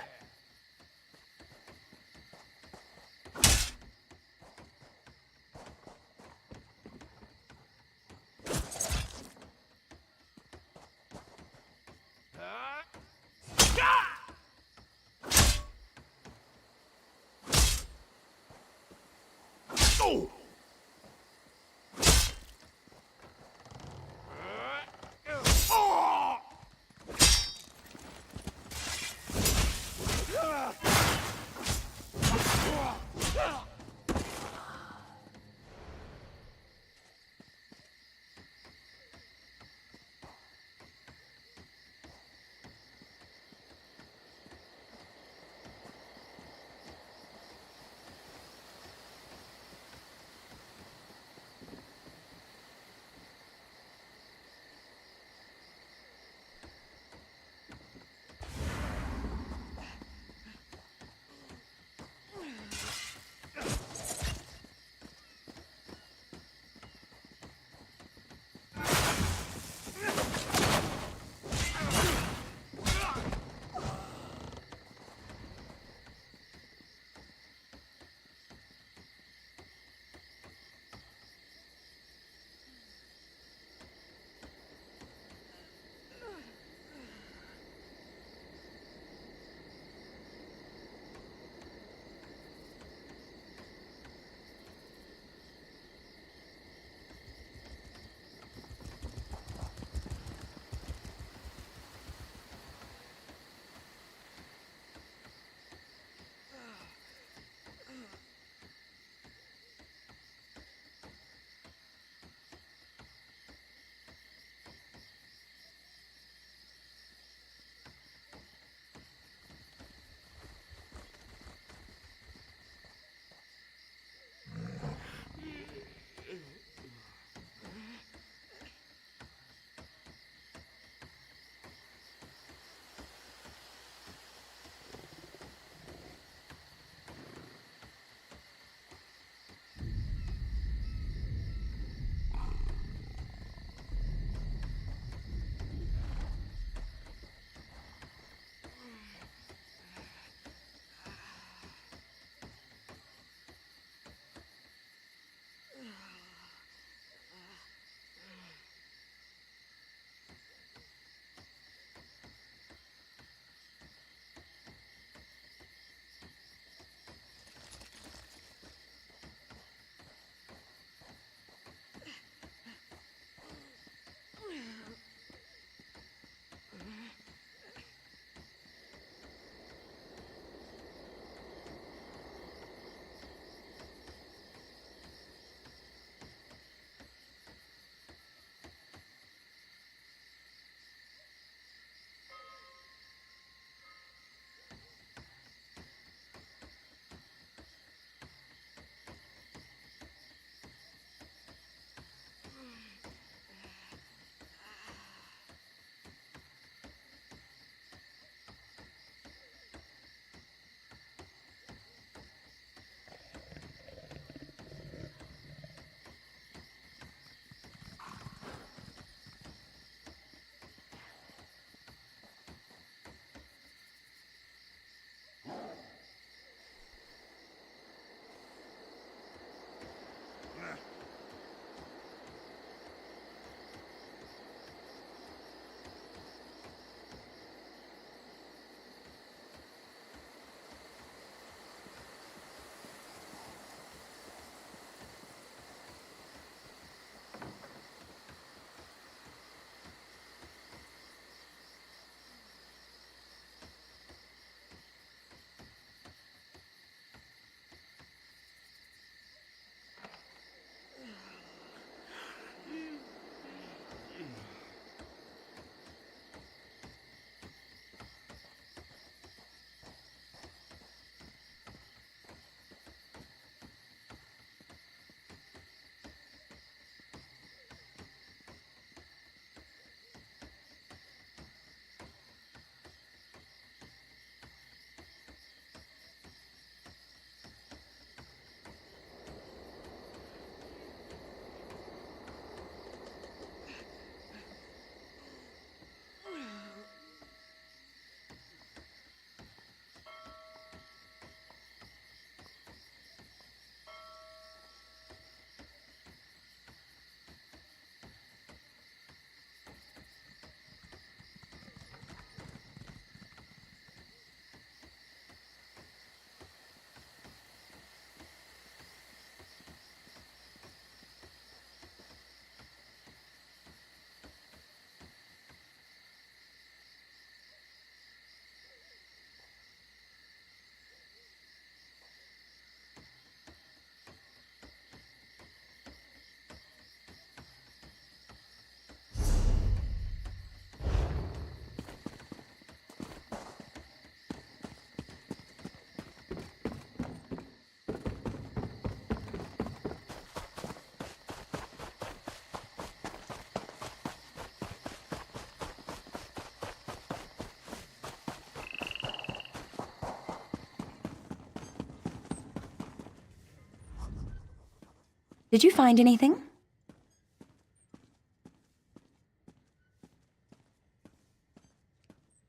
Did you find anything?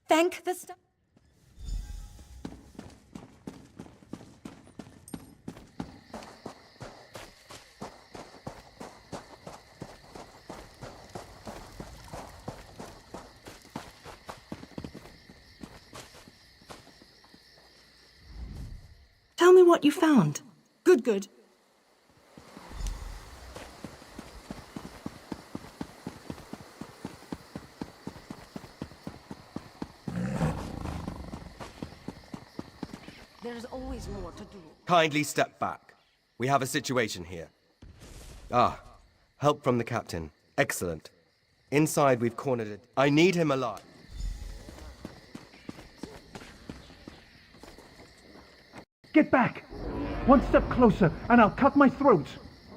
Thank the star. Tell me what you found. Good, good. There's always more to do. Kindly step back. We have a situation here. Ah, help from the captain. Excellent. Inside, we've cornered it. I need him alive. Get back! One step closer, and I'll cut my throat!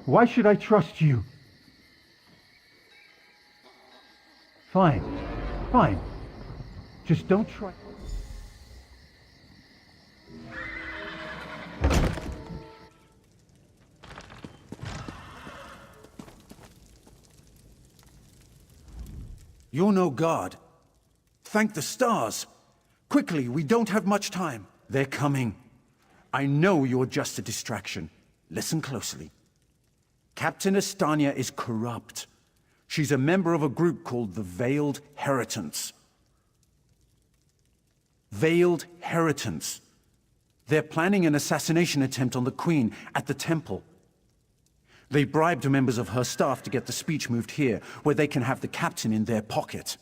Why should I trust you? Fine. Fine. Just don't try... You're no god. Thank the stars. Quickly, we don't have much time. They're coming. I know you're just a distraction. Listen closely. Captain Estania is corrupt. She's a member of a group called the Veiled Heritants. Veiled Heritants. They're planning an assassination attempt on the Queen at the temple. They bribed members of her staff to get the speech moved here, where they can have the captain in their pocket.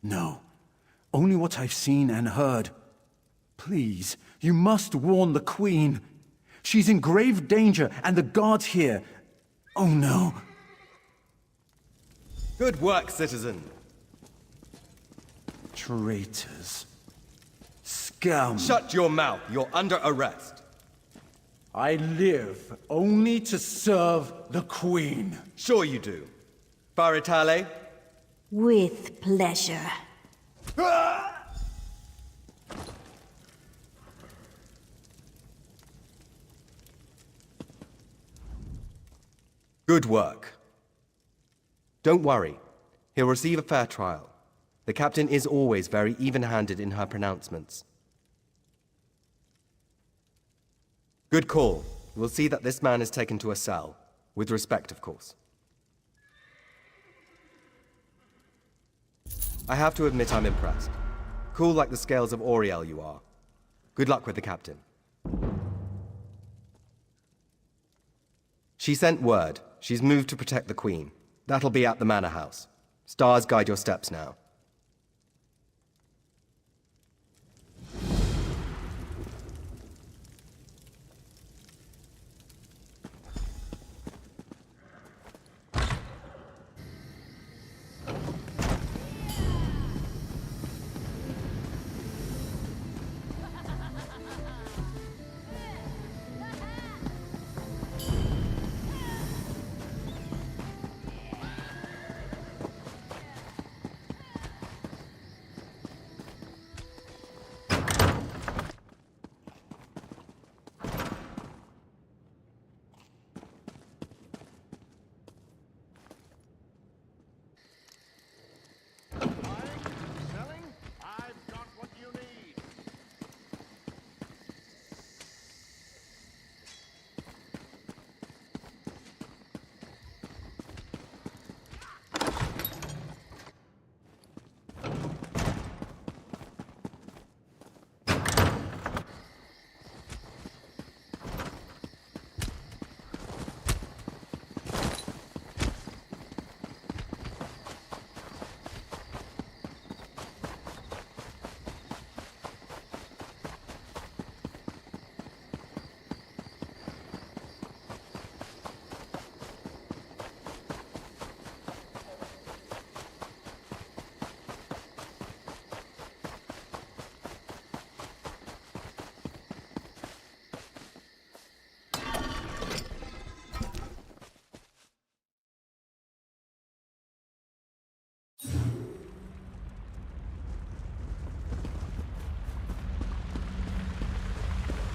No. Only what I've seen and heard. Please, you must warn the Queen. She's in grave danger, and the guards here... Oh no. Good work, citizen. Traitors. Scum. Shut your mouth. You're under arrest. I live only to serve the Queen. Sure you do. Baritale? With pleasure. Good work. Don't worry. He'll receive a fair trial. The captain is always very even-handed in her pronouncements. Good call. We'll see that this man is taken to a cell. With respect, of course. I have to admit I'm impressed. Cool like the scales of Auriel you are. Good luck with the captain. She sent word. She's moved to protect the Queen. That'll be at the Manor House. Stars guide your steps now.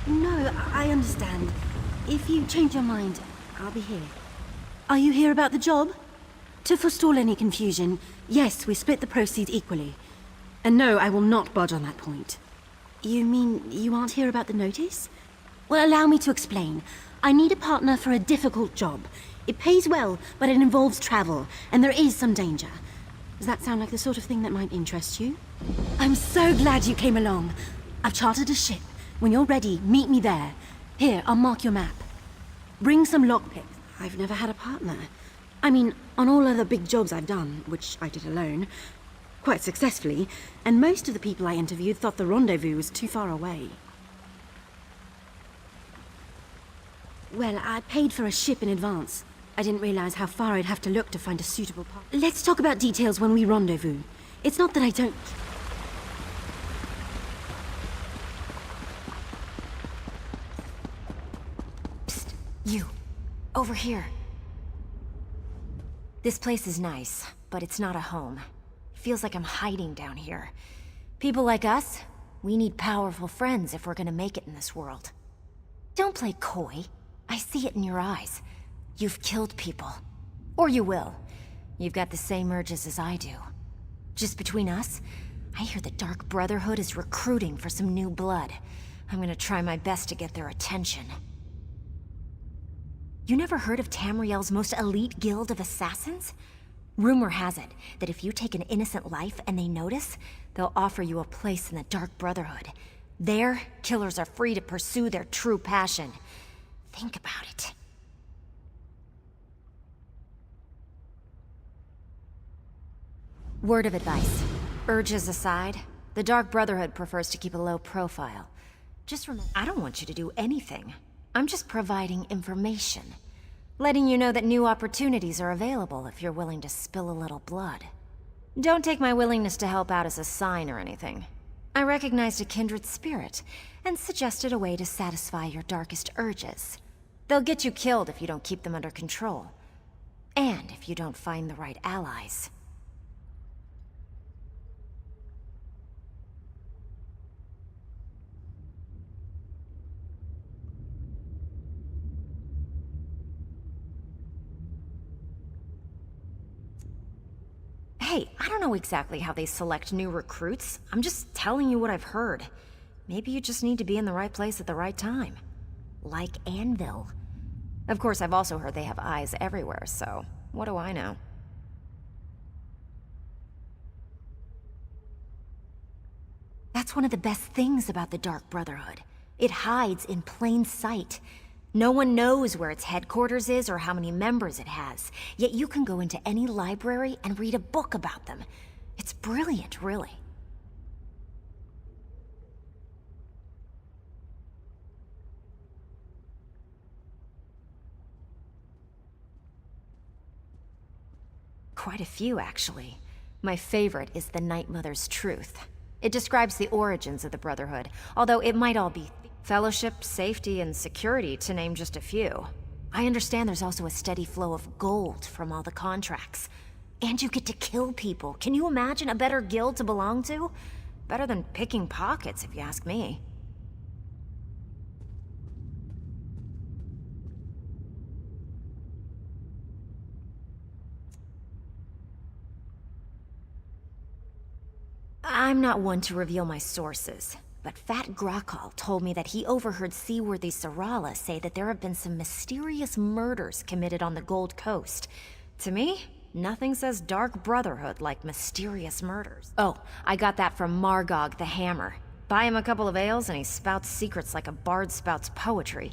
No, I understand. If you change your mind, I'll be here. Are you here about the job? To forestall any confusion, yes, we split the proceeds equally. And no, I will not budge on that point. You mean you aren't here about the notice? Well, allow me to explain. I need a partner for a difficult job. It pays well, but it involves travel, and there is some danger. Does that sound like the sort of thing that might interest you? I'm so glad you came along. I've chartered a ship. When you're ready, meet me there. Here, I'll mark your map. Bring some lockpicks. I've never had a partner. I mean, on all other big jobs I've done, which I did alone, quite successfully, and most of the people I interviewed thought the rendezvous was too far away. Well, I paid for a ship in advance. I didn't realize how far I'd have to look to find a suitable partner. Let's talk about details when we rendezvous. It's not that I don't... You, over here. This place is nice, but it's not a home. Feels like I'm hiding down here. People like us, we need powerful friends if we're gonna make it in this world. Don't play coy. I see it in your eyes. You've killed people. Or you will. You've got the same urges as I do. Just between us, I hear the Dark Brotherhood is recruiting for some new blood. I'm gonna try my best to get their attention. You never heard of Tamriel's most elite guild of assassins? Rumor has it that if you take an innocent life and they notice, they'll offer you a place in the Dark Brotherhood. There, killers are free to pursue their true passion. Think about it. Word of advice. Urges aside, the Dark Brotherhood prefers to keep a low profile. Just remember, I don't want you to do anything. I'm just providing information. Letting you know that new opportunities are available if you're willing to spill a little blood. Don't take my willingness to help out as a sign or anything. I recognized a kindred spirit, and suggested a way to satisfy your darkest urges. They'll get you killed if you don't keep them under control. And if you don't find the right allies. Hey, I don't know exactly how they select new recruits. I'm just telling you what I've heard. Maybe you just need to be in the right place at the right time. Like Anvil. Of course, I've also heard they have eyes everywhere, so what do I know? That's one of the best things about the Dark Brotherhood. It hides in plain sight. No one knows where its headquarters is or how many members it has, yet you can go into any library and read a book about them. It's brilliant, really. Quite a few, actually. My favorite is The Night Mother's Truth. It describes the origins of the Brotherhood, although it might all be fellowship, safety, and security, to name just a few. I understand there's also a steady flow of gold from all the contracts. And you get to kill people. Can you imagine a better guild to belong to? Better than picking pockets, if you ask me. I'm not one to reveal my sources, but Fat Grakal told me that he overheard Seaworthy Sarala say that there have been some mysterious murders committed on the Gold Coast. To me, nothing says Dark Brotherhood like mysterious murders. Oh, I got that from Margog the Hammer. Buy him a couple of ales and he spouts secrets like a bard spouts poetry.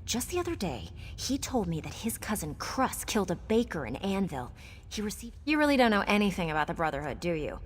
Just the other day, he told me that his cousin Crus killed a baker in Anvil. He received— You really don't know anything about the Brotherhood, do you?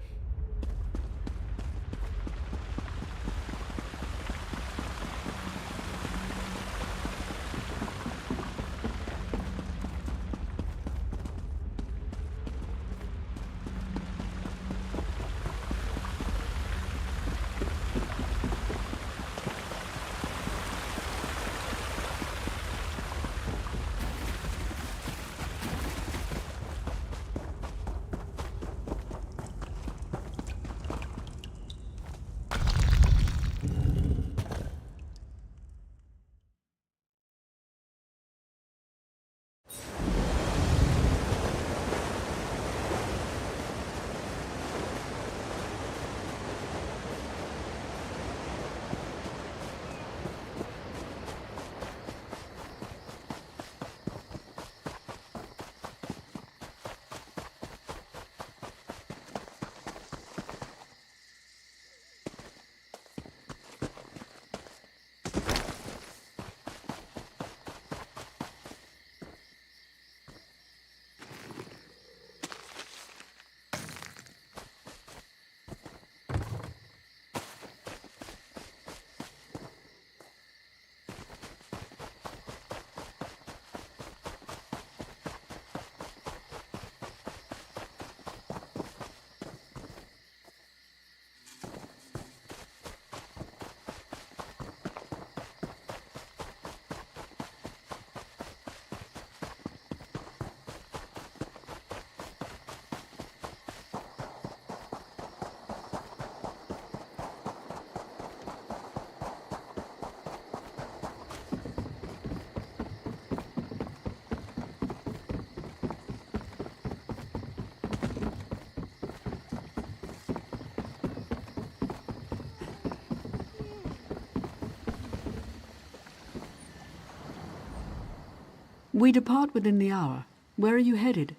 We depart within the hour. Where are you headed?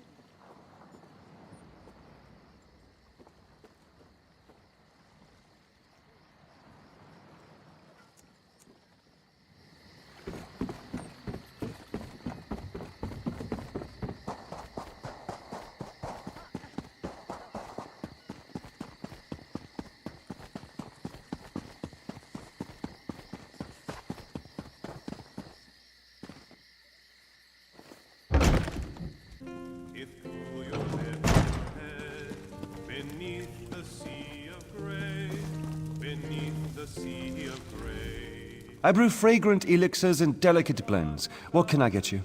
I brew fragrant elixirs and delicate blends. What can I get you?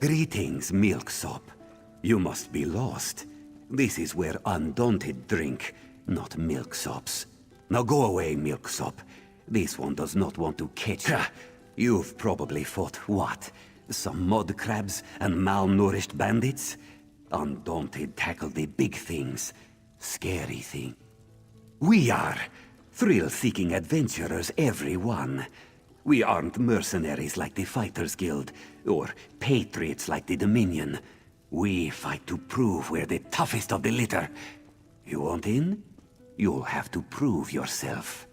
Greetings, Milksop. You must be lost. This is where Undaunted drink, not Milksops. Now go away, Milksop. This one does not want to catch you. You've probably fought what? Some mud crabs and malnourished bandits? Undaunted tackle the big things. Scary thing. We are thrill-seeking adventurers, every one. We aren't mercenaries like the Fighters Guild, or patriots like the Dominion. We fight to prove we're the toughest of the litter. You want in? You'll have to prove yourself.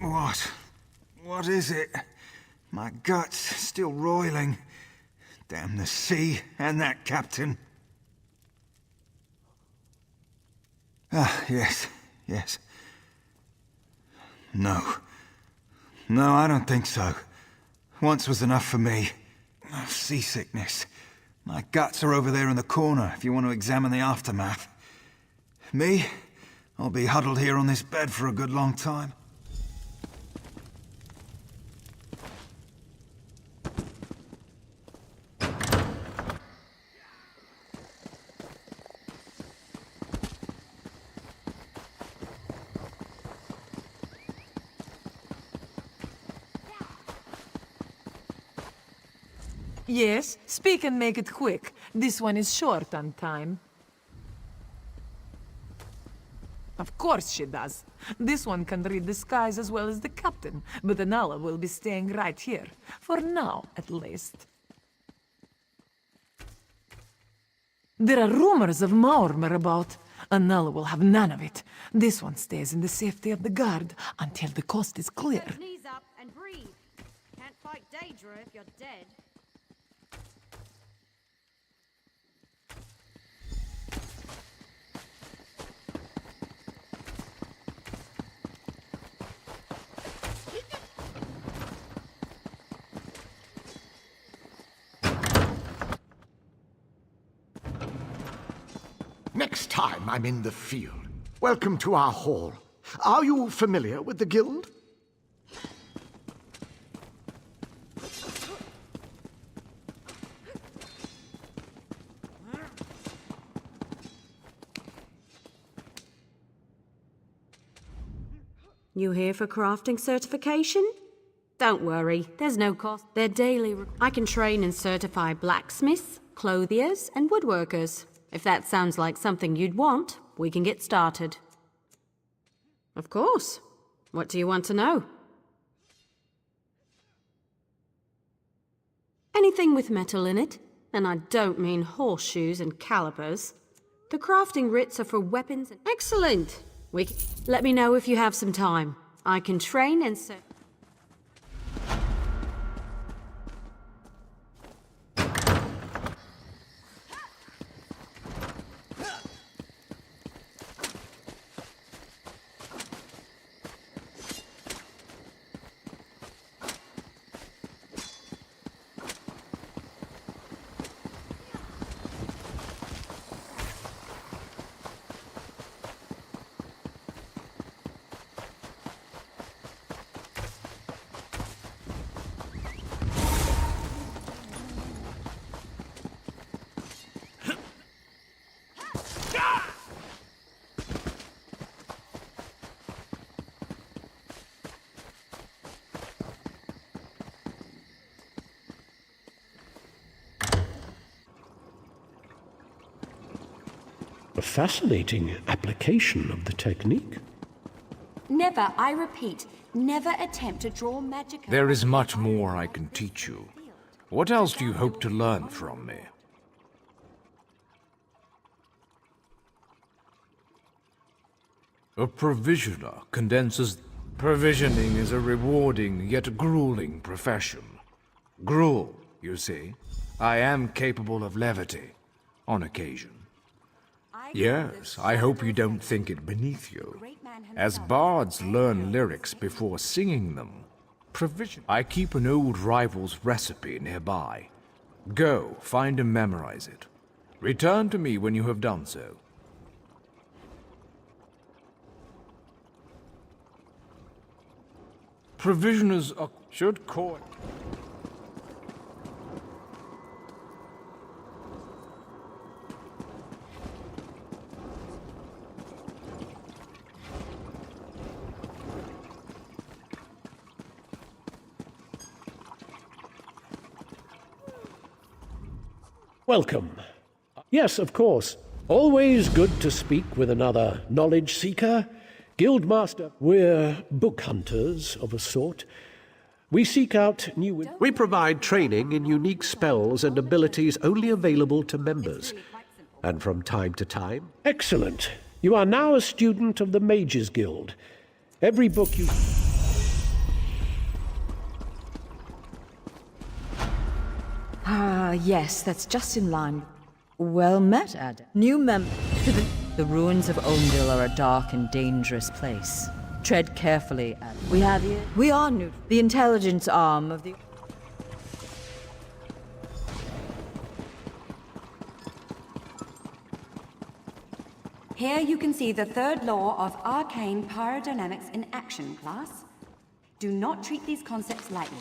What? What is it? My gut's still roiling. Damn the sea and that captain. Ah, yes, yes. No, No, I don't think so. Once was enough for me. Oh, seasickness. My guts are over there in the corner if you want to examine the aftermath. Me? I'll be huddled here on this bed for a good long time. Yes, speak and make it quick. This one is short on time. Of course she does. This one can read the skies as well as the captain, but Anala will be staying right here. For now, at least. There are rumors of Maormer about. Anala will have none of it. This one stays in the safety of the guard until the coast is clear. Knees up and breathe. Can't fight Daedra if you're dead. Next time I'm in the field, welcome to our hall. Are you familiar with the guild? You here for crafting certification? Don't worry, there's no cost. They're daily. I can train and certify blacksmiths, clothiers, and woodworkers. If that sounds like something you'd want, we can get started. Of course. What do you want to know? Anything with metal in it, and I don't mean horseshoes and calipers. The crafting writs are for weapons and... Excellent! Let me know if you have some time. I can train and A fascinating application of the technique. Never, I repeat, never attempt to draw magic. There is much more I can teach you. What else do you hope to learn from me? A provisioner condenses... Provisioning is a rewarding yet grueling profession. Gruel, you see. I am capable of levity, on occasion. Yes, I hope you don't think it beneath you. As bards learn lyrics before singing them, I keep an old rival's recipe nearby. Go, find and memorize it. Return to me when you have done so. Provisioners should court. Welcome. Yes, of course. Always good to speak with another knowledge seeker. Guildmaster, we're book hunters of a sort. We seek out new... We provide training in unique spells and abilities only available to members. And from time to time... Excellent. You are now a student of the Mages Guild. Every book you... Ah, yes, that's just in line. Well met, Ad. New member. The ruins of Ownville are a dark and dangerous place. Tread carefully. We have you. We are new. The intelligence arm of the... Here you can see the third law of arcane pyrodynamics in action, class. Do not treat these concepts lightly.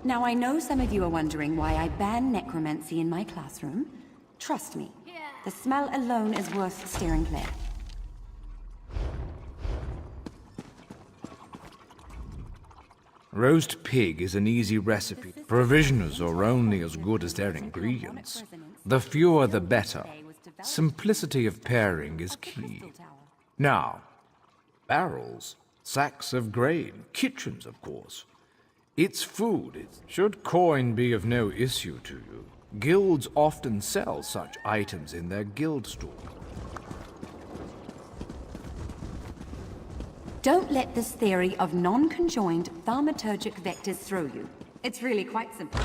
Now, I know some of you are wondering why I ban necromancy in my classroom. Trust me, the smell alone is worth steering clear. Roast pig is an easy recipe. Provisioners are only as good as their ingredients. The fewer the better. Simplicity of pairing is key. Now, barrels, sacks of grain, kitchens, of course. It's food. Should coin be of no issue to you, guilds often sell such items in their guild store. Don't let this theory of non-conjoined thaumaturgic vectors throw you. It's really quite simple.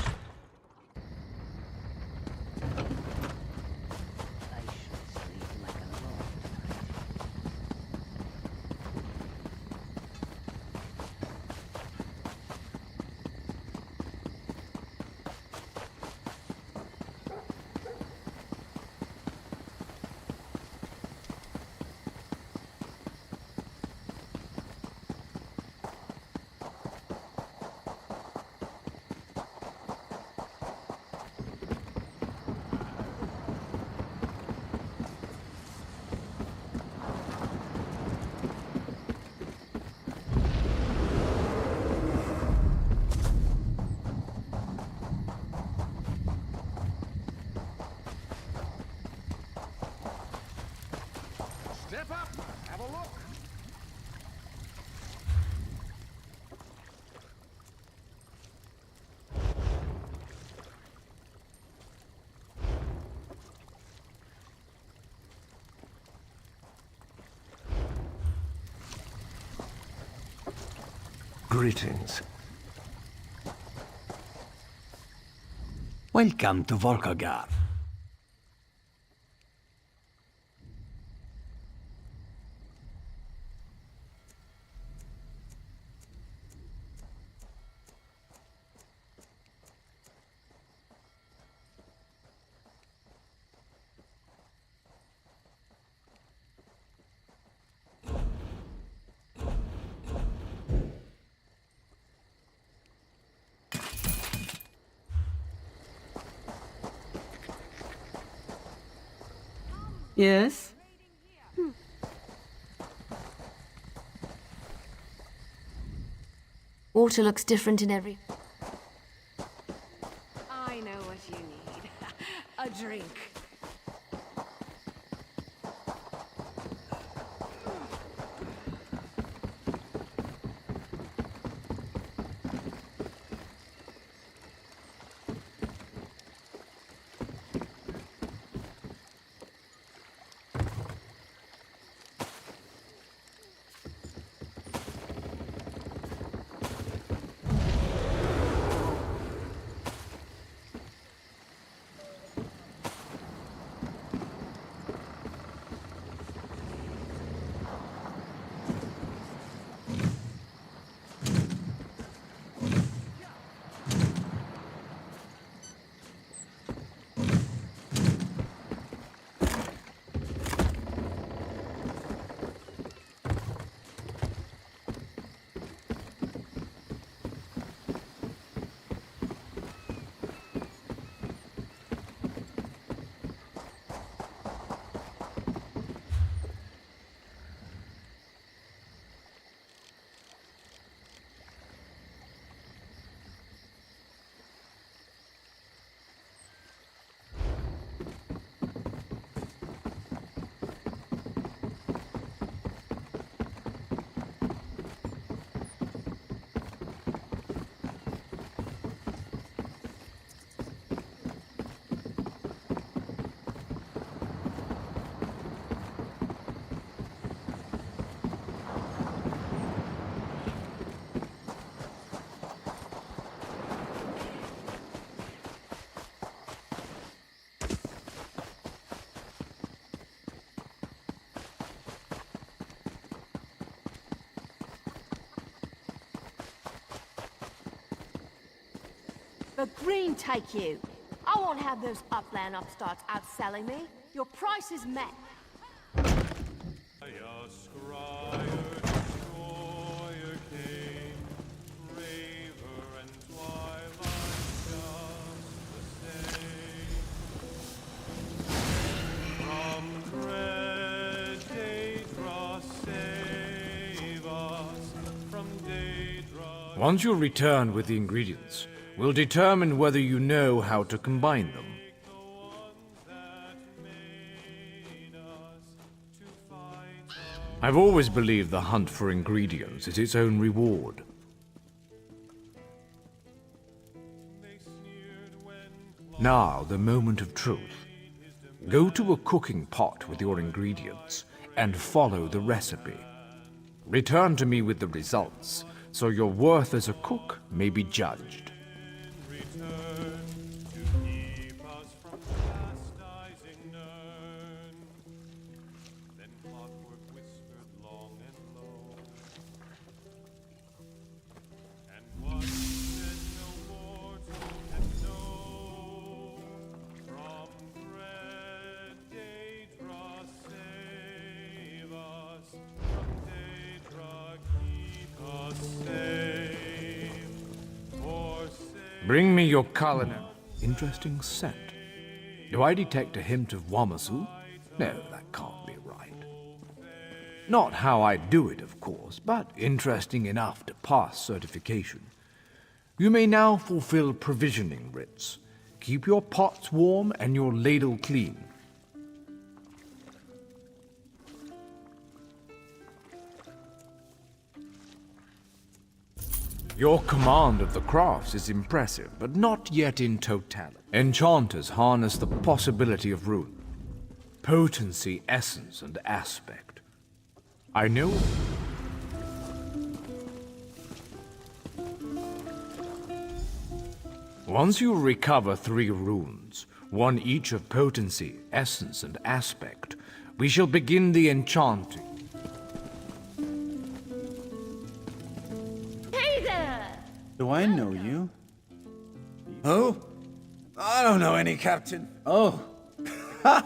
Step up, have a look. Greetings. Welcome to Volkagard. Yes? Water looks different in every... I know what you need. A drink. The green take you. I won't have those upland upstarts outselling me. Your price is met. Once you return with the ingredients, we'll determine whether you know how to combine them. I've always believed the hunt for ingredients is its own reward. Now, the moment of truth. Go to a cooking pot with your ingredients and follow the recipe. Return to me with the results, so your worth as a cook may be judged. Bring me your culinary. Interesting scent. Do I detect a hint of Wamasu? No, that can't be right. Not how I do it, of course, but interesting enough to pass certification. You may now fulfill provisioning writs. Keep your pots warm and your ladle clean. Your command of the crafts is impressive, but not yet in totality. Enchanters harness the possibility of rune, potency, essence, and aspect. I know. Once you recover 3 runes, one each of potency, essence, and aspect, we shall begin the enchanting. Do I know you? Who? I don't know any, Captain. Oh. Ha!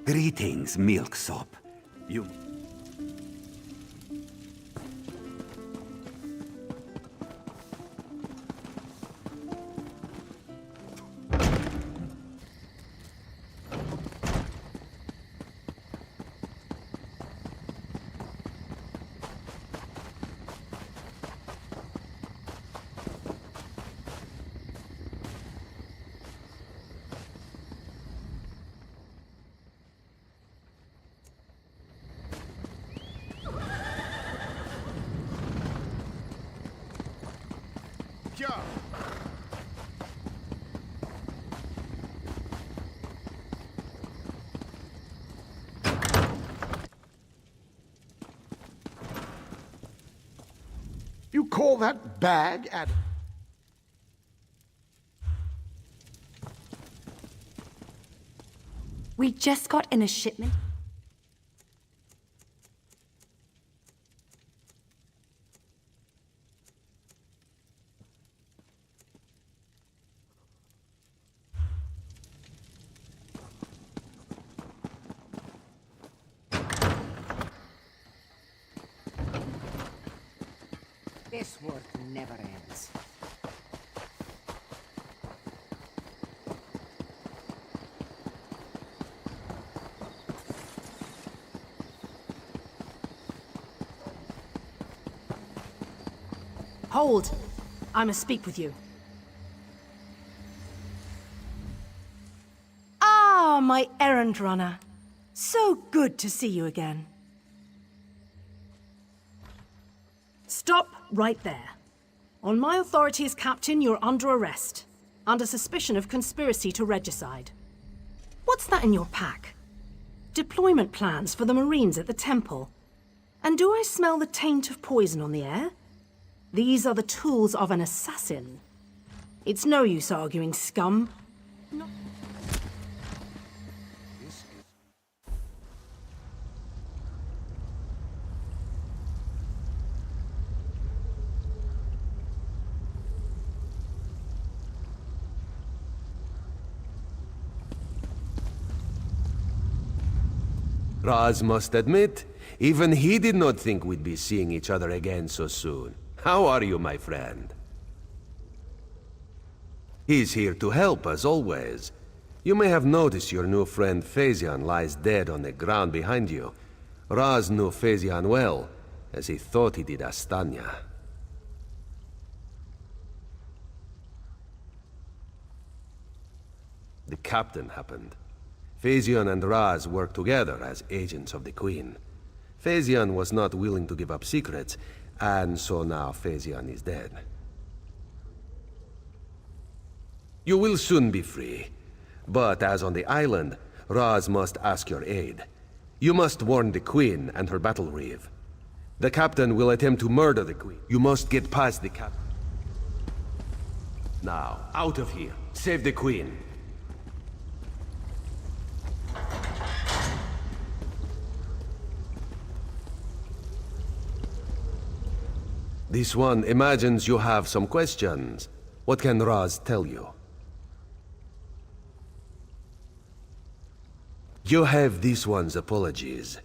Greetings, Milksop. You... You call that bag at... We just got in a shipment. This work never ends. Hold! I must speak with you. Ah, my errand runner. So good to see you again. Stop right there. On my authority as captain, you're under arrest, under suspicion of conspiracy to regicide. What's that in your pack? Deployment plans for the Marines at the temple. And do I smell the taint of poison on the air? These are the tools of an assassin. It's no use arguing, scum. Raz must admit, even he did not think we'd be seeing each other again so soon. How are you, my friend? He's here to help, as always. You may have noticed your new friend Phaezion lies dead on the ground behind you. Raz knew Phaezion well, as he thought he did Astanya. The captain happened. Phaezion and Raz worked together as agents of the Queen. Phaezion was not willing to give up secrets, and so now Phaezion is dead. You will soon be free, but as on the island, Raz must ask your aid. You must warn the Queen and her battle reeve. The captain will attempt to murder the Queen. You must get past the captain. Now, out of here. Save the Queen. This one imagines you have some questions. What can Raz tell you? You have this one's apologies.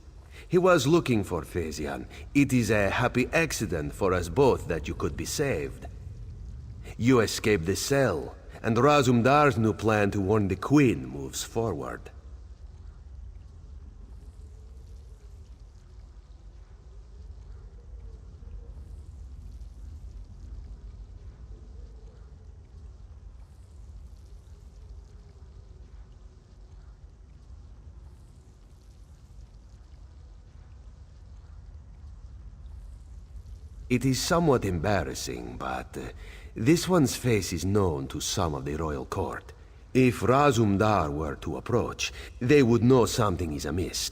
He was looking for Phaezion. It is a happy accident for us both that you could be saved. You escaped the cell, and Razumdar's new plan to warn the Queen moves forward. It is somewhat embarrassing, but this one's face is known to some of the royal court. If Razumdar were to approach, they would know something is amiss.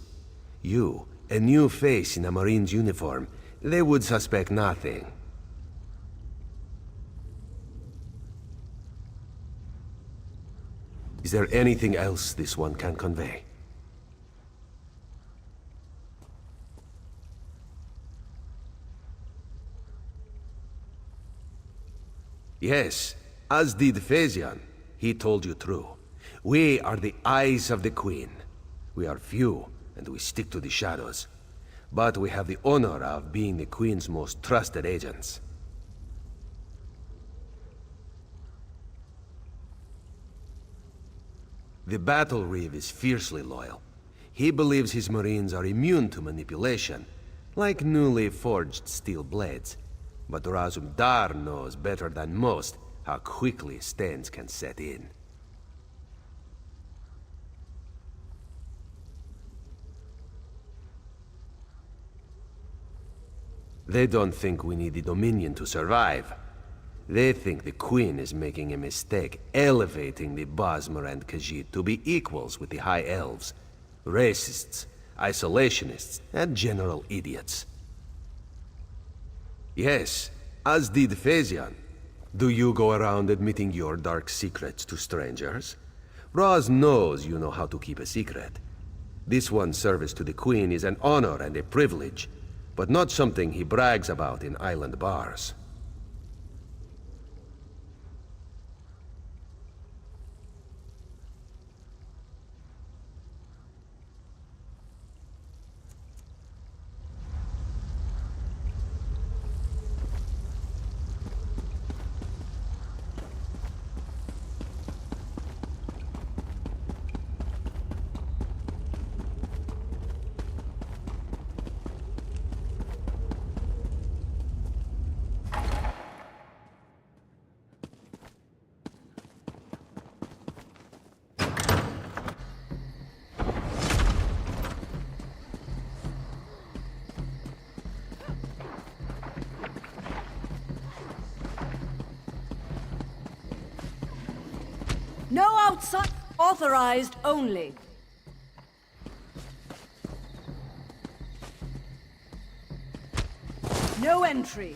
You, a new face in a Marine's uniform, they would suspect nothing. Is there anything else this one can convey? Yes, as did Phaezion. He told you true. We are the eyes of the Queen. We are few, and we stick to the shadows. But we have the honor of being the Queen's most trusted agents. The Battle Reeve is fiercely loyal. He believes his Marines are immune to manipulation, like newly forged steel blades. But Razumdar knows better than most how quickly stains can set in. They don't think we need the Dominion to survive. They think the Queen is making a mistake, elevating the Bosmer and Khajiit to be equals with the High Elves. Racists, isolationists, and general idiots. Yes, as did Phaezion. Do you go around admitting your dark secrets to strangers? Raz knows you know how to keep a secret. This one's service to the Queen is an honor and a privilege, but not something he brags about in island bars. No outside. Authorized only. No entry.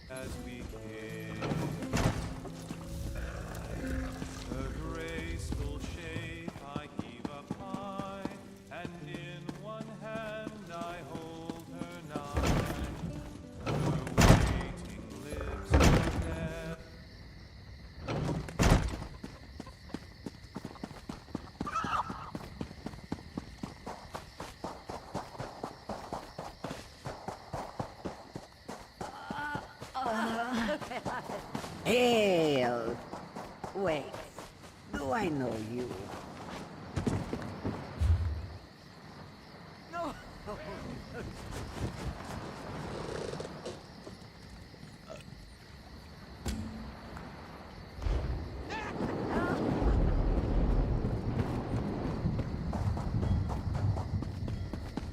As we came, her graceful shape I heave up high, and in one hand I hold her nigh. Her waiting lips are there. Hail! Wait, do I know you? No!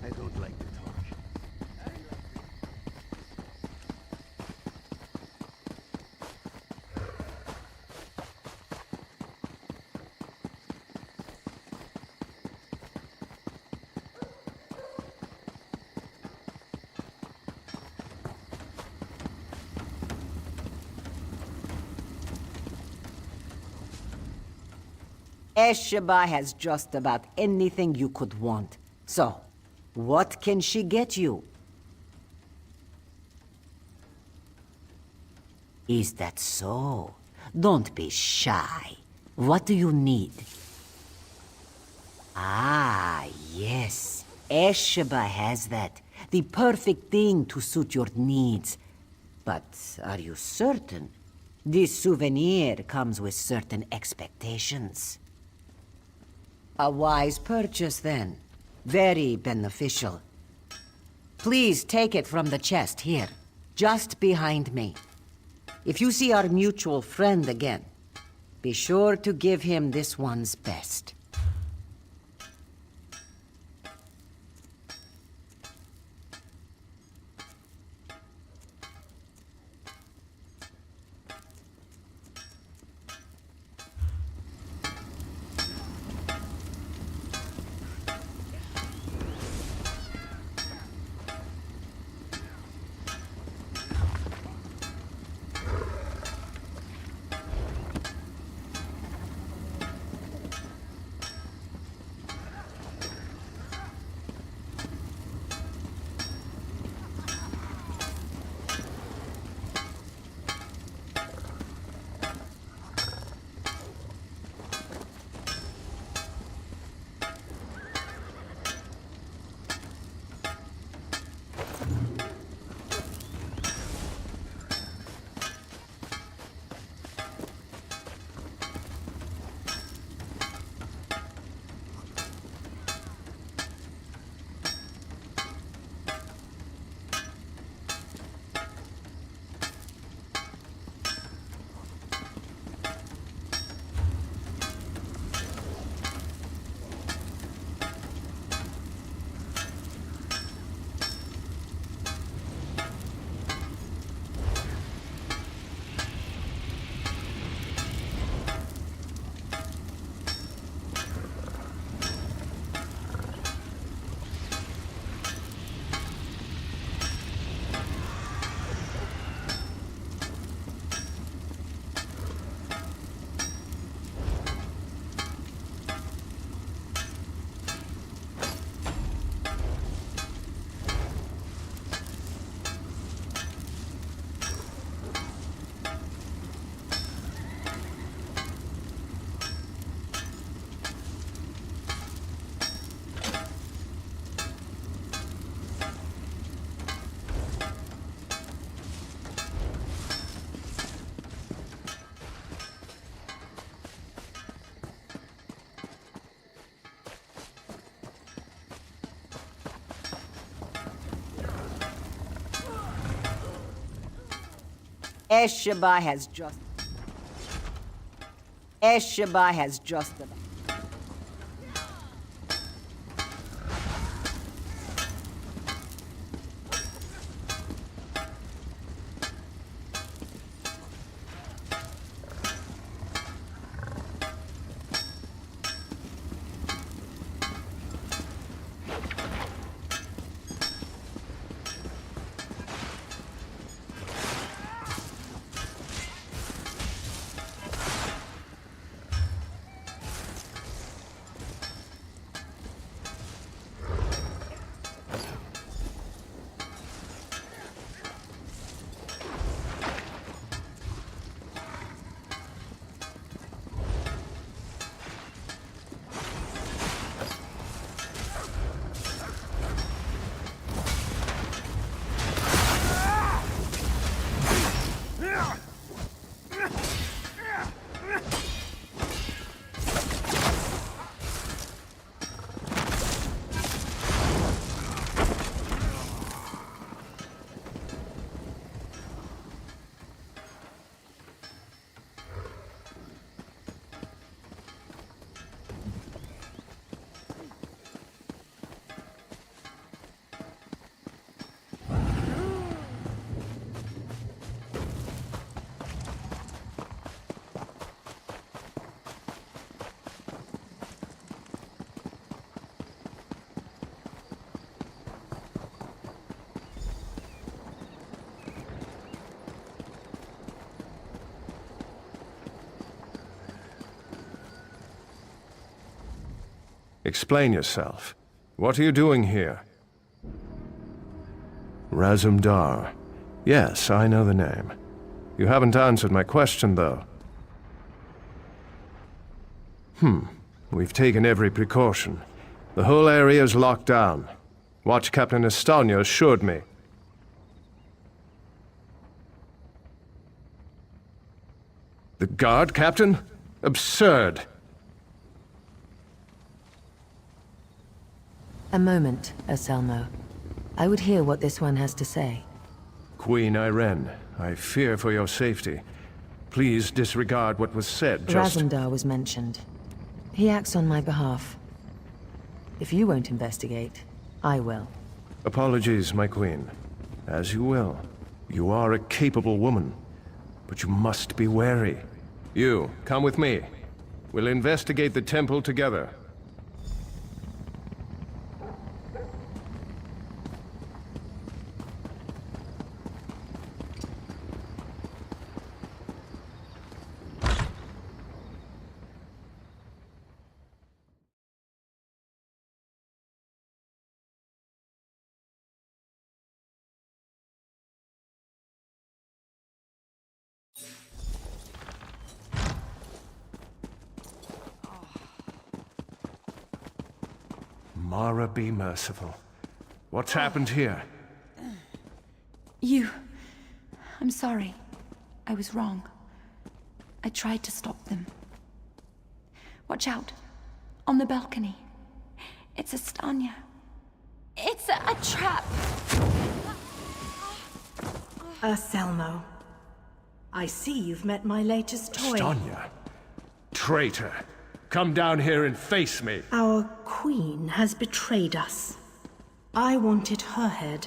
I don't like to talk. Esheba has just about anything you could want. So, what can she get you? Is that so? Don't be shy. What do you need? Ah, yes. Esheba has that. The perfect thing to suit your needs. But are you certain? This souvenir comes with certain expectations. A wise purchase, then. Very beneficial. Please take it from the chest here, just behind me. If you see our mutual friend again, be sure to give him this one's best. Esheba has just... Esheba has just... Explain yourself. What are you doing here? Razumdar. Yes, I know the name. You haven't answered my question, though. We've taken every precaution. The whole area is locked down. Watch Captain Estonia assured me. The guard, Captain? Absurd! A moment, Anselmo. I would hear what this one has to say. Queen Irene, I fear for your safety. Please disregard what was said, Razumdar was mentioned. He acts on my behalf. If you won't investigate, I will. Apologies, my queen. As you will. You are a capable woman. But you must be wary. You, come with me. We'll investigate the temple together. Mara, be merciful. What's happened here? I'm sorry. I was wrong. I tried to stop them. Watch out. On the balcony. It's Estania. It's a trap! Anselmo. I see you've met my latest toy. Estania. Traitor. Come down here and face me. Our queen has betrayed us. I wanted her head.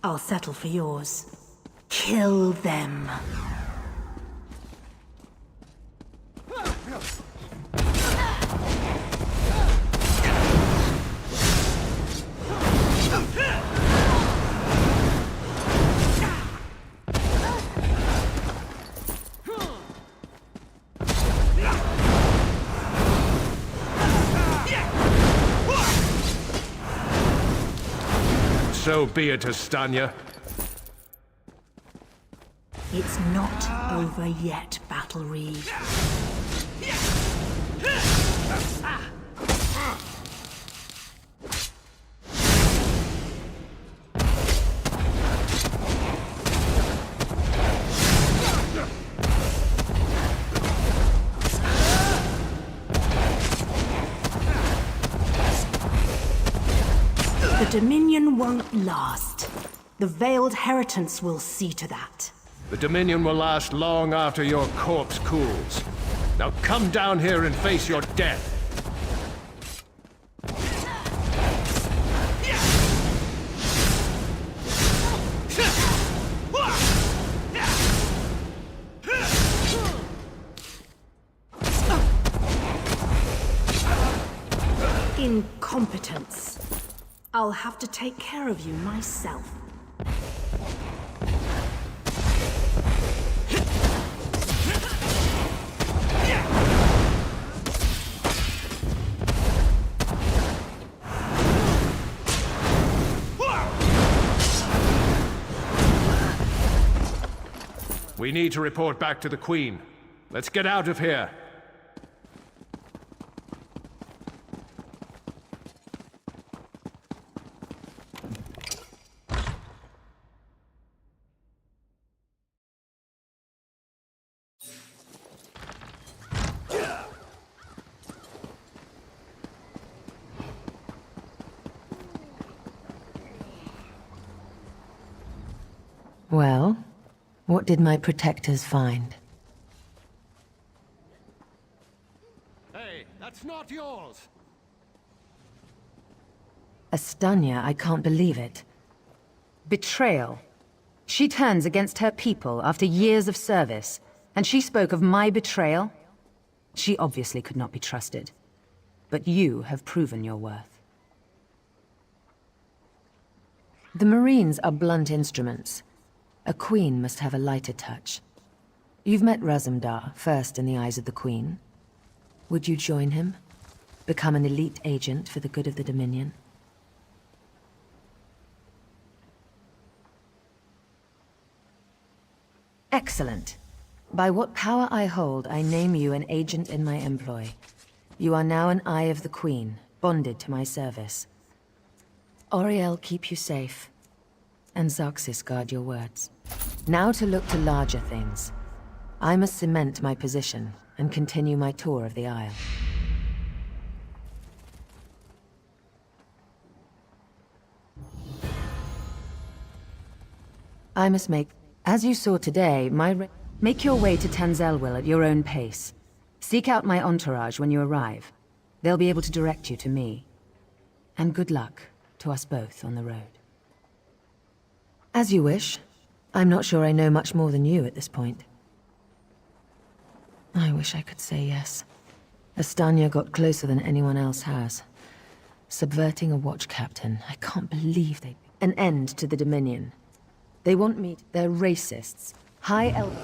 I'll settle for yours. Kill them. So be it, Estania. It's not over yet, Battle Reed. The Dominion won't last. The Veiled Heritance will see to that. The Dominion will last long after your corpse cools. Now come down here and face your death. Incompetence. I'll have to take care of you myself. We need to report back to the Queen. Let's get out of here. Well, what did my protectors find? Hey, that's not yours! Astanya, I can't believe it. Betrayal. She turns against her people after years of service, and she spoke of my betrayal? She obviously could not be trusted. But you have proven your worth. The Marines are blunt instruments. A queen must have a lighter touch. You've met Razumdar, first in the eyes of the Queen. Would you join him? Become an elite agent for the good of the Dominion? Excellent. By what power I hold, I name you an agent in my employ. You are now an eye of the Queen, bonded to my service. Oriel keep you safe, and Zarxis guard your words. Now to look to larger things. I must cement my position and continue my tour of the Isle. I must make... As you saw today, Make your way to Tanzelwil at your own pace. Seek out my entourage when you arrive. They'll be able to direct you to me. And good luck to us both on the road. As you wish. I'm not sure I know much more than you at this point. I wish I could say yes. Astanya got closer than anyone else has. Subverting a watch captain. I can't believe they... An end to the Dominion. They want me... They're racists. High elf...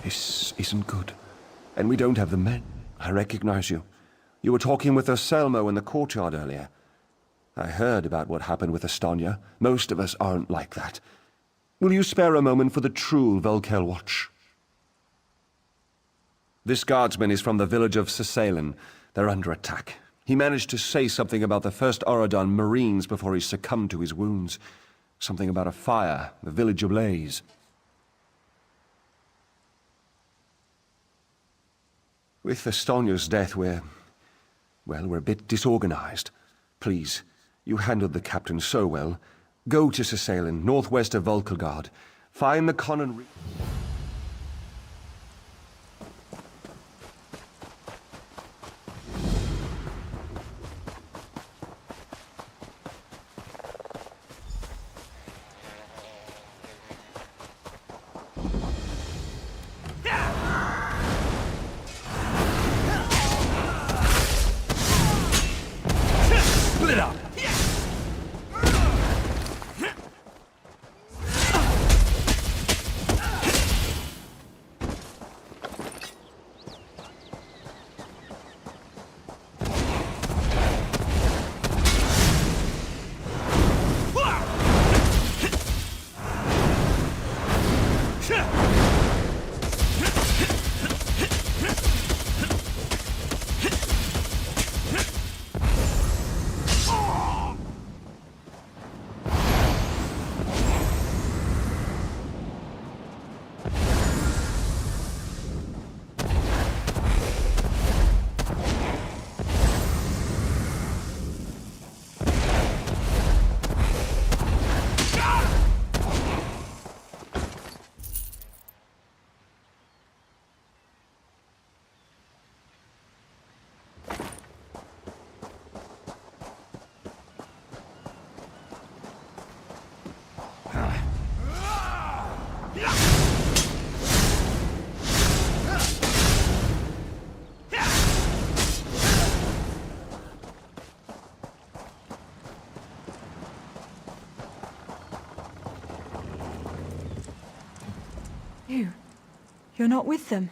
This isn't good. And we don't have the men. I recognize you. You were talking with Selmo in the courtyard earlier. I heard about what happened with Estonia. Most of us aren't like that. Will you spare a moment for the true Velkel watch? This guardsman is from the village of Sisalen. They're under attack. He managed to say something about the first Oradon Marines before he succumbed to his wounds. Something about a fire, the village ablaze. With Estonia's death, we're a bit disorganized. Please, you handled the captain so well. Go to Sisalen, northwest of Volkelgard. Find the Conan... Split up! You're not with them?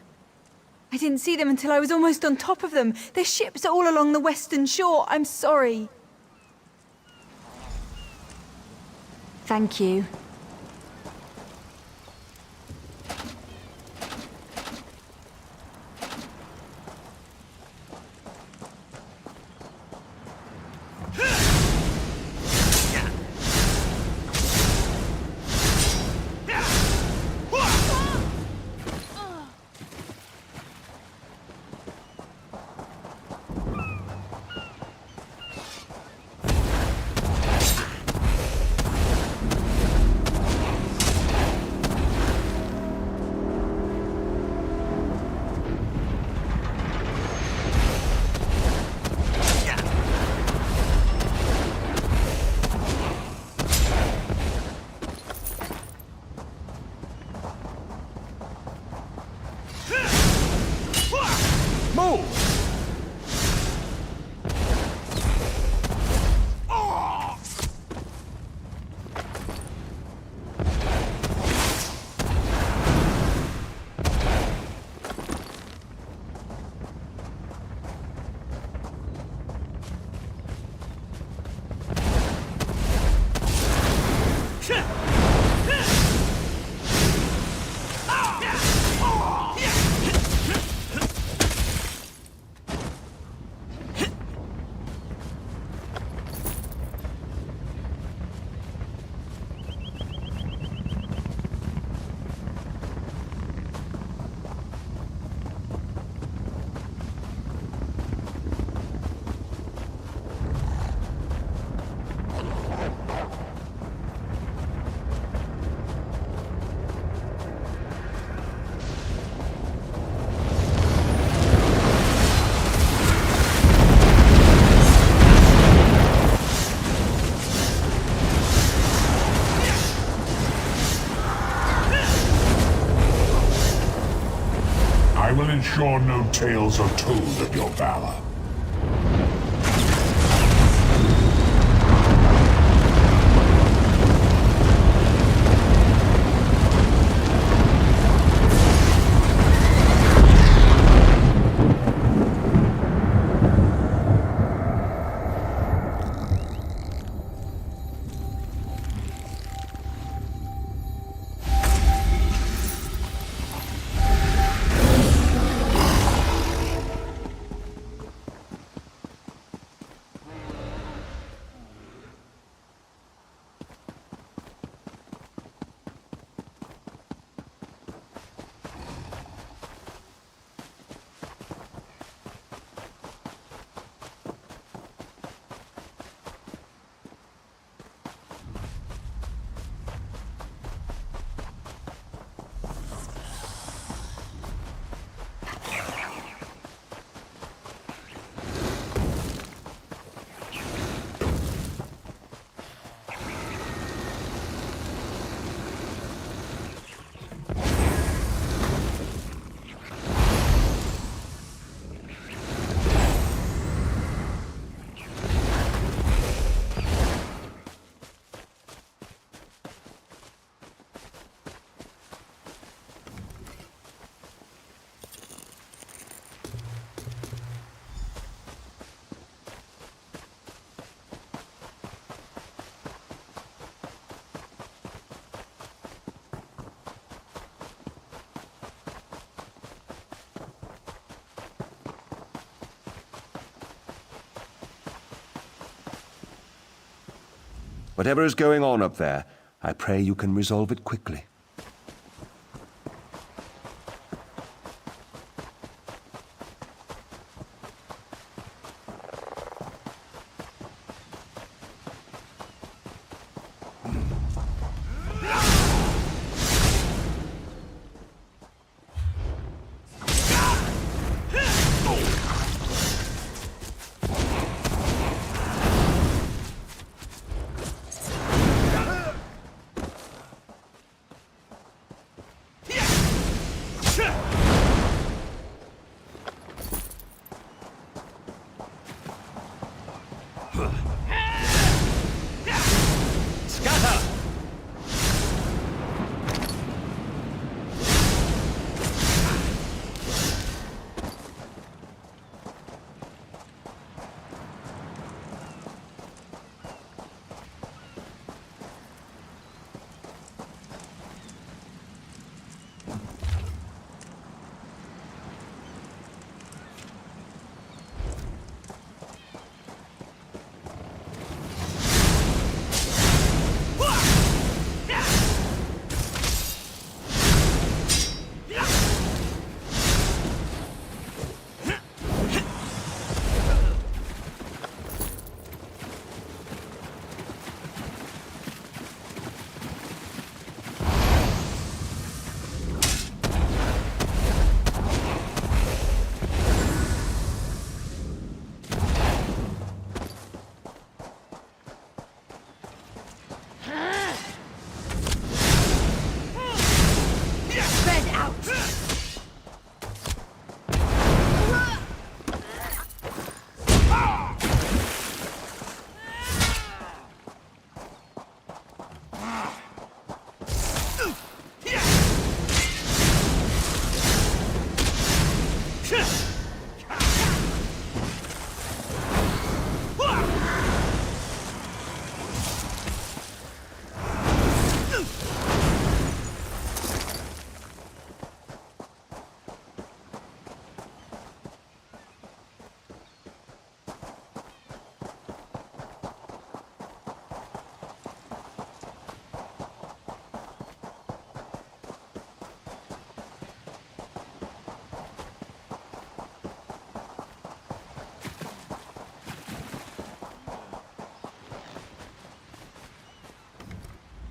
I didn't see them until I was almost on top of them. Their ships are all along the western shore. I'm sorry. Thank you. I will ensure no tales are told of your valor. Whatever is going on up there, I pray you can resolve it quickly.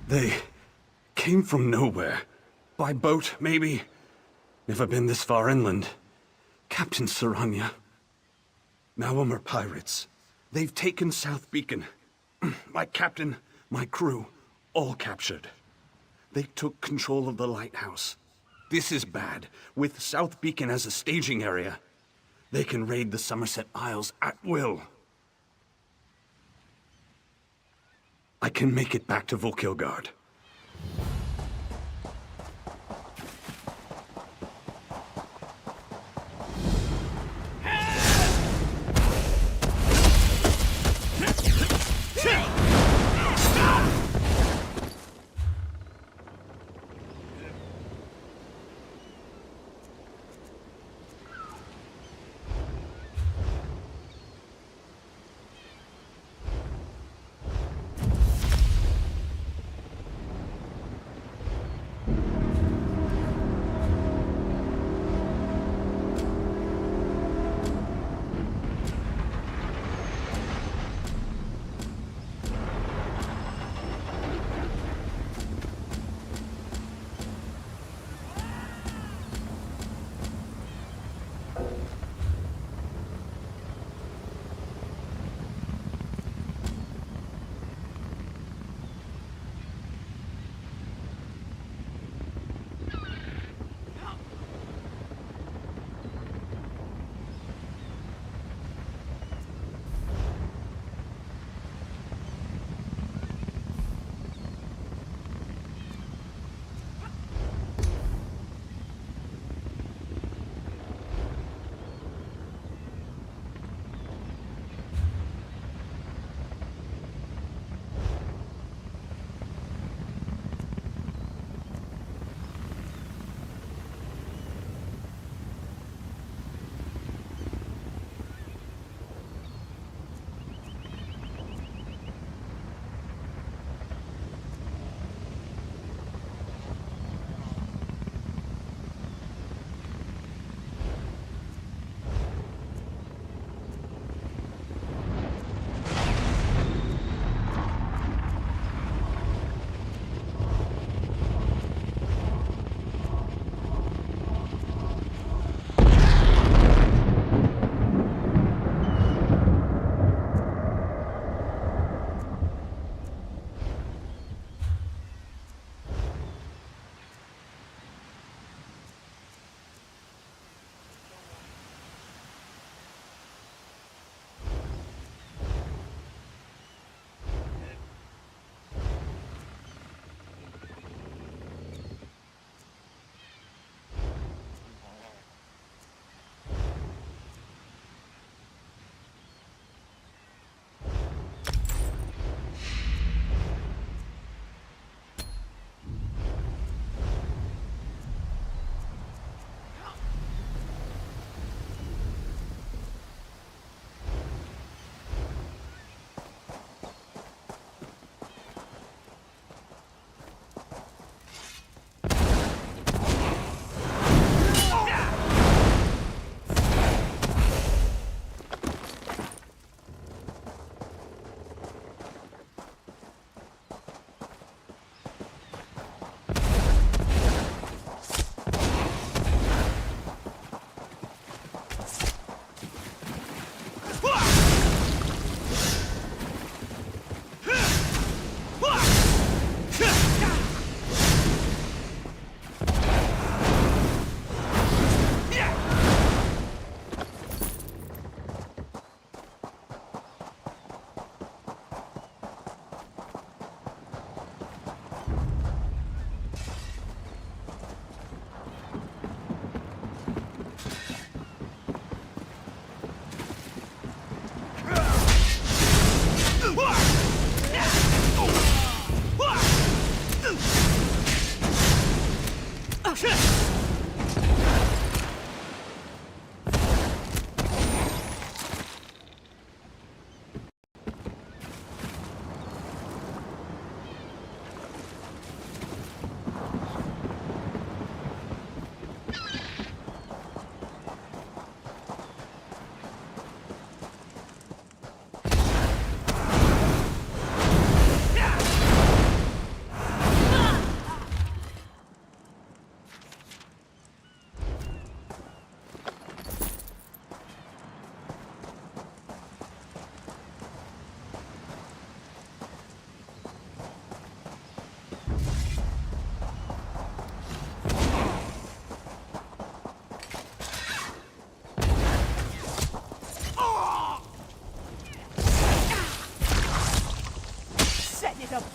They came from nowhere. By boat, maybe. Never been this far inland. Captain Saranya. Malum are pirates. They've taken South Beacon. My captain, my crew, all captured. They took control of the lighthouse. This is bad. With South Beacon as a staging area, they can raid the Somerset Isles at will. I can make it back to Volkilgard.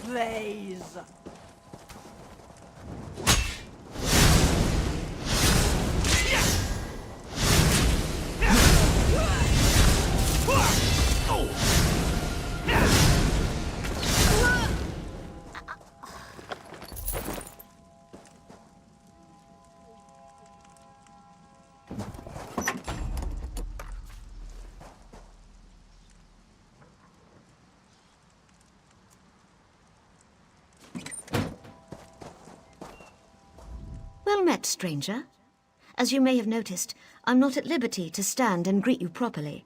Please. Well met, stranger. As you may have noticed, I'm not at liberty to stand and greet you properly.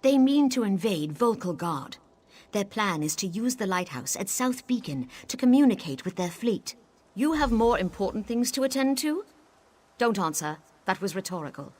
They mean to invade Volkelgard. Their plan is to use the lighthouse at South Beacon to communicate with their fleet. You have more important things to attend to? Don't answer. That was rhetorical.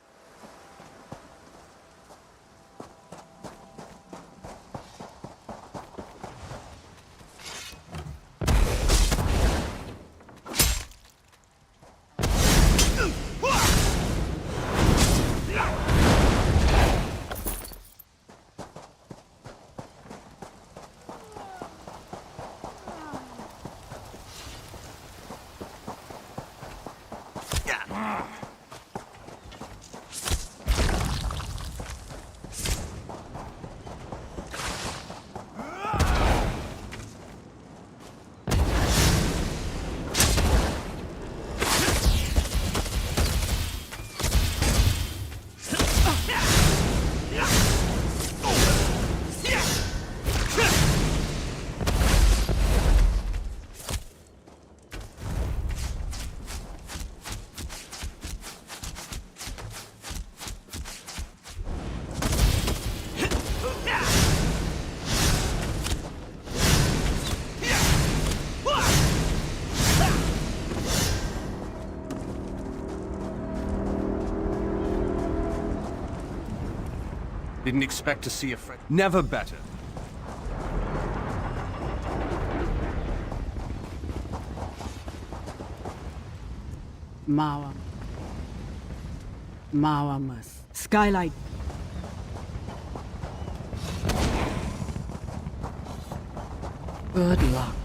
Didn't expect to see a friend. Never better. Mawamas. Skylight. Good luck.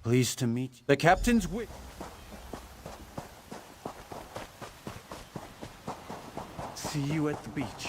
Pleased to meet you. The captain's wish. See you at the beach.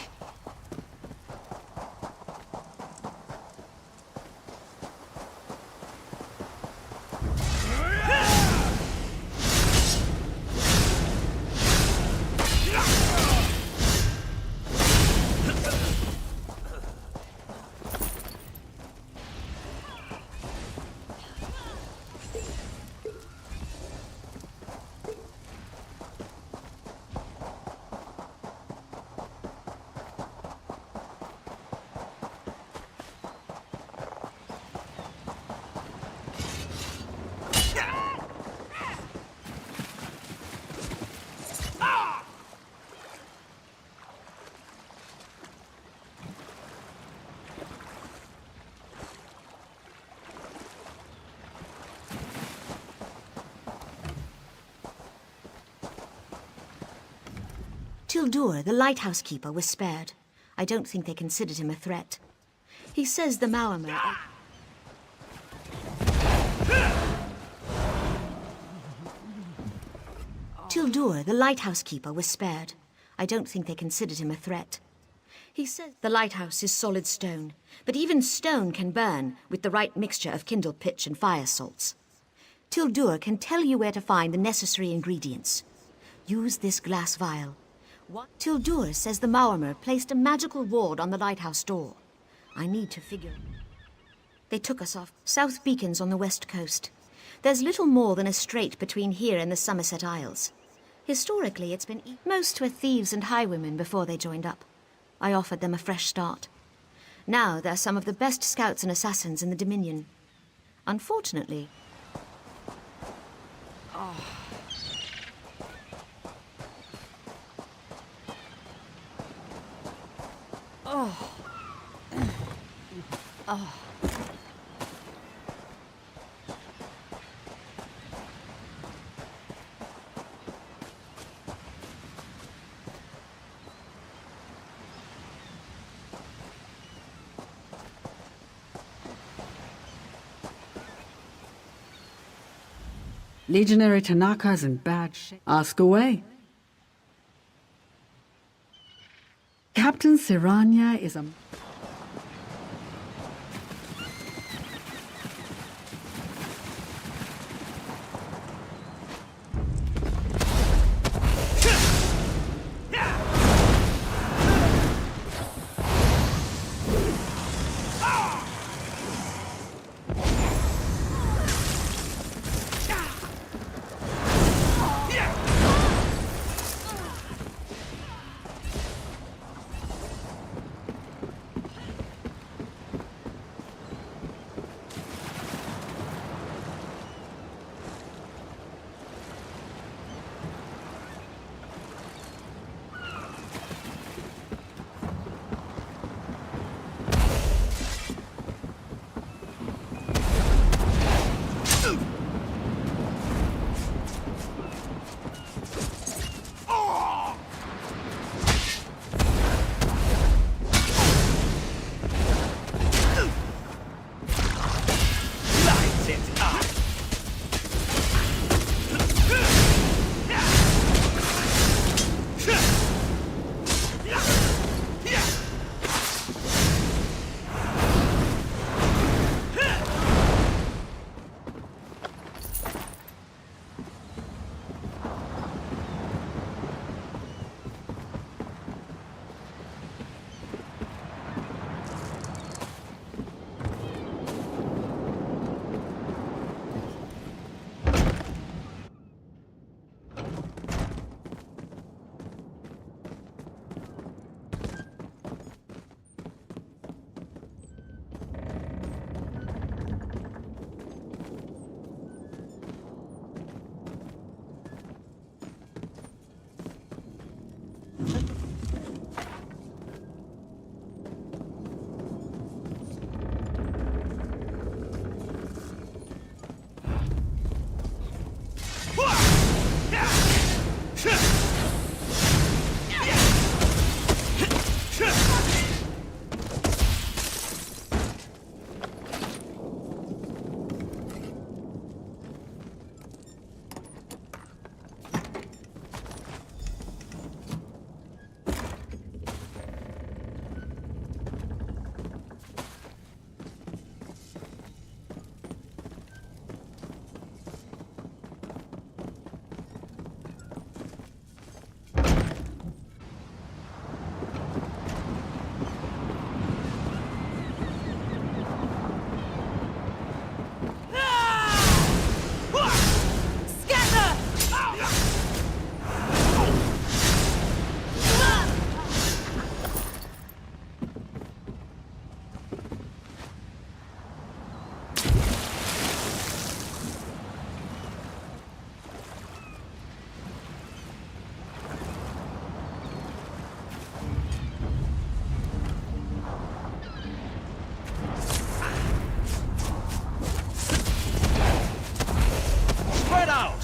Tildur, the lighthouse keeper, was spared. I don't think they considered him a threat. He says the Maormer... Tildur, the lighthouse keeper, was spared. I don't think they considered him a threat. He says the lighthouse is solid stone, but even stone can burn with the right mixture of kindled pitch and fire salts. Tildur can tell you where to find the necessary ingredients. Use this glass vial. Tildur says the Maormer placed a magical ward on the lighthouse door. I need to figure... They took us off. South Beacon's on the west coast. There's little more than a strait between here and the Somerset Isles. Historically, it's been... Most were thieves and highwaymen before they joined up. I offered them a fresh start. Now they're some of the best scouts and assassins in the Dominion. Unfortunately... Legionary Tanaka's in bad shape. Ask away. Captain Siranya is a... Spread out!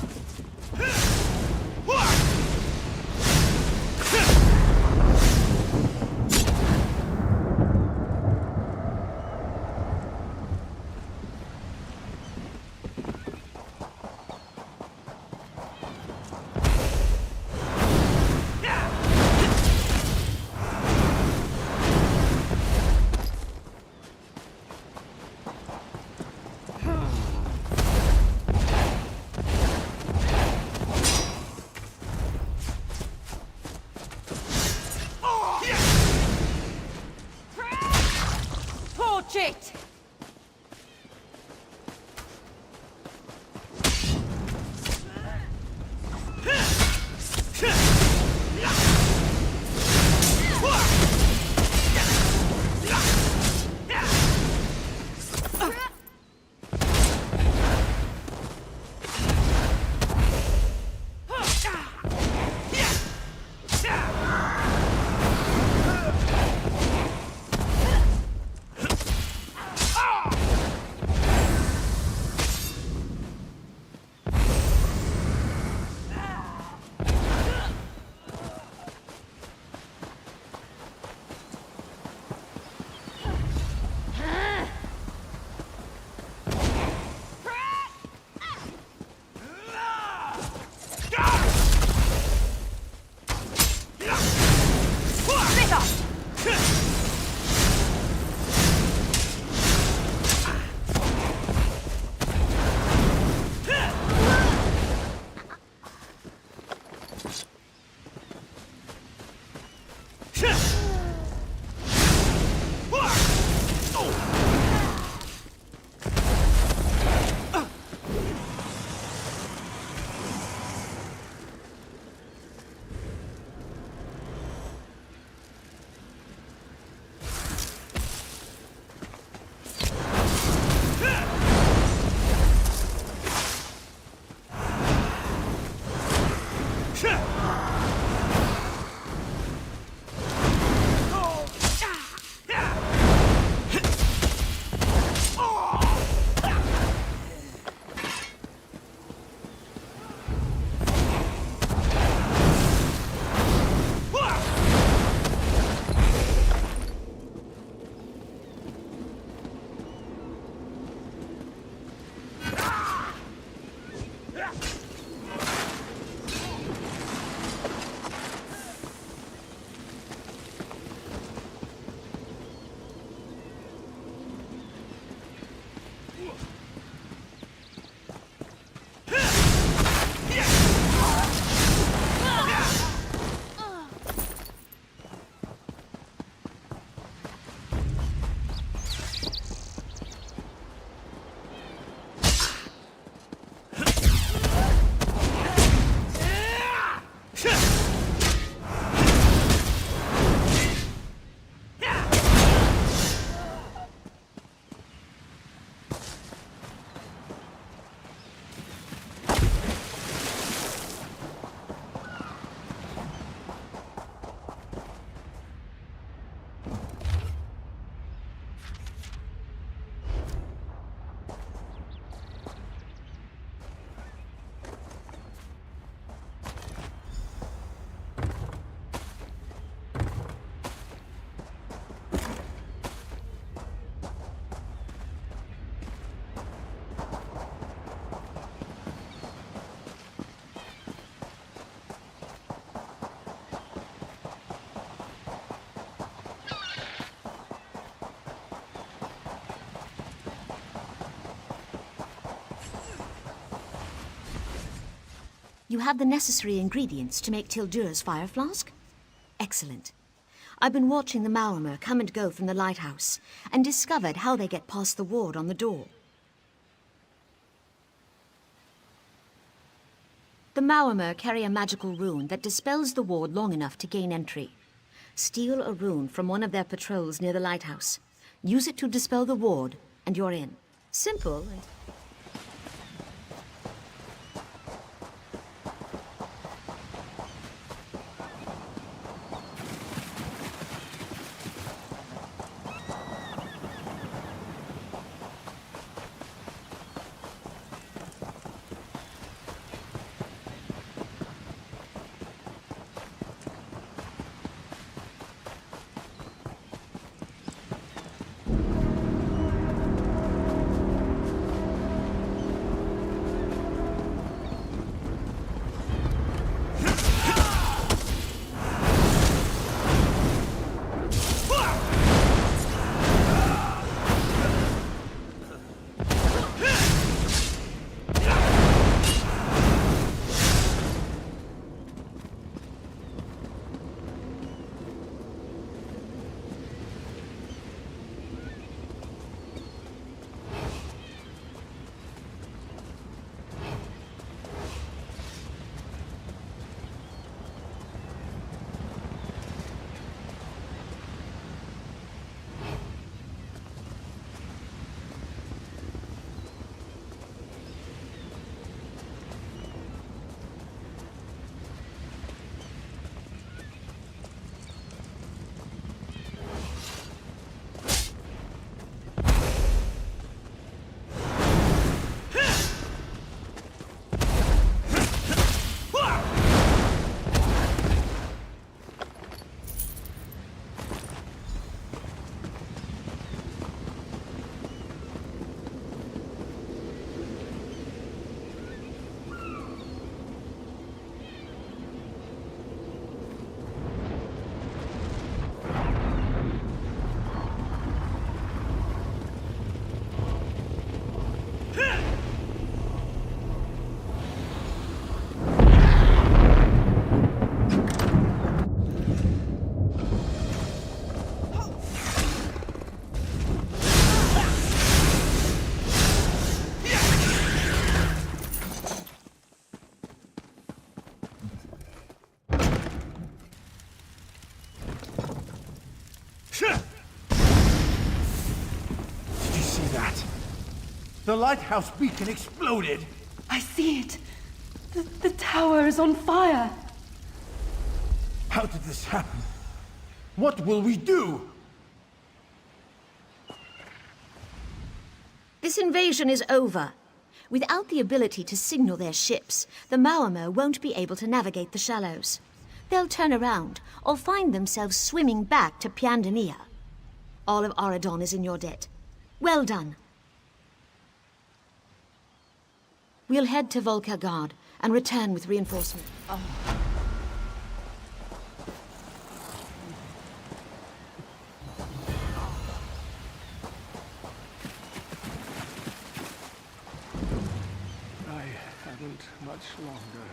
You have the necessary ingredients to make Tildur's fire flask? Excellent. I've been watching the Maormer come and go from the lighthouse and discovered how they get past the ward on the door. The Maormer carry a magical rune that dispels the ward long enough to gain entry. Steal a rune from one of their patrols near the lighthouse. Use it to dispel the ward, and you're in. Simple. The lighthouse beacon exploded! I see it. The tower is on fire. How did this happen? What will we do? This invasion is over. Without the ability to signal their ships, the Maormer won't be able to navigate the shallows. They'll turn around, or find themselves swimming back to Piandania. All of Auradon is in your debt. Well done. We'll head to Volkergard and return with reinforcement. I haven't much longer.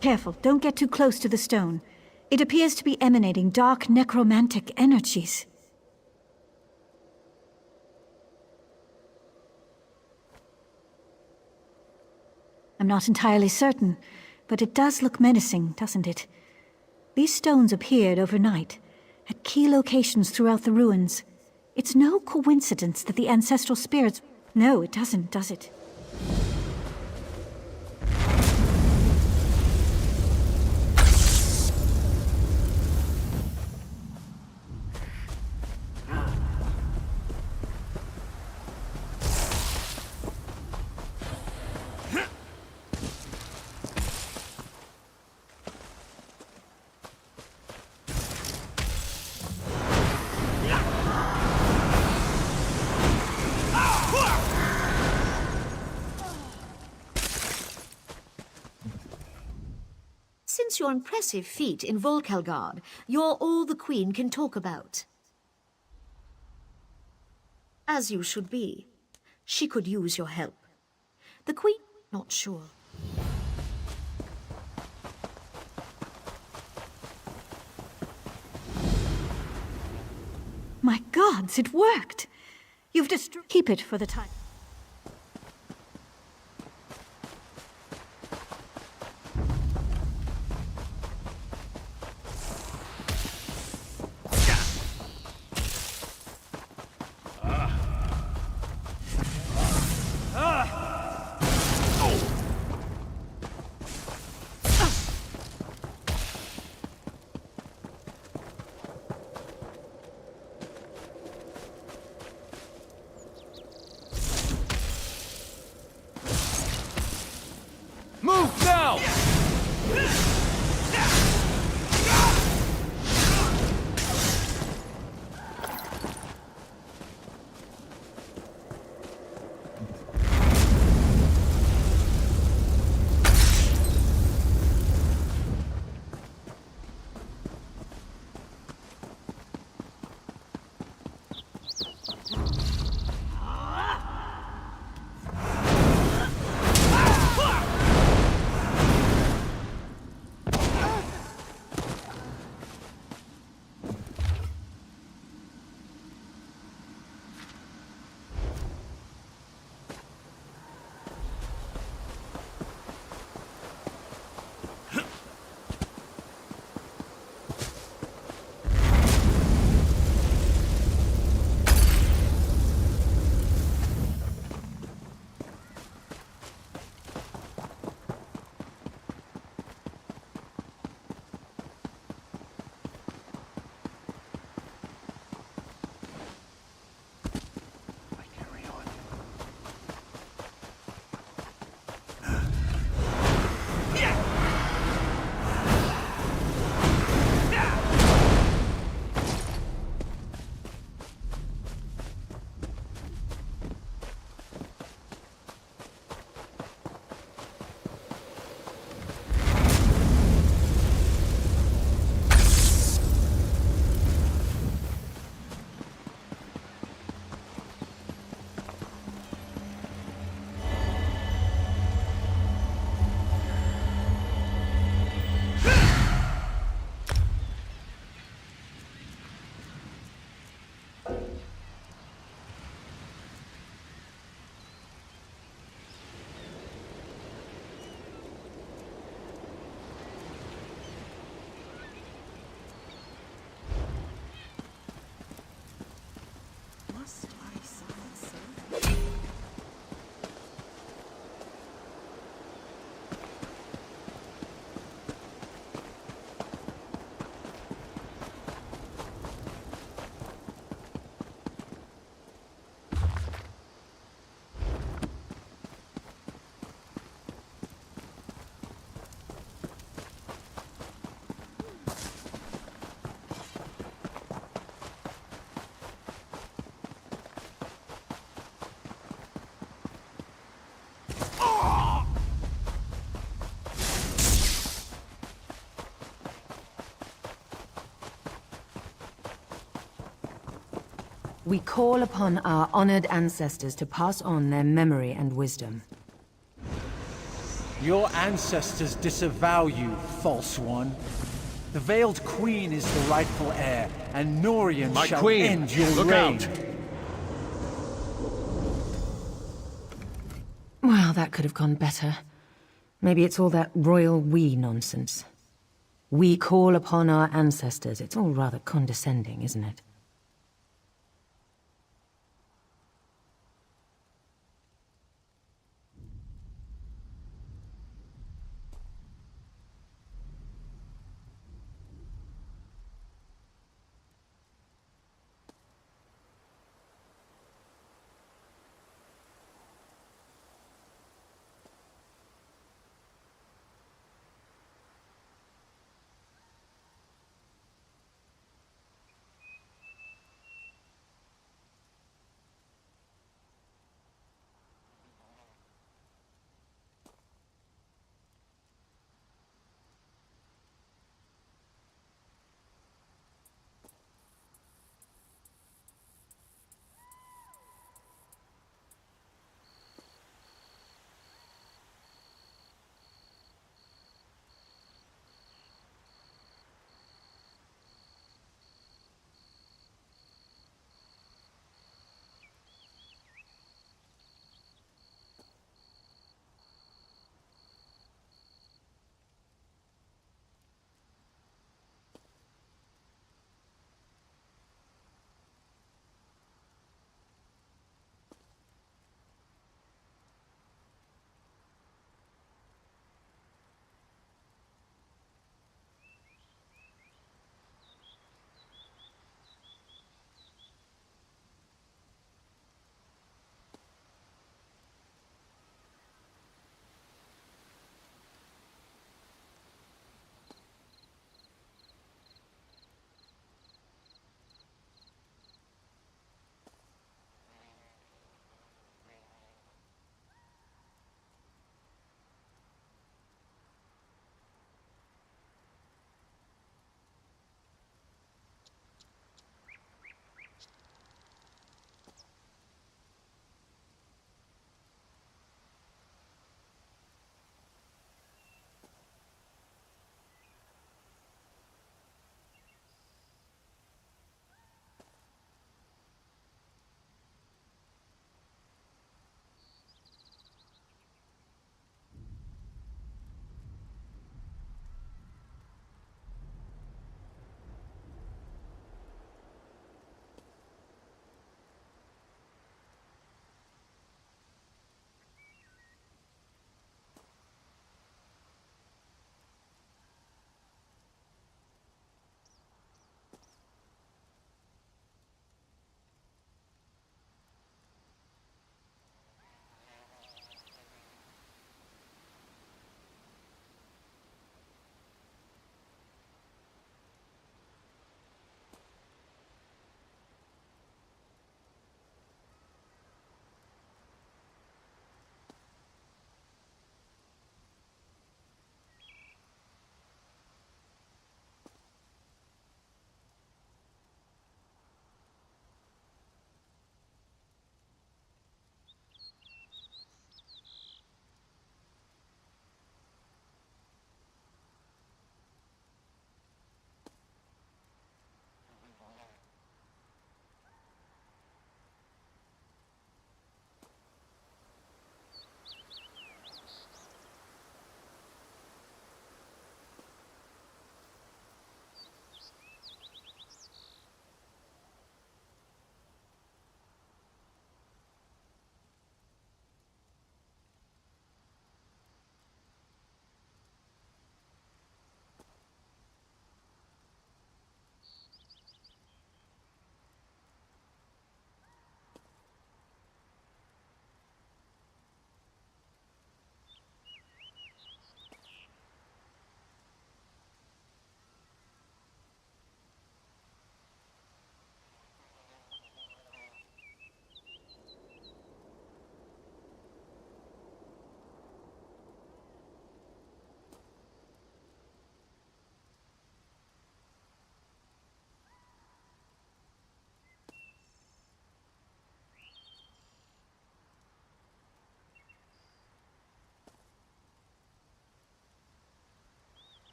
Careful, don't get too close to the stone. It appears to be emanating dark necromantic energies. I'm not entirely certain, but it does look menacing, doesn't it? These stones appeared overnight, at key locations throughout the ruins. It's no coincidence that the ancestral spirits... No, it doesn't, does it? Since your impressive feat in Volkelgard, you're all the Queen can talk about. As you should be. She could use your help. The Queen, not sure. My gods, it worked! You've destroyed... Keep it for the time. We call upon our honored ancestors to pass on their memory and wisdom. Your ancestors disavow you, false one. The Veiled Queen is the rightful heir, and Norian My shall queen, end your look reign. out! Well, that could have gone better. Maybe it's all that royal we nonsense. We call upon our ancestors. It's all rather condescending, isn't it?